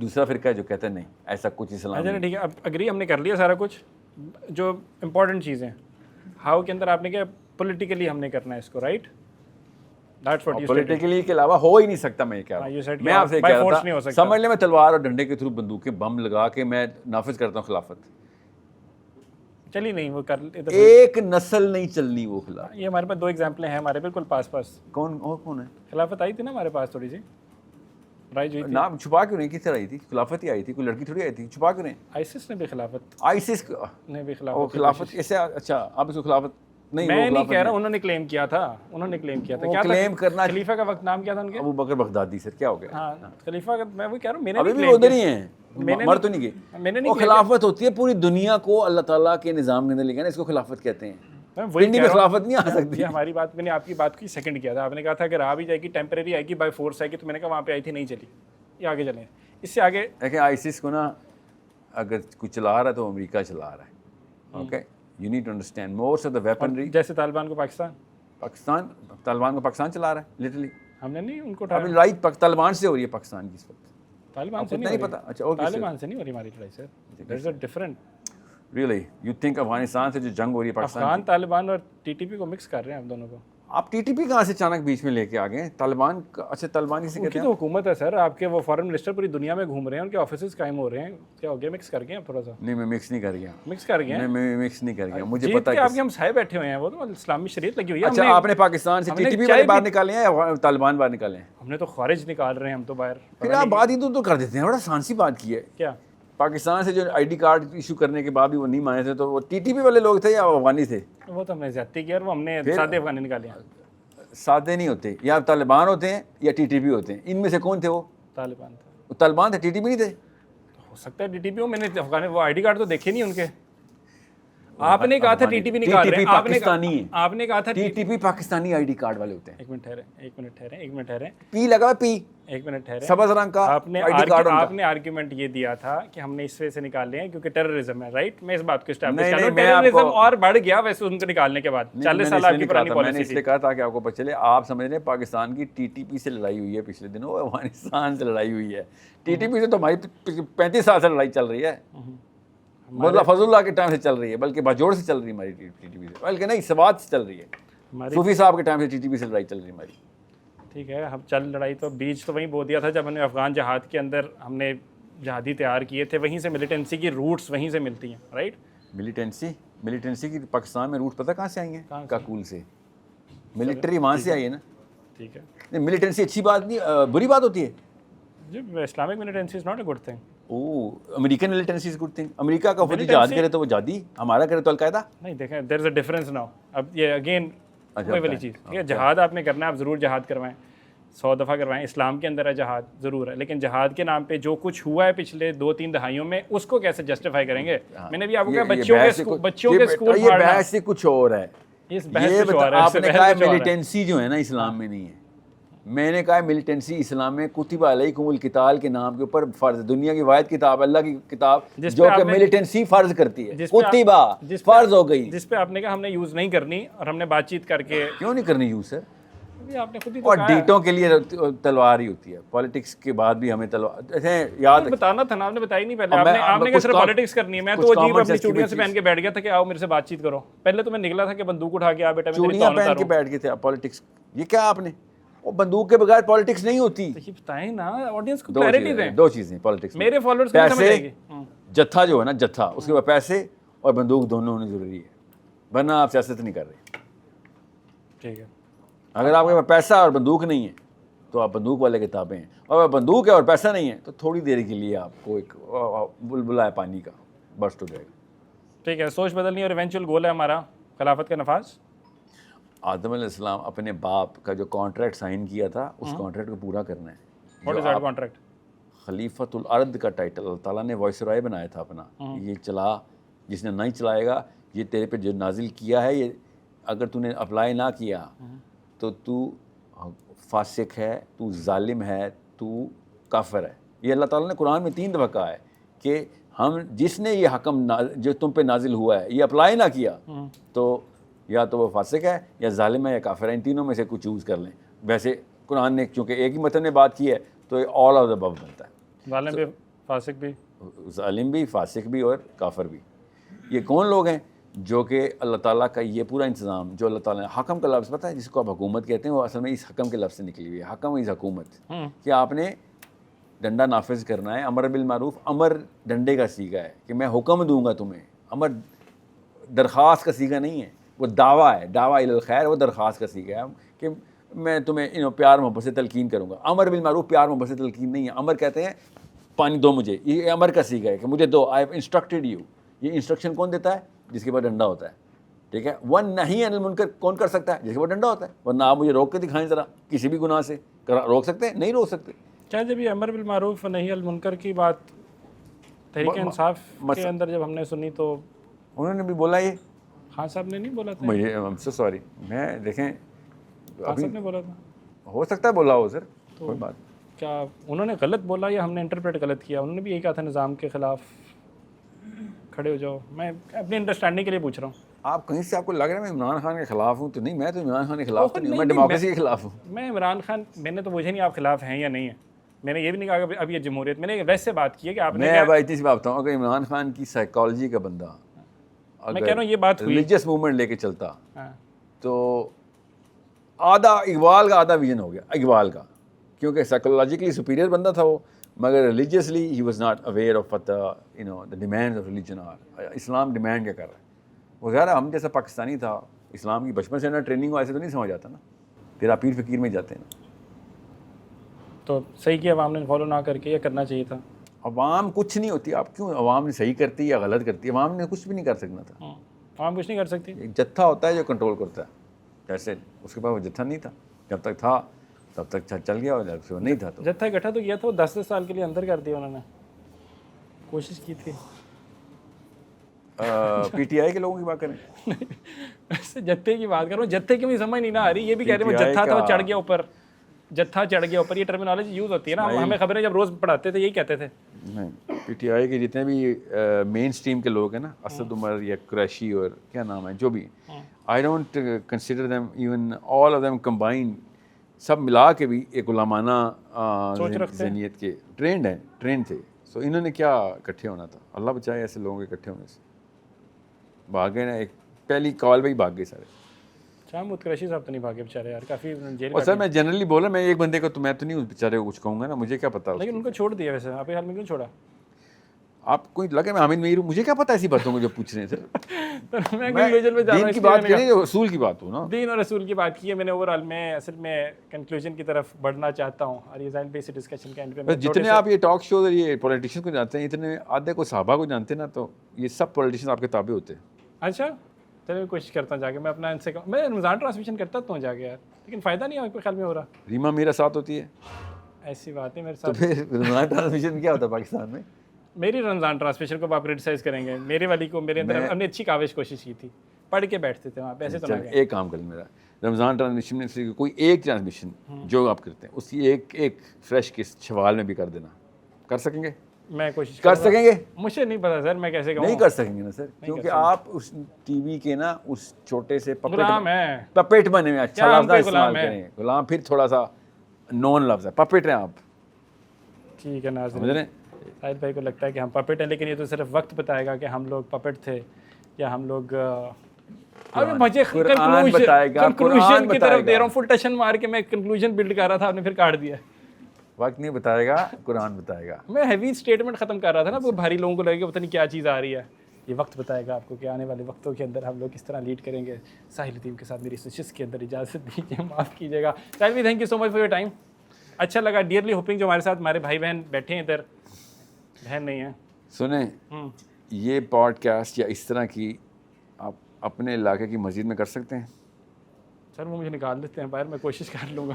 دوسرا فرقہ ہے جو کہتا ہے نہیں ایسا کچھ اسلام اچھا ٹھیک ہے, اب اگری ہم نے کر لیا سارا کچھ, جو امپورٹنٹ چیزیں ہاؤ کے اندر آپ نے کیا پولیٹیکلی ہم نے کرنا ہے اس کو, right? That's what you said. Politically کے علاوہ ہو ہی نہیں سکتا. میں کیا میں آپ سے کہہ رہا تھا, سمجھ لیں میں تلوار اور ڈنڈے کے تھرو بندوقیں بم لگا کے میں نافذ کرتا ہوں خلافت. چلی نہیں وہ کر, ایک نسل نہیں چلنی وہ خلافت. یہ ہمارے پاس 2 ایگزامپلیں ہیں ہمارے بالکل پاس. کون اور کون ہے؟ خلافت آئی تھی نا ہمارے پاس, تھوڑی سی رائج ہوئی تھی. نام چھپا کیوں نہیں؟ کس طرح آئی تھی خلافت؟ ہی آئی تھی, کوئی لڑکی تھوڑی آئی تھی, چھپا کیوں نہیں؟ آئسس نے بھی خلافت, آئسس نے بھی خلافت ایسے. اچھا آپ اس کو خلافت نہیں, میں نہیں کہہ رہا, انہوں نے کلیم کیا تھا, کیا کلیم کرنا. خلیفہ کا وقت نام کیا تھا ان کے؟ ابو بکر بغدادی. سر کیا ہو گیا؟ ہاں خلیفہ کا, میں وہ کہہ رہا ہوں, میں نے ابھی بھی ادھر ہی ہیں, مر تو نہیں گئے. میں نے وہ خلافت ہوتی ہے پوری دنیا کو اللہ تعالیٰ کے نظام کے اندر لے کے نا, اس کو خلافت کہتے ہیں. پنڈی میں خلافت نہیں آ سکتی. یہ ہماری بات, میں نے آپ کی بات کی سیکنڈ کیا تھا, آپ نے کہا تھا اگر آ بھی جائے گی ٹیمپریری آئے گی, بائی فورس آئے گی, تو میں نے کہا وہاں پہ آئی تھی نہیں چلی, یہ آگے چلیں. اس سے آگے دیکھیں آئسس کو نا اگر کوئی چلا رہا ہے تو امریکہ چلا رہا ہے. Okay, you need to understand most of the weaponry. جیسے طالبان کو طالبان کو پاکستان چلا رہا ہے لٹرلی. ہم نے نہیں ان کو ابھی لڑائی طالبان سے ہو رہی ہے پاکستان کی اس وقت. طالبان سے نہیں پتا. اچھا طالبان سے نہیں ہو رہی ہماری لڑائی sir, there is a different. Really you think Afghanistan سے جو جنگ ہو رہی ہے پاکستان, افغان طالبان اور ٹی ٹی پی کو مکس کر رہے ہیں ہم دونوں کو. آپ ٹی ٹی پی کہاں سے اچانک بیچ میں لے کے آ گئے؟ طالبان. اچھا طالبان کسی کی تو حکومت ہے سر, آپ کے وہ فارن منسٹر پوری دنیا میں گھوم رہے ہیں, ان کے آفیسز قائم ہو رہے ہیں, کیا ہو گیا مکس کر گئے ہیں تھوڑا سا؟ نہیں میں مکس نہیں کر گیا. مکس کر گئے ہیں؟ میں مکس نہیں کر گیا, مجھے پتا ہے آپ کے ہم سائے بیٹھے ہوئے ہیں, وہ تو اسلامی شریعت لگی ہوئی ہے. اچھا آپ نے پاکستان سے ٹی ٹی پی والے باہر نکالے ہیں یا طالبان باہر نکالے ہیں؟ ہم نے تو خارج نکال رہے ہیں ہم تو باہر. پھر آپ بات ہی تو کر دیتے ہیں, بڑا آسان سی بات کی ہے. کیا پاکستان سے جو آئی ڈی کارڈ ایشو کرنے کے بعد بھی وہ نہیں مانے تھے, تو وہ ٹی ٹی پی والے لوگ تھے یا افغانی تھے؟ وہ تو ہم نے زیادتی کی, اور وہ ہم نے سادے افغانی نکالے ہیں. سادے نہیں ہوتے, یا طالبان ہوتے ہیں یا ٹی ٹی پی ہوتے ہیں. ان میں سے کون تھے؟ وہ طالبان تھے. طالبان تھے, ٹی ٹی پی نہیں تھے. ہو سکتا ہے ٹی ٹی پی ہو, میں نے افغان وہ آئی ڈی کارڈ تو دیکھے نہیں ان کے. آپ نے کہا تھا ٹی ٹی پی نکال رہے ہیں, آپ نے کہا تھا T T P Pakistani I D card والے ہوتے ہیں. ایک منٹ ٹھہرے, پی لگا, پی ایک منٹ ٹھہرے, سبز رنگ کا آپ نے آرگیومنٹ یہ دیا تھا کہ ہم نے اس وجہ سے نکالے ہیں کیونکہ ٹیررزم ہے, رائٹ؟ میں اس بات کو اسٹیبلش کر رہا ہوں, ٹیررزم اور بڑھ گیا ویسے ان کو نکالنے کے بعد. 40 سال آپ کی پرانی پالیسی. میں نے اس لیے کہا تھا کہ آپ کو پتہ چلے. آپ سمجھ رہے ہیں پاکستان کی ٹی ٹی پی سے لڑائی ہوئی ہے پچھلے دنوں, افغانستان سے لڑائی ہوئی ہے. ٹی ٹی پی سے تو ہماری 35 سال سے لڑائی چل رہی ہے, مولانا فضل اللہ کے ٹائم سے چل رہی ہے, بلکہ باجوڑ سے چل رہی ہے ہماری ٹی ٹی پی سے, بلکہ نہیں سوات سے چل رہی ہے. صوفی صاحب کے ٹائم سے ٹی ٹی پی سے لڑائی چل رہی ہے ہماری. ٹھیک ہے, ہم چل لڑائی تو بیچ تو وہیں بو دیا تھا جب ہم نے افغان جہاد کے اندر ہم نے جہادی تیار کیے تھے, وہیں سے ملیٹنسی کی روٹس وہیں سے ملتی ہیں, رائٹ؟ ملیٹنسی کی پاکستان میں روٹ پتہ کہاں سے آئی ہیں؟ کاکول سے. ملٹری وہاں سے آئی ہے نا. ٹھیک ہے, نہیں ملیٹنسی اچھی بات نہیں, بری بات ہوتی ہے. جی Islamic militancy is not a good thing. American militancy is good thing. امریکہ کا خود جہاد کرے تو وہ جہادی, ہمارا کرے تو القاعدہ. نہیں دیکھیں, دیر از اے ڈفرینس ناؤ. اب یہ اگین وہی والی چیز, ٹھیک ہے, جہاد آپ نے کرنا ہے, آپ ضرور جہاد کروائیں, 100 دفعہ کروائیں. اسلام کے اندر ہے جہاد, ضرور ہے, لیکن جہاد کے نام پہ جو کچھ ہوا ہے پچھلے 2-3 دہائیوں میں, اس کو کیسے جسٹیفائی کریں گے؟ میں نے بھی آپ کو کہا بچوں کے اسکول یہ بحث سے کچھ اور ہے. اس بحث کچھ اور ہے. آپ نے کہا ملیٹنسی جو ہے نا اسلام میں نہیں ہے. میں نے کہا ملیٹنسی اسلام میں کتب علیکم القتال کے نام کے اوپر فرض, دنیا کی واحد کتاب, اللہ کی کتاب جو کہ ملیٹنسی فرض کرتی ہے, کتبہ فرض ہو گئی, جس پہ آپ نے کہا ہم نے یوز نہیں کرنی, اور ہم نے بات چیت کر کے. کیوں نہیں کرنی یوز سر؟ آپ نے خود ہی اور ڈیٹوں کے لیے تلوار ہی ہوتی ہے. پالیٹکس کے بعد بھی ہمیں تلوار یاد بتانا تھا نا, آپ نے بتائی نہیں پہلے. آپ نے کہا صرف پالیٹکس کرنی ہے. میں تو عجیب اپنی چوڑیاں سے پہن کے بیٹھ گیا تھا کہ آؤ میرے سے بات چیت کرو. پہلے تو میں نکلا تھا کہ بندوق اٹھا کے آ بیٹا, میں چوڑیاں پہن کے بیٹھ گئے تھے. پالیٹکس یہ کیا آپ نے, وہ بندوق کے بغیر پالیٹکس نہیں ہوتی. یہ بتائیں نا, آڈینس کو کلیئرٹی دیں. 2 چیزیں پالیٹکس, میرے فالوورز کو سمجھ آئے گی. جتھا جو ہے نا, جتھا, اس کے بعد پیسے اور بندوق دونوں ہونے ضروری ہے, ورنہ آپ سیاست نہیں کر رہے. ٹھیک ہے, اگر آپ کے پاس پیسہ اور بندوق نہیں ہے تو آپ بندوق والے کتابیں ہیں, اور اگر بندوق ہے اور پیسہ نہیں ہے تو تھوڑی دیر کے لیے آپ کو ایک بلبلا ہے پانی کا, برسٹ ہو جائے گا. ٹھیک ہے, سوچ بدلنی, اور ایونچوئل گول ہے ہمارا خلافت کا نفاذ. آدم علیہ السلام اپنے باپ کا جو کانٹریکٹ سائن کیا تھا, اس کانٹریکٹ کو پورا کرنا ہے. What is that contract? خلیفۃ الارض کا ٹائٹل اللہ تعالیٰ نے وائس رائے بنایا تھا اپنا, یہ چلا, جس نے نہیں چلائے گا, یہ تیرے پہ جو نازل کیا ہے, یہ اگر تو نے اپلائی نہ کیا تو تو فاسق ہے, تو ظالم ہے, تو کافر ہے. یہ اللہ تعالیٰ نے قرآن میں 3 دفعہ کہا ہے کہ ہم جس نے یہ حکم جو تم پہ نازل ہوا ہے یہ اپلائی نہ کیا تو یا تو وہ فاسق ہے, یا ظالم ہے, یا کافر ہے. ان تینوں میں سے کچھ چوز کر لیں. ویسے قرآن نے چونکہ ایک ہی متن میں بات کی ہے تو آل آف دا ابو بنتا ہے. ظالم بھی فاسق بھی، ظالم بھی، فاسق بھی اور کافر بھی. یہ کون لوگ ہیں جو کہ اللہ تعالیٰ کا یہ پورا انتظام جو اللہ تعالیٰ نے حکم کا لفظ پتہ ہے جس کو آپ حکومت کہتے ہیں وہ اصل میں اس حکم کے لفظ سے نکلی ہوئی ہے. حکم از حکومت کہ آپ نے ڈنڈا نافذ کرنا ہے. امر بالمعروف، امر ڈنڈے کا سیگا ہے کہ میں حکم دوں گا تمہیں. امر درخواست کا سیگا نہیں ہے، وہ دعویٰ ہے. دعویٰ الی الخیر وہ درخواست کا سیگا ہے کہ میں تمہیں پیار محبت سے تلقین کروں گا. امر بالمعروف پیار محبت سے تلقین نہیں ہے. امر کہتے ہیں پانی دو مجھے، یہ امر کا سیگا ہے کہ مجھے دو. I have instructed you. یہ انسٹرکشن کون دیتا ہے؟ جس کے پاس ڈنڈا ہوتا ہے. ٹھیک ہے. ون نہیں عن المنکر کون کر سکتا ہے؟ جس کے پاس ڈنڈا ہوتا ہے. ورنہ آپ مجھے روک کے دکھائیں ذرا کسی بھی گناہ سے. روک سکتے ہیں؟ نہیں روک سکتے. کیا جب یہ امر بالمعروف نہی عن المنکر کی بات تحریک انصاف کے اندر جب ہم نے سنی تو انہوں نے بھی بولا یہ خان صاحب نے نہیں بولا تھا؟ مجھے سوری میں دیکھیں خان صاحب نے بولا تھا، ہو سکتا ہے بولا ہو سر، کوئی بات. کیا انہوں نے غلط بولا یا ہم نے انٹرپریٹ غلط کیا؟ انہوں نے بھی یہی کہا تھا نظام کے خلاف کھڑے ہو جاؤ. میں اپنی انڈرسٹینڈنگ کے لیے پوچھ رہا ہوں. آپ کہیں سے آپ کو لگ رہا ہے میں عمران خان کے خلاف ہوں تو نہیں، میں تو عمران خان کے خلاف تو نہیں ہوں، میں ڈیموکریسی کے خلاف ہوں. میں عمران خان، میں نے تو مجھے نہیں آپ خلاف ہیں یا نہیں ہیں. میں نے یہ بھی نہیں کہا کہ اب یہ جمہوریت، میں نے ویسے بات کی ہے کہ آپ نے، میں اب اتنی سی بات بتاؤں اگر عمران خان کی سائیکالوجی کا بندہ میں کہہ رہا ہوں یہ بات ہوئی ریلیجیس موومنٹ لے کے چلتا تو آدھا اقبال کا آدھا ویژن ہو گیا اقبال کا، کیونکہ سائیکولوجیکلی سپیریئر بندہ تھا وہ، مگر religiously he was not aware of the demand of religion. Islam demand کیا کر رہا ہے وہ ظاہر ہم جیسا پاکستانی تھا اسلام کی بچپن سے نا ٹریننگ ایسے تو نہیں سمجھ آتا نا، پھر آپ پیر فقیر میں جاتے ہیں نا. تو صحیح کیا عوام نے فالو نہ کر کے، یہ کرنا چاہیے تھا. عوام کچھ نہیں ہوتی. آپ کیوں عوام نے صحیح کرتی یا غلط کرتی؟ عوام نے کچھ بھی نہیں کر سکنا تھا. عوام کچھ نہیں کر سکتی. ایک جتھا ہوتا ہے جو کنٹرول کرتا ہے، جیسے اس کے پاس وہ جتھا نہیں تھا، جب تک تھا تب تک چل گیا اور جب سے وہ نہیں تھا تو جتھا اکٹھا تو کیا تھا، وہ 10 سال کے لیے اندر کر دیا انہوں نے، کوشش کی تھی. پی ٹی آئی کے لوگوں کی بات کریں. جتھے کی بات کر رہا ہوں، جتھے کی مجھے سمجھ نہیں نہ آ رہی. یہ بھی کہہ رہے ہیں وہ جتھا تھا، وہ چڑھ گیا اوپر، جتھا چڑھ گیا اوپر. یہ ٹرمینالوجی یوز ہوتی ہے نا، ہمیں خبر ہے جب روز پڑھاتے تھے یہی کہتے تھے. نہیں، پی ٹی آئی کے جتنے بھی مین اسٹریم کے لوگ ہیں نا، اسد عمر یا قریشی اور کیا نام ہے جو بھی، I don't consider them even all of them combined, سب ملا کے بھی ایک غلامانہ ذہنیت کے ٹرینڈ تھے. سو انہوں نے کیا اکٹھے ہونا تھا؟ اللہ بچائے ایسے لوگوں کے اکٹھے ہونے سے. بھاگ گئے نا، ایک پہلی کال پہ ہی بھاگ گئے سارے. شاہ محمود قریشی صاحب تو نہیں بھاگے بیچارے یار، کافی جیل. اور سر میں جنرلی بول رہا میں ایک بندے کو تو میں تو نہیں اس بیچارے کو کچھ کہوں گا نا، مجھے کیا پتا. لیکن ان کو چھوڑ دیا ویسے، آپ حال میں کیوں چھوڑا؟ آپ کو لگے میں حامد میر ہوں، مجھے کیا پتا ایسی باتوں کو جو پوچھ رہے ہیں سر. میں کنکلوژن پہ جا رہا ہوں. دین کی بات کریں جو اصول کی بات ہو نا، دین اور رسول کی بات کی ہے میں نے. اوور آل میں اصل میں کنکلوژن کی طرف بڑھنا چاہتا ہوں. اور یہ ظاہر پہ اسی ڈسکشن کے اینڈ پہ جتنے آپ یہ ٹاک شوز اور یہ پولیٹیشین کو جانتے ہیں، اتنے آدھے کو صحابہ کو جانتے ہیں نا، تو یہ سب پولیٹیشین آپ کے تابع ہوتے ہیں. اچھا چلو میں کوشش کرتا ہوں جا کے، میں اپنا ان سے میں رمضان ٹرانسمیشن کرتا ہوں جا کے یار، لیکن فائدہ نہیں ہے میرے خیال میں ہو رہا. ریما میرا ساتھ ہوتی ہے، ایسی بات ہے میرے تو ساتھ. پھر رمضان ٹرانسمیشن کیا ہوتا ہے پاکستان میں؟ میری رمضان ٹرانسمیشن کو آپ کرٹیسائز کریں گے؟ میرے والی کو میرے اندر ہم نے اچھی کاوش کوشش کی تھی، پڑھ کے بیٹھتے تھے وہاں پہ. ایسے تو نہ ایک کام کریں، میرا رمضان ٹرانسمیشن میں سے کوئی ایک ٹرانسمیشن جو آپ کرتے ہیں اس کی ایک فریش کس شوال میں بھی کر دینا. کر سکیں گے؟ میں کوشش کر سکیں گے؟ مجھے نہیں پتا سر میں کیسے کہوں. نہیں کر سکیں گے نا سر، کیونکہ آپ اس ٹی وی کے نا اس چھوٹے سے غلام ہیں، پپیٹ بنے ہوئے. اچھا لفظ استعمال کریں، غلام پھر تھوڑا سا نون لفظ ہے، پپیٹ ہیں آپ. ٹھیک ہے ناظرین، شاہد بھائی کو لگتا ہے کہ ہم پپٹ ہیں، لیکن یہ تو صرف وقت بتائے گا کہ ہم لوگ پپٹ تھے یا ہم لوگ. ابھی مجھے کنکلوژن کی طرف دے رہا ہوں، فل ٹشن مار کے میں کنکلوژن بلڈ کر رہا تھا، آپ نے پھر کاٹ دیا. وقت نہیں بتائے گا، قرآن بتائے گا. میں ہیوی اسٹیٹمنٹ ختم کر رہا تھا نا، وہ بھاری لوگوں کو لگے گا پتہ نہیں کیا چیز آ رہی ہے. یہ وقت بتائے گا آپ کو کہ آنے والے وقتوں کے اندر ہم لوگ کس طرح لیڈ کریں گے. ساحل ٹیم کے ساتھ میری سشس کے اندر اجازت دیجیے، معاف کیجیے گا. ساحل بھی thank you so much for your time. اچھا لگا. ڈیئرلی ہوپنگ جو ہمارے ساتھ ہمارے بھائی بہن بیٹھے ہیں ادھر، بہن نہیں ہے، سنیں یہ پوڈ کاسٹ یا اس طرح کی آپ اپنے علاقے کی مسجد میں کر سکتے ہیں؟ سر وہ مجھے نکال دیتے ہیں باہر، میں کوشش کر لوں گا.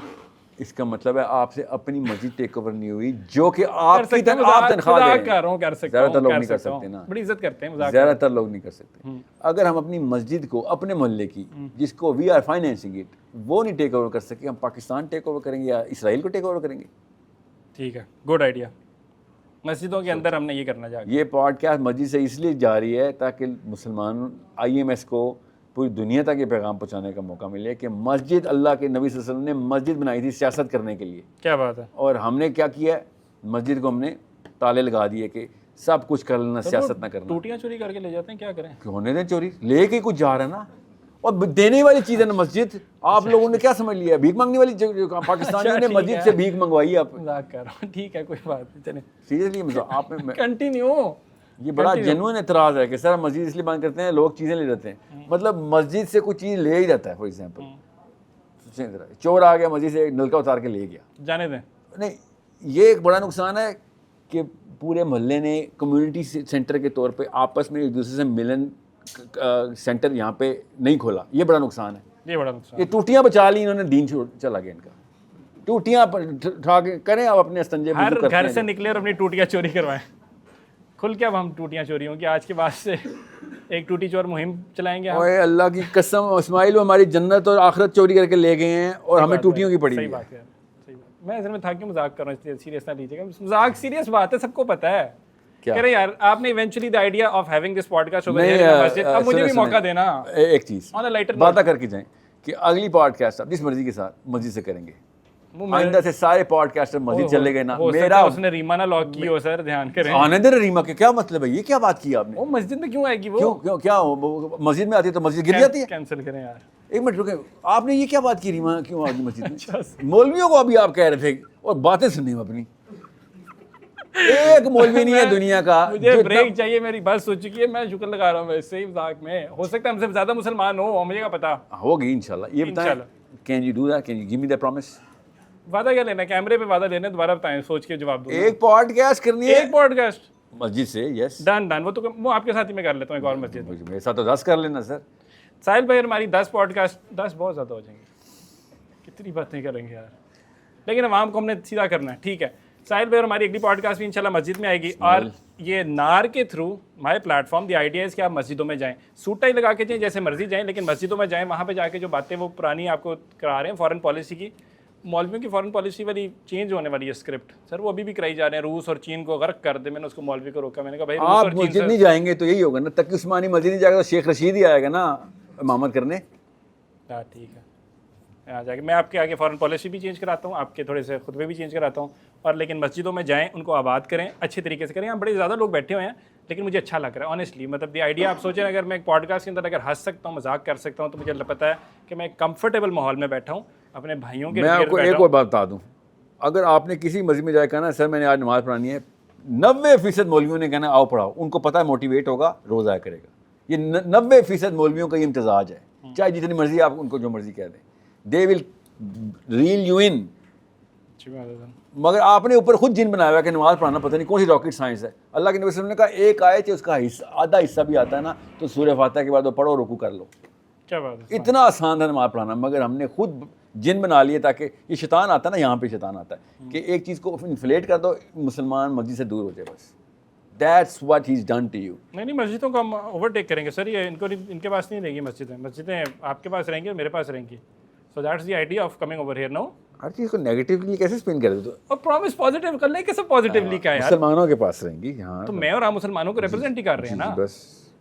اس کا مطلب ہے آپ سے اپنی مسجد ٹیک اوور نہیں ہوئی، جو کہ آپ کی تنخواہ دے رہے ہیں. زیادہ تر لوگ نہیں کر سکتے نا، بڑی عزت کرتے ہیں، زیادہ تر لوگ نہیں کر سکتے. اگر ہم اپنی مسجد کو اپنے محلے کی جس کو وی آر فائنینسنگ اٹ وہ نہیں ٹیک اوور کر سکے، ہم پاکستان ٹیک اوور کریں گے یا اسرائیل کو ٹیک اوور کریں گے؟ ٹھیک ہے، گڈ آئیڈیا. مسجدوں کے اندر ہم نے یہ کرنا چاہیے. یہ پوڈ کاسٹ مسجد سے اس لیے جاری ہے تاکہ مسلمان IMS کو پوری دنیا تک یہ پیغام پہنچانے کا موقع ملے کہ مسجد اللہ کے نبی صلی اللہ علیہ وسلم نے مسجد بنائی تھی سیاست کرنے کے لیے. کیا بات ہے. اور ہم نے کیا کیا ہے، مسجد کو ہم نے تالے لگا دیے کہ سب کچھ کر لینا, سیاست نہ کرنا. ٹوٹیاں چوری کر کے لے جاتے ہیں, کیا کریں؟ ہونے دیں چوری, لے کے کچھ جا رہا ہے نا. اور دینے والی چیز ہے نا مسجد, آپ لوگوں نے کیا سمجھ لیا, بھیک مانگنے والی پاکستانیوں نے مسجد سے بھیک منگوائی. آپ مذاق کر رہا ہوں, ٹھیک ہے کوئی بات نہیں, چلیں سیریسلی آپ کنٹینیو. یہ بڑا جینوئن اعتراض ہے کہ سر مسجد اس لیے بند کرتے ہیں, لوگ چیزیں لے جاتے ہیں. مطلب مسجد سے کوئی چیز لے ہی جاتا ہے. فار ایگزامپل چور آ گیا مسجد سے, نلکا اتار کے لے گیا, جانے دیں. نہیں, یہ ایک بڑا نقصان ہے کہ پورے محلے نے کمیونٹی سینٹر کے طور پہ آپس میں ایک دوسرے سے ملن سینٹر یہاں پہ نہیں کھولا. یہ بڑا نقصان ہے. یہ بڑا نقصان. یہ ٹوٹیاں بچا لی انہوں نے, دین چلا گیا ان کا. ٹوٹیاں اٹھا کے کریں آپ اپنے استنجے, ہر گھر سے نکلے اور اپنی ٹوٹیاں چوری کروائیں. کھل کے اب ہم ٹوٹیاں چوری ہوں کہ آج کے بعد سے ایک ٹوٹی چور مہم چلائیں گے. اوے اللہ کی قسم, اسماعیل ہماری جنت اور آخرت چوری کر کے لے گئے ہیں اور ہمیں ٹوٹیوں کی پڑی. صحیح بات ہے, صحیح بات. میں اصل میں تھا کہ مذاق کر رہا ہوں, اس لیے سیریس نہ لیجیے گا. مذاق سیریس بات ہے, سب کو پتہ ہے. کہہ رہے یار آپ نے eventually the idea of having this podcast over here in masjid, اب مجھے بھی موقع دینا. ایک چیز آن ا لائٹر باتیں کر کے جائیں کہ اگلی پوڈ کاسٹ آپ جس مرضی کے ساتھ مسجد سے کریں گے. آئندہ سے سارے پوڈ کاسٹر مسجد چلے گئے نا. میرا اس نے ریما نہ لاک کی ہو, سر دھیان کریں. آنے دے ریما کے کیا مطلب ہے, یہ کیا بات کی آپ نے؟ وہ مسجد میں کیوں آئے گی, وہ کیوں کیا مسجد میں آتی ہے تو مسجد گر جاتی ہے. کینسل کریں یار, ایک منٹ رکیں, آپ نے یہ کیا بات کی, ریما کیوں آ گئی مسجد میں؟ مولویوں کو ابھی آپ کہہ رہے تھے اور باتیں سننی اپنی. ایک مولوی نہیں ہے دنیا کا. مجھے بریک چاہیے, میری بس ہو چکی ہے, میں شکر لگا رہا ہوں ویسے ہی مذاق میں. ہو سکتا ہے ہم سے زیادہ مسلمان ہو, مجھے کیا پتا. ہوگی انشاءاللہ. یہ بتائیں, can you do that, can you give me that promise. وعدہ کیا لینا, کیمرے پہ وعدہ لینا, دوبارہ بتائیں, سوچ کے جواب دو. ایک پوڈ کاسٹ کرنی ہے, ایک پوڈ کاسٹ مسجد سے. یس ڈن ڈن. وہ تو وہ آپ کے ساتھ ہی میں کر لیتا ہوں ایک اور مسجد. میرے ساتھ تو 10 کر لینا سر. ساحل بھائی ہماری 10 پوڈ کاسٹ, 10 بہت زیادہ ہو جائیں گے, کتنی باتیں کریں گے یار. لیکن عوام کو ہم نے سیدھا کرنا ہے, ٹھیک ہے. ساحل بھائی ہماری اگلی پوڈ کاسٹ بھی انشاءاللہ مسجد میں آئے گی, اور یہ نار کے through my plate form the idea ہے کہ آپ مسجدوں میں جائیں, سوٹ ٹائی لگا کے جائیں, جیسے مرضی جائیں, لیکن مسجدوں میں جائیں. وہاں پہ جا کے جو باتیں وہ پرانی آپ کو کرا رہے ہیں فارن پالیسی کی, مولویوں کی فارن پالیسی والی چینج ہونے والی ہے اسکرپٹ, سر وہ ابھی بھی کرائی جا رہے ہیں. روس اور چین کو غرق کر دے. میں نے اس کو مولوی کو روکا, میں نے کہا بھائی آپ مسجد نہیں جائیں گے تو یہی ہوگا نا, تک عثمانی مسجد نہیں جائے گا تو شیخ رشید ہی آئے گا نا امامت کرنے. ہاں ٹھیک ہے, آ جائے گا. میں آپ کے آگے فارن پالیسی بھی چینج کراتا ہوں, آپ کے تھوڑے سے خطبے بھی چینج کراتا ہوں. اور لیکن مسجدوں میں جائیں, ان کو آباد کریں, اچھے طریقے سے کریں. یہاں بڑے زیادہ لوگ بیٹھے ہوئے ہیں, لیکن مجھے اچھا لگ رہا ہے آنیسٹلی. مطلب دی آئیڈیا آپ سوچیں, اگر میں ایک پوڈ کاسٹ کے اندر اگر ہنس سکتا ہوں, مذاق کر سکتا ہوں, تو مجھے پتہ ہے کہ میں ایک کمفرٹیبل ماحول میں بیٹھا ہوں اپنے بھائیوں کے. میں آپ کو ایک اور بات بتا دوں, اگر آپ نے کسی مسجد میں جائے کہا نا سر میں نے آج نماز پڑھانی ہے, 90% مولویوں نے کہنا آؤ پڑھاؤ. ان کو پتہ ہے موٹیویٹ ہوگا, روز آیا کرے گا. یہ 90% مولویوں کا یہ امتزاج ہے, چاہے جتنی مرضی آپ ان کو جو مرضی کہہ دیں, دے ول ریل یو ان. مگر آپ نے اوپر خود جن بنایا ہوا کہ نماز پڑھانا پتہ نہیں کون سی راکٹ سائنس ہے. اللہ کے نبی صلی اللہ علیہ وسلم نے کہا ایک آیت ہے, اس کا حصہ آدھا حصہ بھی آتا ہے نا تو سورہ فاتحہ کے بعد وہ پڑھو, رکوع کر لو. کیا بات ہے, اتنا آسان ہے نماز پڑھانا. مگر ہم نے خود جن بنا لیے تاکہ یہ شیطان آتا ہے نا, یہاں پہ شیطان آتا ہے کہ ایک چیز کو انفلیٹ کر دو, مسلمان مسجد سے دور ہو جائے بس. That's what he is done to you. نہیں مسجدوں کو ہم اوور ٹیک کریں گے سر. یہ ان کے پاس نہیں رہیں گی مسجدیں. مسجدیں آپ کے پاس رہیں گی, میرے پاس رہیں گی. So that's the idea of coming over here now. ہر چیز کو نیگیٹیولی کیسے اسپن کر دو, اور پرومس پازیٹیو کر لیں, کیسے پازیٹیولی کیا ہے یار. مسلمانوں کے پاس رہیں گی. ہاں تو میں اور آپ مسلمانوں کو ریپرزینٹ ہی کر رہے ہیں نا بس.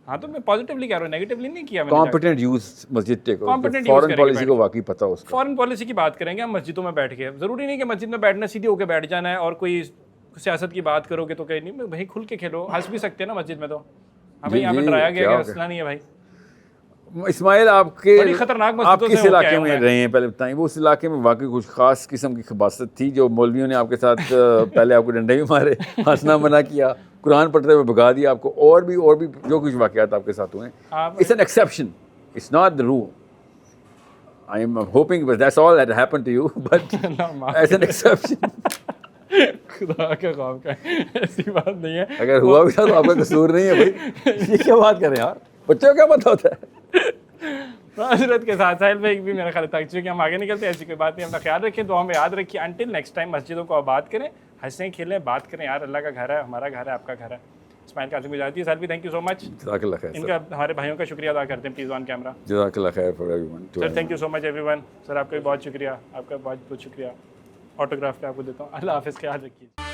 ہاں تو میں پازیٹیولی کہہ رہا ہوں, نیگیٹیولی نہیں کیا میں نے. کمپیٹنٹ یوز مسجد کے فارن پالیسی کو واقعی پتہ اس کا. فارن پالیسی کی بات کریں گے ہم مسجدوں میں بیٹھ کے. ضروری نہیں کہ مسجد میں بیٹھنا سیدھی ہو کے بیٹھ جانا ہے, اور کوئی سیاست کی بات کرو گے تو کہیں نہیں, بھائی کھل کے کھیلو. ہنس بھی سکتے ہیں نا مسجد میں, تو ہمیں یہاں پہ ڈرایا گیا کہ ہنسنا نہیں ہے بھائی. اسماعیل آپ کے خطرناک آپ کس علاقے میں رہے ہیں پہلے بتائیں. وہ اس علاقے میں واقعی کچھ خاص قسم کی خباثت تھی جو مولویوں نے آپ کے ساتھ پہلے آپ کو ڈنڈے بھی مارے, ہنسنا منع کیا, قرآن پڑھتے ہوئے بھگا دیا آپ کو, اور بھی جو کچھ واقعات آپ کے ساتھ ہوئے ہیں. It's an exception, it's not the rule. I am hoping that's all that happen to you, but as an exception. خدا کا خوف کا ایسی بات نہیں ہے. اگر ہوا بھی تھا تو آپ کا قصور نہیں ہے بھائی. یہ کیا بات کریں یار, بچوں کو کیا پتہ ہوتا ہے. معذرت کے ساتھ ساحل بھائی بھی میرا خیال تھک چکے, ہم آگے نکلتے ہیں. ایسی کوئی بات نہیں, اپنا خیال رکھیں, دعا میں یاد رکھیے. انٹل نیکسٹ ٹائم مسجدوں کو آباد کریں, ہنسیں کھیلیں, بات کریں یار. اللہ کا گھر ہے, ہمارا گھر ہے, آپ کا گھر ہے. اسماعیل قاسم کو اجازت دیجیے. سر بھی تھینک یو سو مچ. جزاک اللہ خیر. ان کا ہمارے بھائیوں کا شکریہ ادا کرتے ہیں پلیز آن کیمرہ. جزاک اللہ خیر for every one. Sir thank you so much every one. Sir آپ کا بھی بہت شکریہ, آپ کا بہت بہت شکریہ. آٹوگراف پہ آپ کو دیتا ہوں. اللہ حافظ, خیال رکھیے.